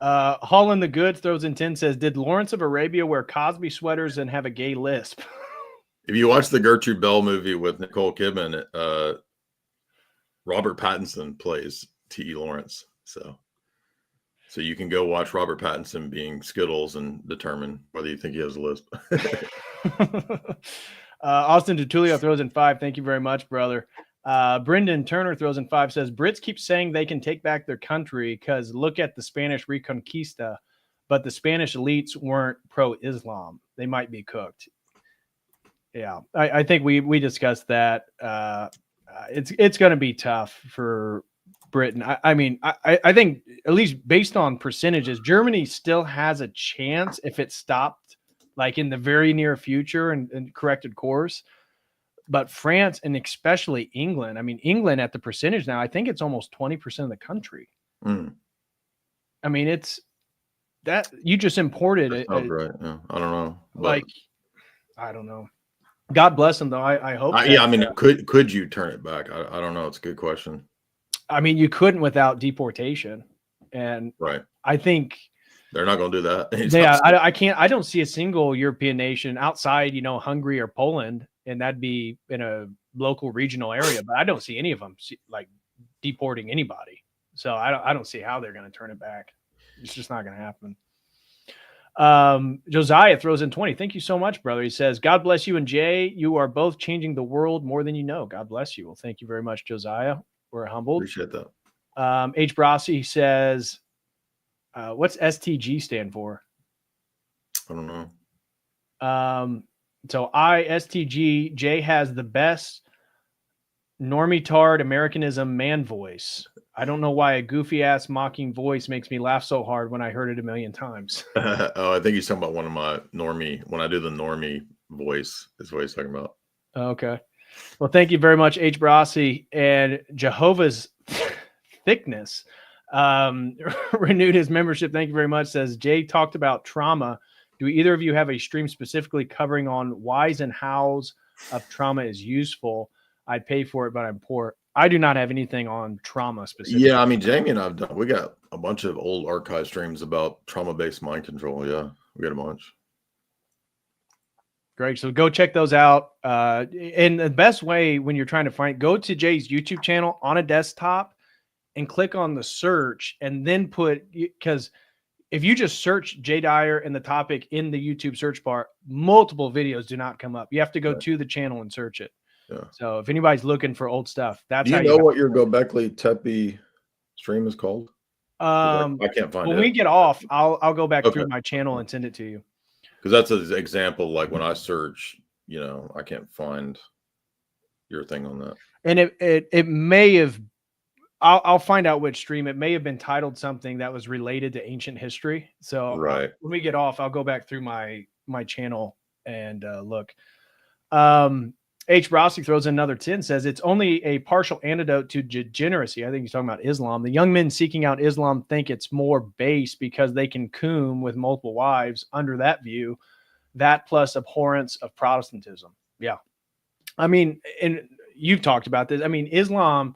Holland the Good throws in 10, says, did Lawrence of Arabia wear Cosby sweaters and have a gay lisp? If you watch the Gertrude Bell movie with Nicole Kidman, Robert Pattinson plays T.E. Lawrence. So you can go watch Robert Pattinson being Skittles and determine whether you think he has a lisp. Austin Tertulio throws in 5. Thank you very much, brother. Brendan Turner throws in 5, says, Brits keep saying they can take back their country because look at the Spanish Reconquista, but the Spanish elites weren't pro-Islam. They might be cooked. Yeah, I think we discussed that. It's going to be tough for Britain. I mean, I think at least based on percentages, Germany still has a chance if it stopped like in the very near future and corrected course. But France and especially England, I mean, England at the percentage now, I think it's almost 20% of the country. Mm. I mean, it's that you just imported it. Right. Yeah. I don't know. But like, I don't know. God bless them, though. I hope. Yeah, I mean, could you turn it back? I don't know. It's a good question. I mean, you couldn't without deportation, and right. I think they're not going to do that. Yeah, I can't. I don't see a single European nation outside, Hungary or Poland, and that'd be in a local regional area. But I don't see any of them like deporting anybody. So I don't see how they're going to turn it back. It's just not going to happen. Josiah throws in 20. Thank you so much, brother. He says, God bless you and Jay. You are both changing the world more than you know. God bless you. Well, thank you very much, Josiah. We're humbled. Appreciate that. H. Brossi says, what's STG stand for? I don't know. So STG, Jay has the best normitard Americanism man voice. I don't know why a goofy ass mocking voice makes me laugh so hard when I heard it a million times. Oh, I think he's talking about one of my normie. When I do the normie voice, is what he's talking about. Okay. Well, thank you very much, H. Brossi. And Jehovah's Thickness renewed his membership. Thank you very much. Says, Jay talked about trauma. Do either of you have a stream specifically covering on whys and hows of trauma is useful? I'd pay for it, but I'm poor. I do not have anything on trauma specifically. Yeah, I mean, Jamie and I've done. We got a bunch of old archive streams about trauma-based mind control. Yeah, we got a bunch. Great. So go check those out. And the best way when you're trying to go to Jay's YouTube channel on a desktop and click on the search and then because if you just search Jay Dyer and the topic in the YouTube search bar, multiple videos do not come up. You have to go to the channel and search it. Yeah. So if anybody's looking for old stuff, that's how you know what your Gobekli Tepe stream is called? I can't find it. When we get off, I'll go back through my channel and send it to you. Because that's an example. Like when I search, I can't find your thing on that. And it may have. I'll find out which stream. It may have been titled something that was related to ancient history. So when we get off, I'll go back through my channel and look. H. Rossi throws in another 10, says it's only a partial antidote to degeneracy. I think he's talking about Islam. The young men seeking out Islam think it's more base because they can coom with multiple wives. Under that view, that plus abhorrence of Protestantism. Yeah. I mean, and you've talked about this. I mean, Islam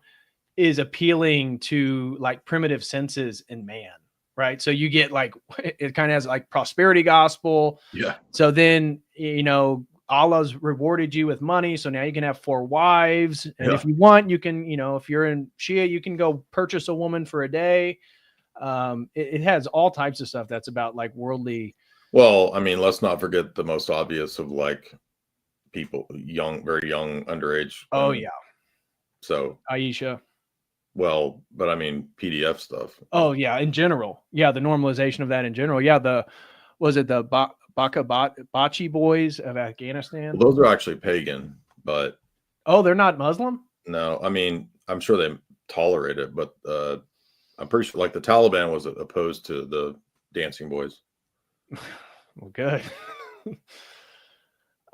is appealing to like primitive senses in man, right? So you get like, it kind of has like prosperity gospel. Yeah. So then, Allah's rewarded you with money, so now you can have 4 wives, and if you want, you can, if you're in Shia, you can go purchase a woman for a day. It has all types of stuff that's about like worldly. Well, I mean, let's not forget the most obvious of like people, very young, underage. Oh yeah. So Aisha. Well, but I mean PDF stuff. Oh yeah, in general, yeah, the normalization of that in general. Yeah, was it the Bachi boys of Afghanistan? Well, those are actually pagan, but they're not Muslim? No, I mean, I'm sure they tolerate it, but I'm pretty sure like the Taliban was opposed to the dancing boys. Well, good.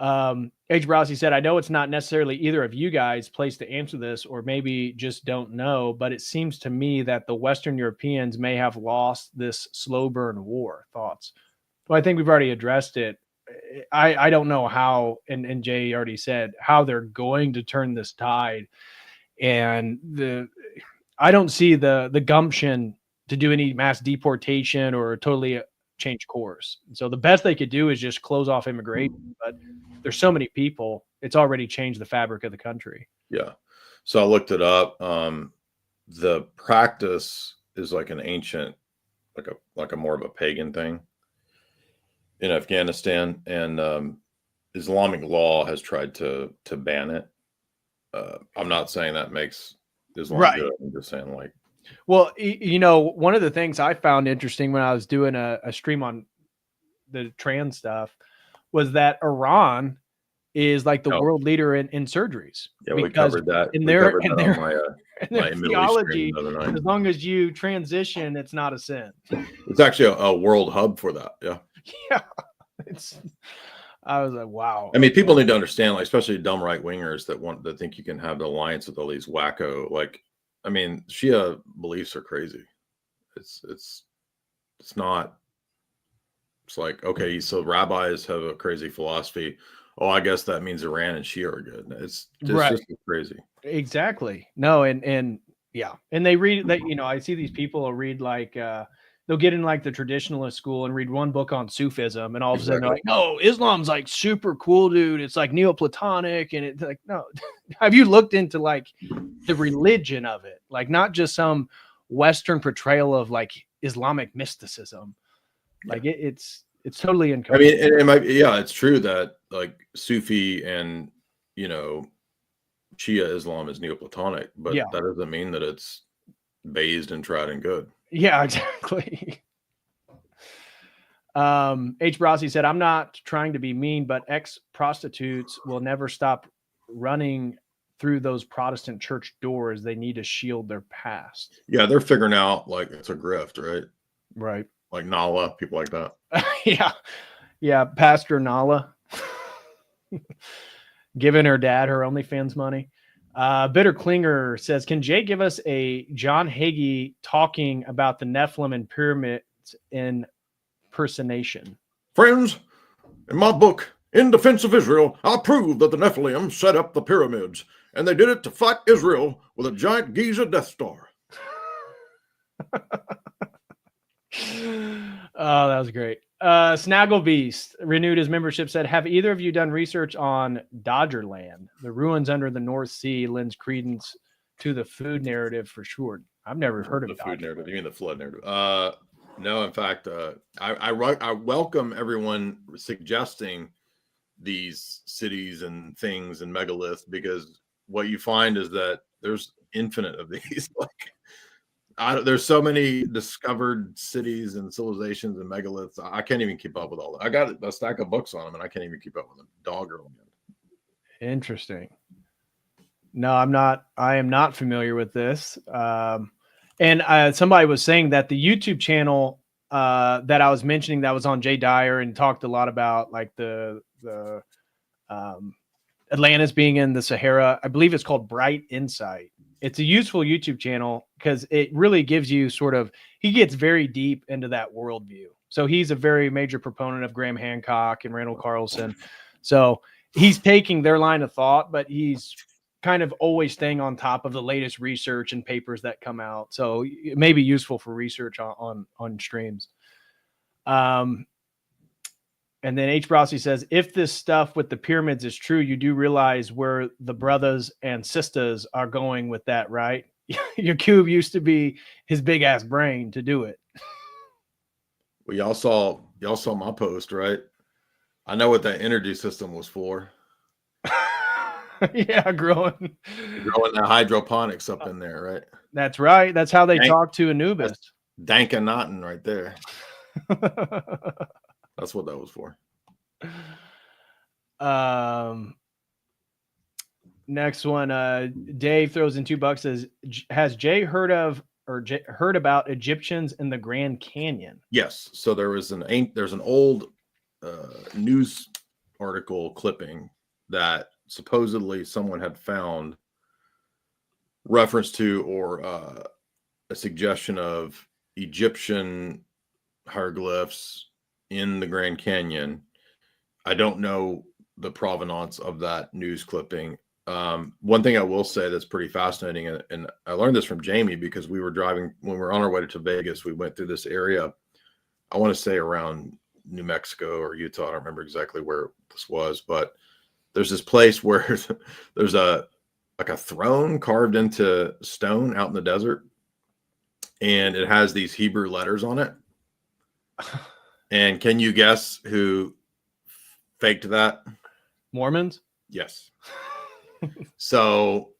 H. Browsey said, I know it's not necessarily either of you guys' place to answer this, or maybe just don't know, but it seems to me that the Western Europeans may have lost this slow burn war. Thoughts? Well, I think we've already addressed it. I don't know how, and Jay already said how they're going to turn this tide. And I don't see the gumption to do any mass deportation or totally change course. So the best they could do is just close off immigration. But there's so many people, it's already changed the fabric of the country. Yeah. So I looked it up. The practice is like an ancient, like a more of a pagan thing in Afghanistan, and Islamic law has tried to ban it. I'm not saying that makes Islam good. I'm just saying, like, well, you know, one of the things I found interesting when I was doing a stream on the trans stuff was that Iran is like the world leader in surgeries. Yeah, we covered that. In their theology, as long as you transition, it's not a sin. It's actually a world hub for that. Yeah. Yeah. I was like, wow. I mean, people need to understand, like, especially dumb right wingers that think you can have the alliance with all these wacko. Like, I mean, Shia beliefs are crazy. It's not. It's like, okay, so rabbis have a crazy philosophy. Oh, I guess that means Iran and Shia are good. It's just crazy. Exactly. No, and yeah, and they read that. You know, I see these people will read like. They'll get in like the traditionalist school and read one book on Sufism, and all of a sudden they're like, "No, Islam's like super cool, dude. It's like Neoplatonic," and it's like, no. Have you looked into like the religion of it? Like not just some Western portrayal of like Islamic mysticism. Like it's totally incorrect. I mean, it might be, yeah, it's true that like Sufi and Shia Islam is Neoplatonic, but that doesn't mean that it's based and tried and good. Yeah, exactly. H. Brossi said, I'm not trying to be mean, but ex-prostitutes will never stop running through those Protestant church doors. They need to shield their past. Yeah, they're figuring out like it's a grift, right? Right. Like Nala, people like that. Yeah. Yeah, Pastor Nala. Giving her dad her OnlyFans money. Bitter Klinger says, can Jay give us a John Hagee talking about the Nephilim and pyramids in impersonation? Friends, in my book, In Defense of Israel, I prove that the Nephilim set up the pyramids, and they did it to fight Israel with a giant Giza Death Star. Oh, that was great. Snaggle Beast renewed his membership, said, have either of you done research on Dodgerland? The ruins under the North Sea lends credence to the food narrative for sure. I've never heard of the food narrative. You mean the flood narrative? No, in fact, I welcome everyone suggesting these cities and things and megaliths, because what you find is that there's infinite of these. There's so many discovered cities and civilizations and megaliths. I can't even keep up with all that. I got a stack of books on them, and I can't even keep up with them. Dog or Interesting. No, I'm not. I am not familiar with this. And somebody was saying that the YouTube channel that I was mentioning that was on Jay Dyer and talked a lot about like the Atlantis being in the Sahara. I believe it's called Bright Insight. It's a useful YouTube channel because it really gives you he gets very deep into that worldview. So he's a very major proponent of Graham Hancock and Randall Carlson. So he's taking their line of thought, but he's kind of always staying on top of the latest research and papers that come out. So it may be useful for research on streams. And then H. Brossi says, if this stuff with the pyramids is true, you do realize where the brothers and sisters are going with that, right? Your cube used to be his big ass brain to do it. Well, y'all saw my post, right? I know what that energy system was for. Yeah, growing the hydroponics up in there, right? That's right. That's how they talk to Anubis. Dankanaughton right there. That's what that was for. Next one, Dave throws in $2. Says, has Jay heard about Egyptians in the Grand Canyon? Yes. So there's an old news article clipping that supposedly someone had found reference to or a suggestion of Egyptian hieroglyphs in the Grand Canyon. I don't know the provenance of that news clipping. One thing I will say that's pretty fascinating, and I learned this from Jamie because we were driving when we were on our way to Vegas. We went through this area, I want to say around New Mexico or Utah. I don't remember exactly where this was, but there's this place where there's a throne carved into stone out in the desert, and it has these Hebrew letters on it. And can you guess who faked that? Mormons? Yes. So,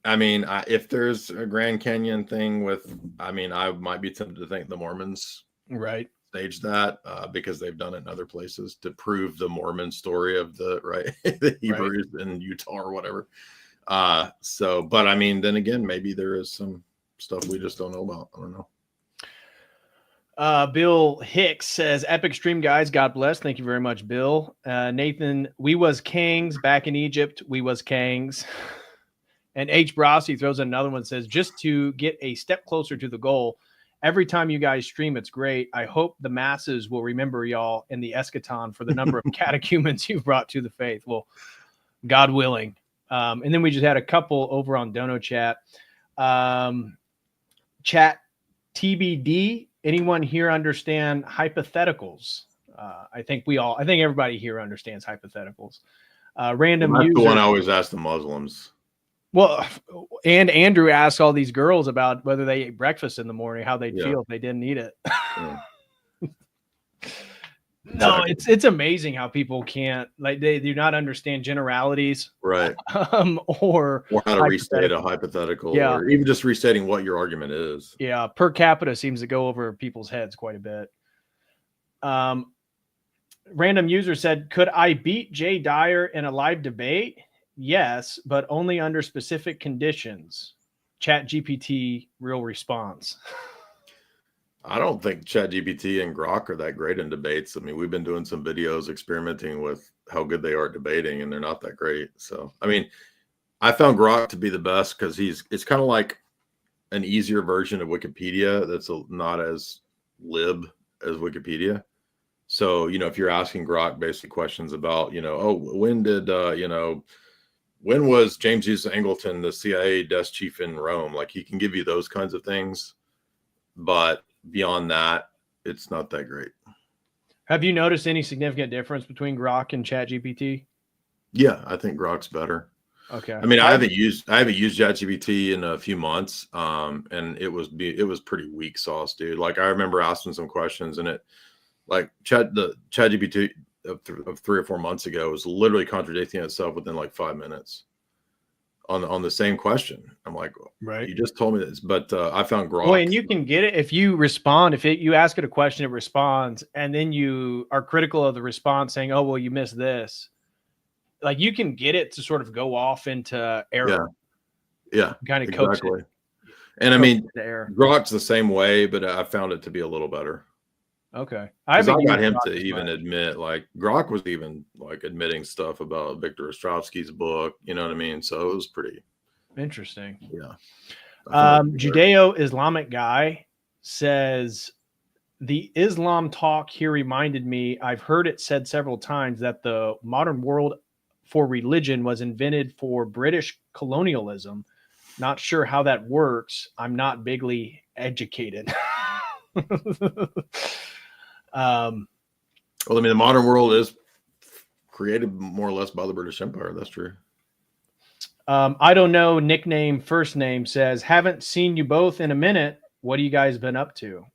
I mean, if there's a Grand Canyon thing with, I mean, I might be tempted to think the Mormons right staged that because they've done it in other places to prove the Mormon story of the the Hebrews in Utah or whatever. So, but I mean, then again, maybe there is some stuff we just don't know about. I don't know. Bill Hicks says, epic stream, guys. God bless. Thank you very much, Bill. Nathan, we was kings back in Egypt. We was kings. And H. Brossi throws another one, says, just to get a step closer to the goal. Every time you guys stream, it's great. I hope the masses will remember y'all in the eschaton for the number of catechumens you've brought to the faith. Well, God willing. And then we just had a couple over on Dono Chat. Chat TBD. Anyone here understand hypotheticals? I think everybody here understands hypotheticals. Random That's user. the one I always ask the Muslims. Well, and Andrew asked all these girls about whether they ate breakfast in the morning, how they'd feel if they didn't eat it. Yeah. No, it's amazing how people can't, like, they do not understand generalities, right? Or how to restate a hypothetical, or even just restating what your argument is. Yeah, per capita seems to go over people's heads quite a bit. Random user said, could I beat Jay Dyer in a live debate? Yes, but only under specific conditions. Chat GPT real response. I don't think ChatGPT and Grok are that great in debates. I mean, we've been doing some videos experimenting with how good they are at debating, and they're not that great. So, I mean, I found Grok to be the best because it's kind of like an easier version of Wikipedia that's not as lib as Wikipedia. So, if you're asking Grok basic questions about, when did, when was James Hughes Angleton the CIA desk chief in Rome? Like, he can give you those kinds of things, but beyond that, it's not that great. Have you noticed any significant difference between Grok and ChatGPT? Yeah, I think Grok's better. Okay. I mean, I haven't used ChatGPT in a few months, and it was pretty weak sauce, dude. Like, I remember asking some questions, and the ChatGPT of 3 or 4 months ago was literally contradicting itself within like 5 minutes on the same question. I'm like, right, you just told me this, but I found Grok. Well, and you can get it if you respond. You ask it a question, it responds, and then you are critical of the response, saying, "Oh, well, you missed this." Like, you can get it to sort of go off into error. Yeah, kind of coach it. And I mean, Grok's the same way, but I found it to be a little better. Okay, I got him to even admit, like, Grok was even like admitting stuff about Victor Ostrovsky's book. You know what I mean? So it was pretty interesting. Yeah. Judeo-Islamic guy says, the Islam talk here reminded me, I've heard it said several times that the modern world for religion was invented for British colonialism. Not sure how that works. I'm not bigly educated. Well, I mean, the modern world is created more or less by the British Empire. That's true. I don't know. Nickname, first name says, haven't seen you both in a minute. What have you guys been up to?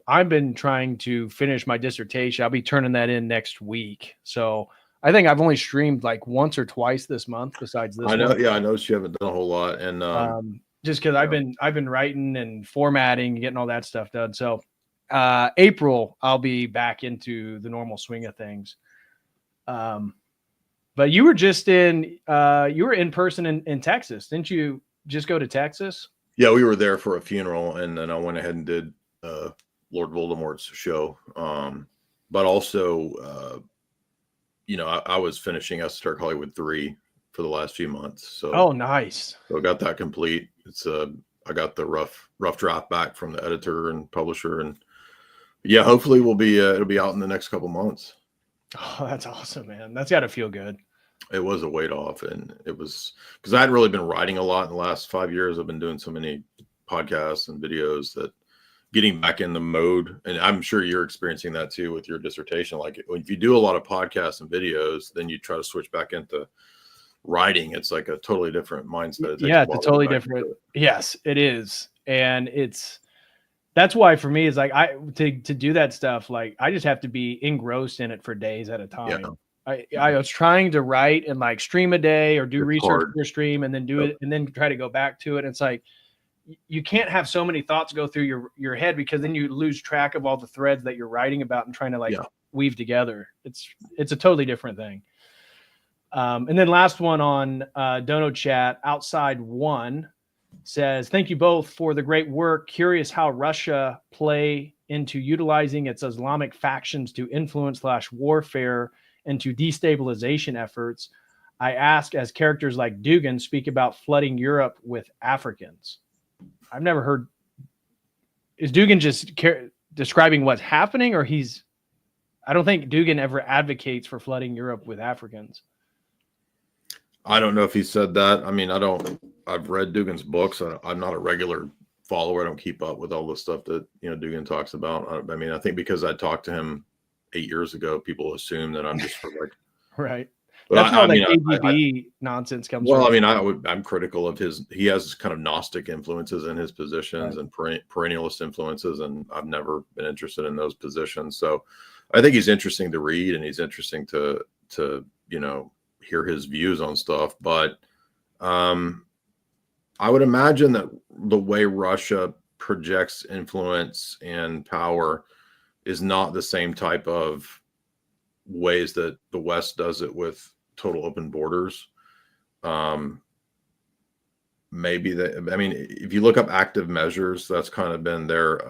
I've been trying to finish my dissertation. I'll be turning that in next week. So I think I've only streamed like once or twice this month besides this. I know. Yeah, I noticed you haven't done a whole lot. And just because I've been writing and formatting, getting all that stuff done. So April, I'll be back into the normal swing of things. But you were just you were in person in Texas. Didn't you just go to Texas? Yeah, we were there for a funeral, and then I went ahead and did Lord Voldemort's show. But also I was finishing Esoteric Hollywood 3 for the last few months. Oh, nice. So I got that complete. I got the rough draft back from the editor and publisher, and yeah, hopefully it'll be out in the next couple months. Oh, that's awesome, man. That's got to feel good. It was a weight off, and it was because I hadn't really been writing a lot in the last 5 years. I've been doing so many podcasts and videos that getting back in the mode, and I'm sure you're experiencing that too with your dissertation. Like if you do a lot of podcasts and videos, then you try to switch back into writing. It's like a totally different mindset. Yeah, it's a totally different. Yes, it is. And that's why for me is like to do that stuff, like I just have to be engrossed in it for days at a time. Yeah. I was trying to write and like stream a day or do research for a stream and then do it and then try to go back to it. It's like you can't have so many thoughts go through your head, because then you lose track of all the threads that you're writing about and trying to weave together. It's a totally different thing. And then last one on Dono Chat, Outside One says, thank you both for the great work. Curious how Russia play into utilizing its Islamic factions to influence/warfare and to destabilization efforts. I ask as characters like Dugin speak about flooding Europe with Africans. I've never heard. Is Dugin just describing what's happening, or I don't think Dugin ever advocates for flooding Europe with Africans. I don't know if he said that. I mean, I've read Dugin's books. I'm not a regular follower. I don't keep up with all the stuff that, Dugin talks about. I mean, I think because I talked to him 8 years ago, people assume that I'm just like, right. But that's how KGB nonsense comes from. Well, I mean, I'm critical of he has kind of Gnostic influences in his positions, right, and perennialist influences, and I've never been interested in those positions. So I think he's interesting to read, and he's interesting to hear his views on stuff. But I would imagine that the way Russia projects influence and power is not the same type of ways that the West does it with total open borders. If you look up active measures, that's kind of been their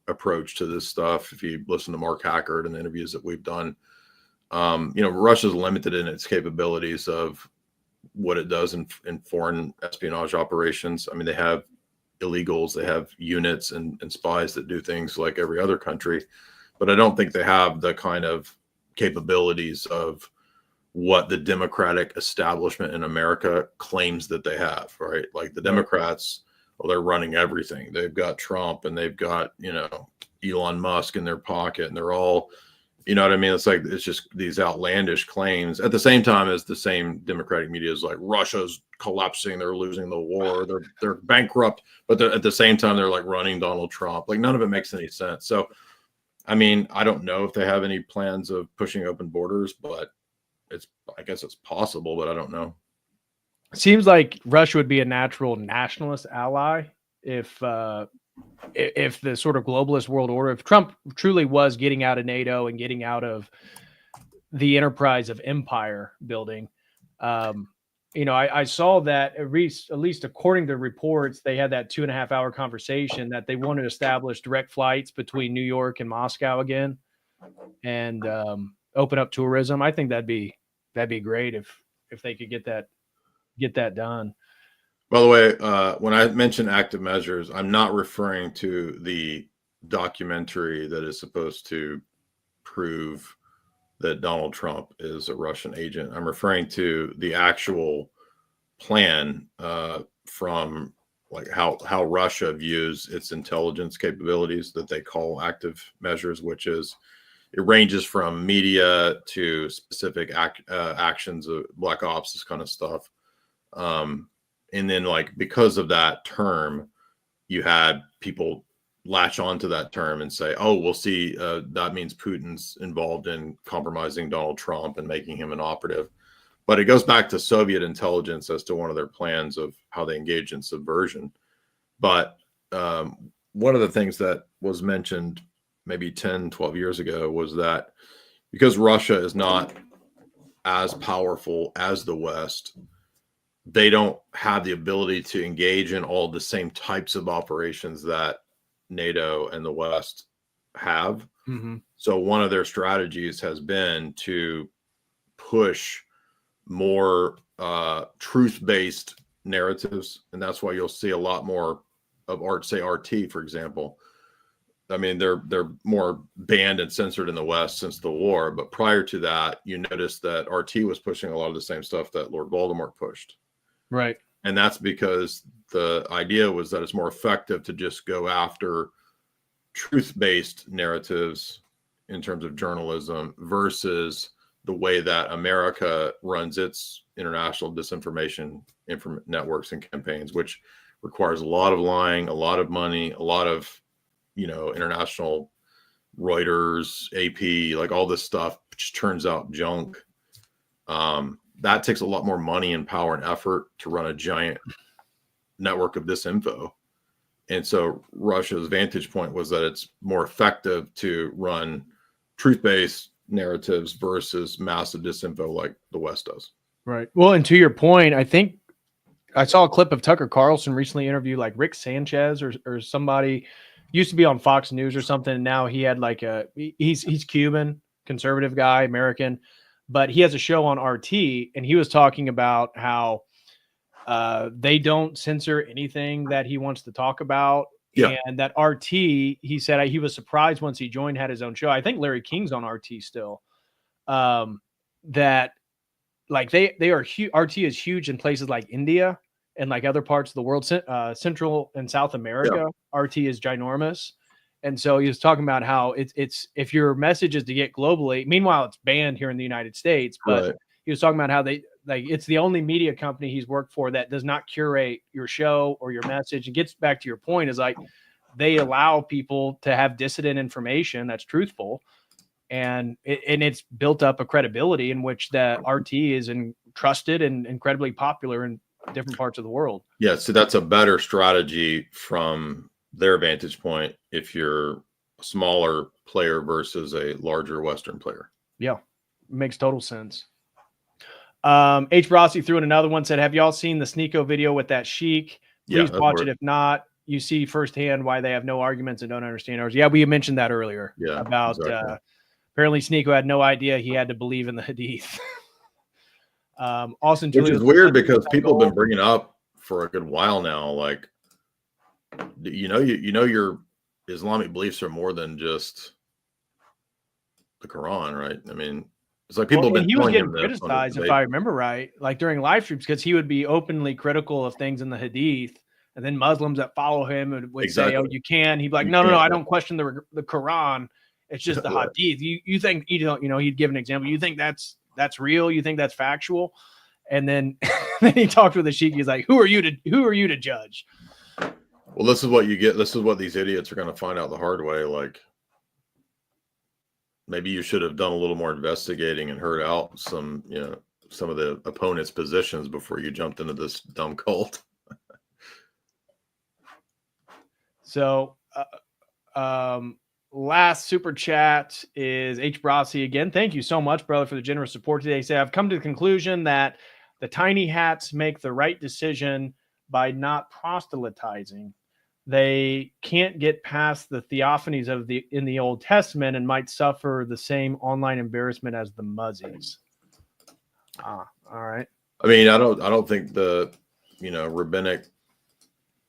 approach to this stuff. If you listen to Mark Hackard and the interviews that we've done, Russia's limited in its capabilities of what it does in foreign espionage operations. I mean, they have illegals, they have units and spies that do things like every other country, but I don't think they have the kind of capabilities of what the Democratic establishment in America claims that they have, right? Like the Democrats, well, they're running everything. They've got Trump and they've got, Elon Musk in their pocket, and they're all, you know what I mean? It's just these outlandish claims at the same time as the same Democratic media is like, Russia's collapsing, they're losing the war, they're bankrupt, but at the same time, they're like running Donald Trump. Like none of it makes any sense. So, I mean, I don't know if they have any plans of pushing open borders, but I guess it's possible, but I don't know. Seems like Russia would be a natural nationalist ally if the sort of globalist world order, if Trump truly was getting out of NATO and getting out of the enterprise of empire building. I saw that at least according to reports, they had that 2.5 hour conversation that they wanted to establish direct flights between New York and Moscow again and open up tourism. I think that'd be great if they could get that done. By the way, when I mention active measures, I'm not referring to the documentary that is supposed to prove that Donald Trump is a Russian agent. I'm referring to the actual plan from like how Russia views its intelligence capabilities that they call active measures, which is it ranges from media to specific actions of black ops, this kind of stuff. And then like, because of that term, you had people latch onto that term and say, oh, we'll see, that means Putin's involved in compromising Donald Trump and making him an operative. But it goes back to Soviet intelligence as to one of their plans of how they engage in subversion. But one of the things that was mentioned maybe 10, 12 years ago was that because Russia is not as powerful as the West, they don't have the ability to engage in all the same types of operations that NATO and the West have. Mm-hmm. So one of their strategies has been to push more truth-based narratives, and that's why you'll see a lot more of RT, for example. I mean, they're more banned and censored in the West since the war, but prior to that, you notice that RT was pushing a lot of the same stuff that Lord Voldemort pushed. Right. And that's because the idea was that it's more effective to just go after truth-based narratives in terms of journalism versus the way that America runs its international disinformation networks and campaigns, which requires a lot of lying, a lot of money, a lot of, international Reuters, AP, like all this stuff just turns out junk. That takes a lot more money and power and effort to run a giant network of disinfo. And so Russia's vantage point was that it's more effective to run truth-based narratives versus massive disinfo like the West does. Right. Well, and to your point, I think I saw a clip of Tucker Carlson recently interviewed like Rick Sanchez or somebody, used to be on Fox News or something. And now he had like he's Cuban, conservative guy, American, but he has a show on RT, and he was talking about how they don't censor anything that he wants to talk about. Yeah. And that RT, he said he was surprised once he joined, had his own show. I think Larry King's on RT still. That like they are huge. RT is huge in places like India and like other parts of the world, Central and South America. Yeah. RT is ginormous. And so he was talking about how it's if your message is to get globally, meanwhile, it's banned here in the United States, but right. He was talking about how it's the only media company he's worked for that does not curate your show or your message. It gets back to your point, is like they allow people to have dissident information that's truthful, and it's built up a credibility in which the RT is trusted and incredibly popular in different parts of the world. Yeah, so that's a better strategy from their vantage point if you're a smaller player versus a larger Western player. Yeah, makes total sense. H. Rossi threw in another one, said, have y'all seen the Sneeko video with that sheik? Please watch it. If not, you see firsthand why they have no arguments and don't understand ours. Yeah, we mentioned that earlier about exactly. Apparently Sneeko had no idea he had to believe in the hadith. Austin, which is weird because people have been bringing up for a good while now, like, your Islamic beliefs are more than just the Quran, right? I mean, it's like people have been. He was getting criticized, if I remember right, like during live streams, because he would be openly critical of things in the hadith, and then Muslims that follow him would say, "Oh, you can." He'd be like, "No, I don't question the Quran. It's just the hadith. You think he'd give an example. You think that's real? You think that's factual?" And then then he talked with the sheikh. He's like, "Who are you to judge?" Well, this is what you get. This is what these idiots are going to find out the hard way. Like, maybe you should have done a little more investigating and heard out some of the opponent's positions before you jumped into this dumb cult. So, last super chat is H. Brossi again. Thank you so much, brother, for the generous support today. Say, I've come to the conclusion that the tiny hats make the right decision by not proselytizing. They can't get past the theophanies in the Old Testament and might suffer the same online embarrassment as the Muzzies. All right. I mean, I don't think the rabbinic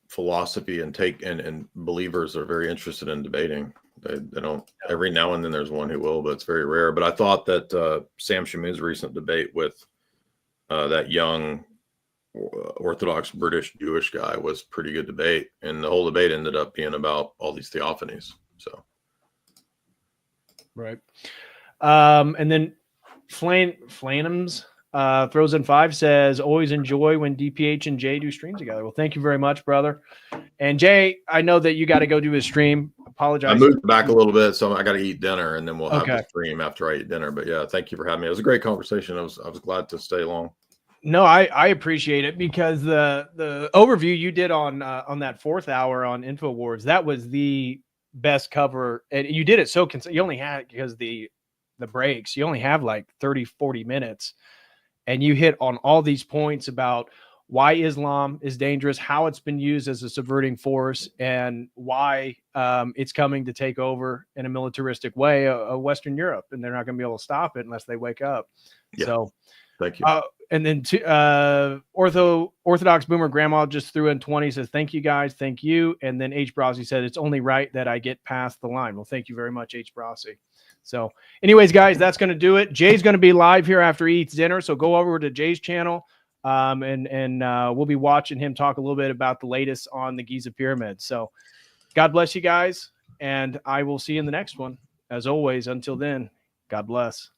philosophy and believers are very interested in debating. They don't. Every now and then there's one who will, but it's very rare. But I thought that Sam Shamoun's recent debate with that young Orthodox British Jewish guy was pretty good debate, and the whole debate ended up being about all these theophanies. So, right. And then Flanums throws in 5, says, always enjoy when DPH and Jay do streams together. Well, thank you very much, brother. And Jay, I know that you got to go do his stream. Apologize. I moved back a little bit, so I got to eat dinner, and then we'll have the stream after I eat dinner. But yeah, thank you for having me. It was a great conversation. I was glad to stay long. No, I appreciate it, because the overview you did on that 4th hour on InfoWars, that was the best cover. And you did it so you only had, because the breaks, you only have like 30, 40 minutes, and you hit on all these points about why Islam is dangerous, how it's been used as a subverting force, and why it's coming to take over in a militaristic way Western Europe, and they're not going to be able to stop it unless they wake up. Yeah. So, thank you. And then Orthodox Boomer Grandma just threw in 20, says, thank you guys, thank you. And then H. Brosy said, it's only right that I get past the line. Well, thank you very much, H. Brosy. So anyways, guys, that's going to do it. Jay's going to be live here after he eats dinner, so go over to Jay's channel, and we'll be watching him talk a little bit about the latest on the Giza Pyramid. So God bless you guys, and I will see you in the next one. As always, until then, God bless.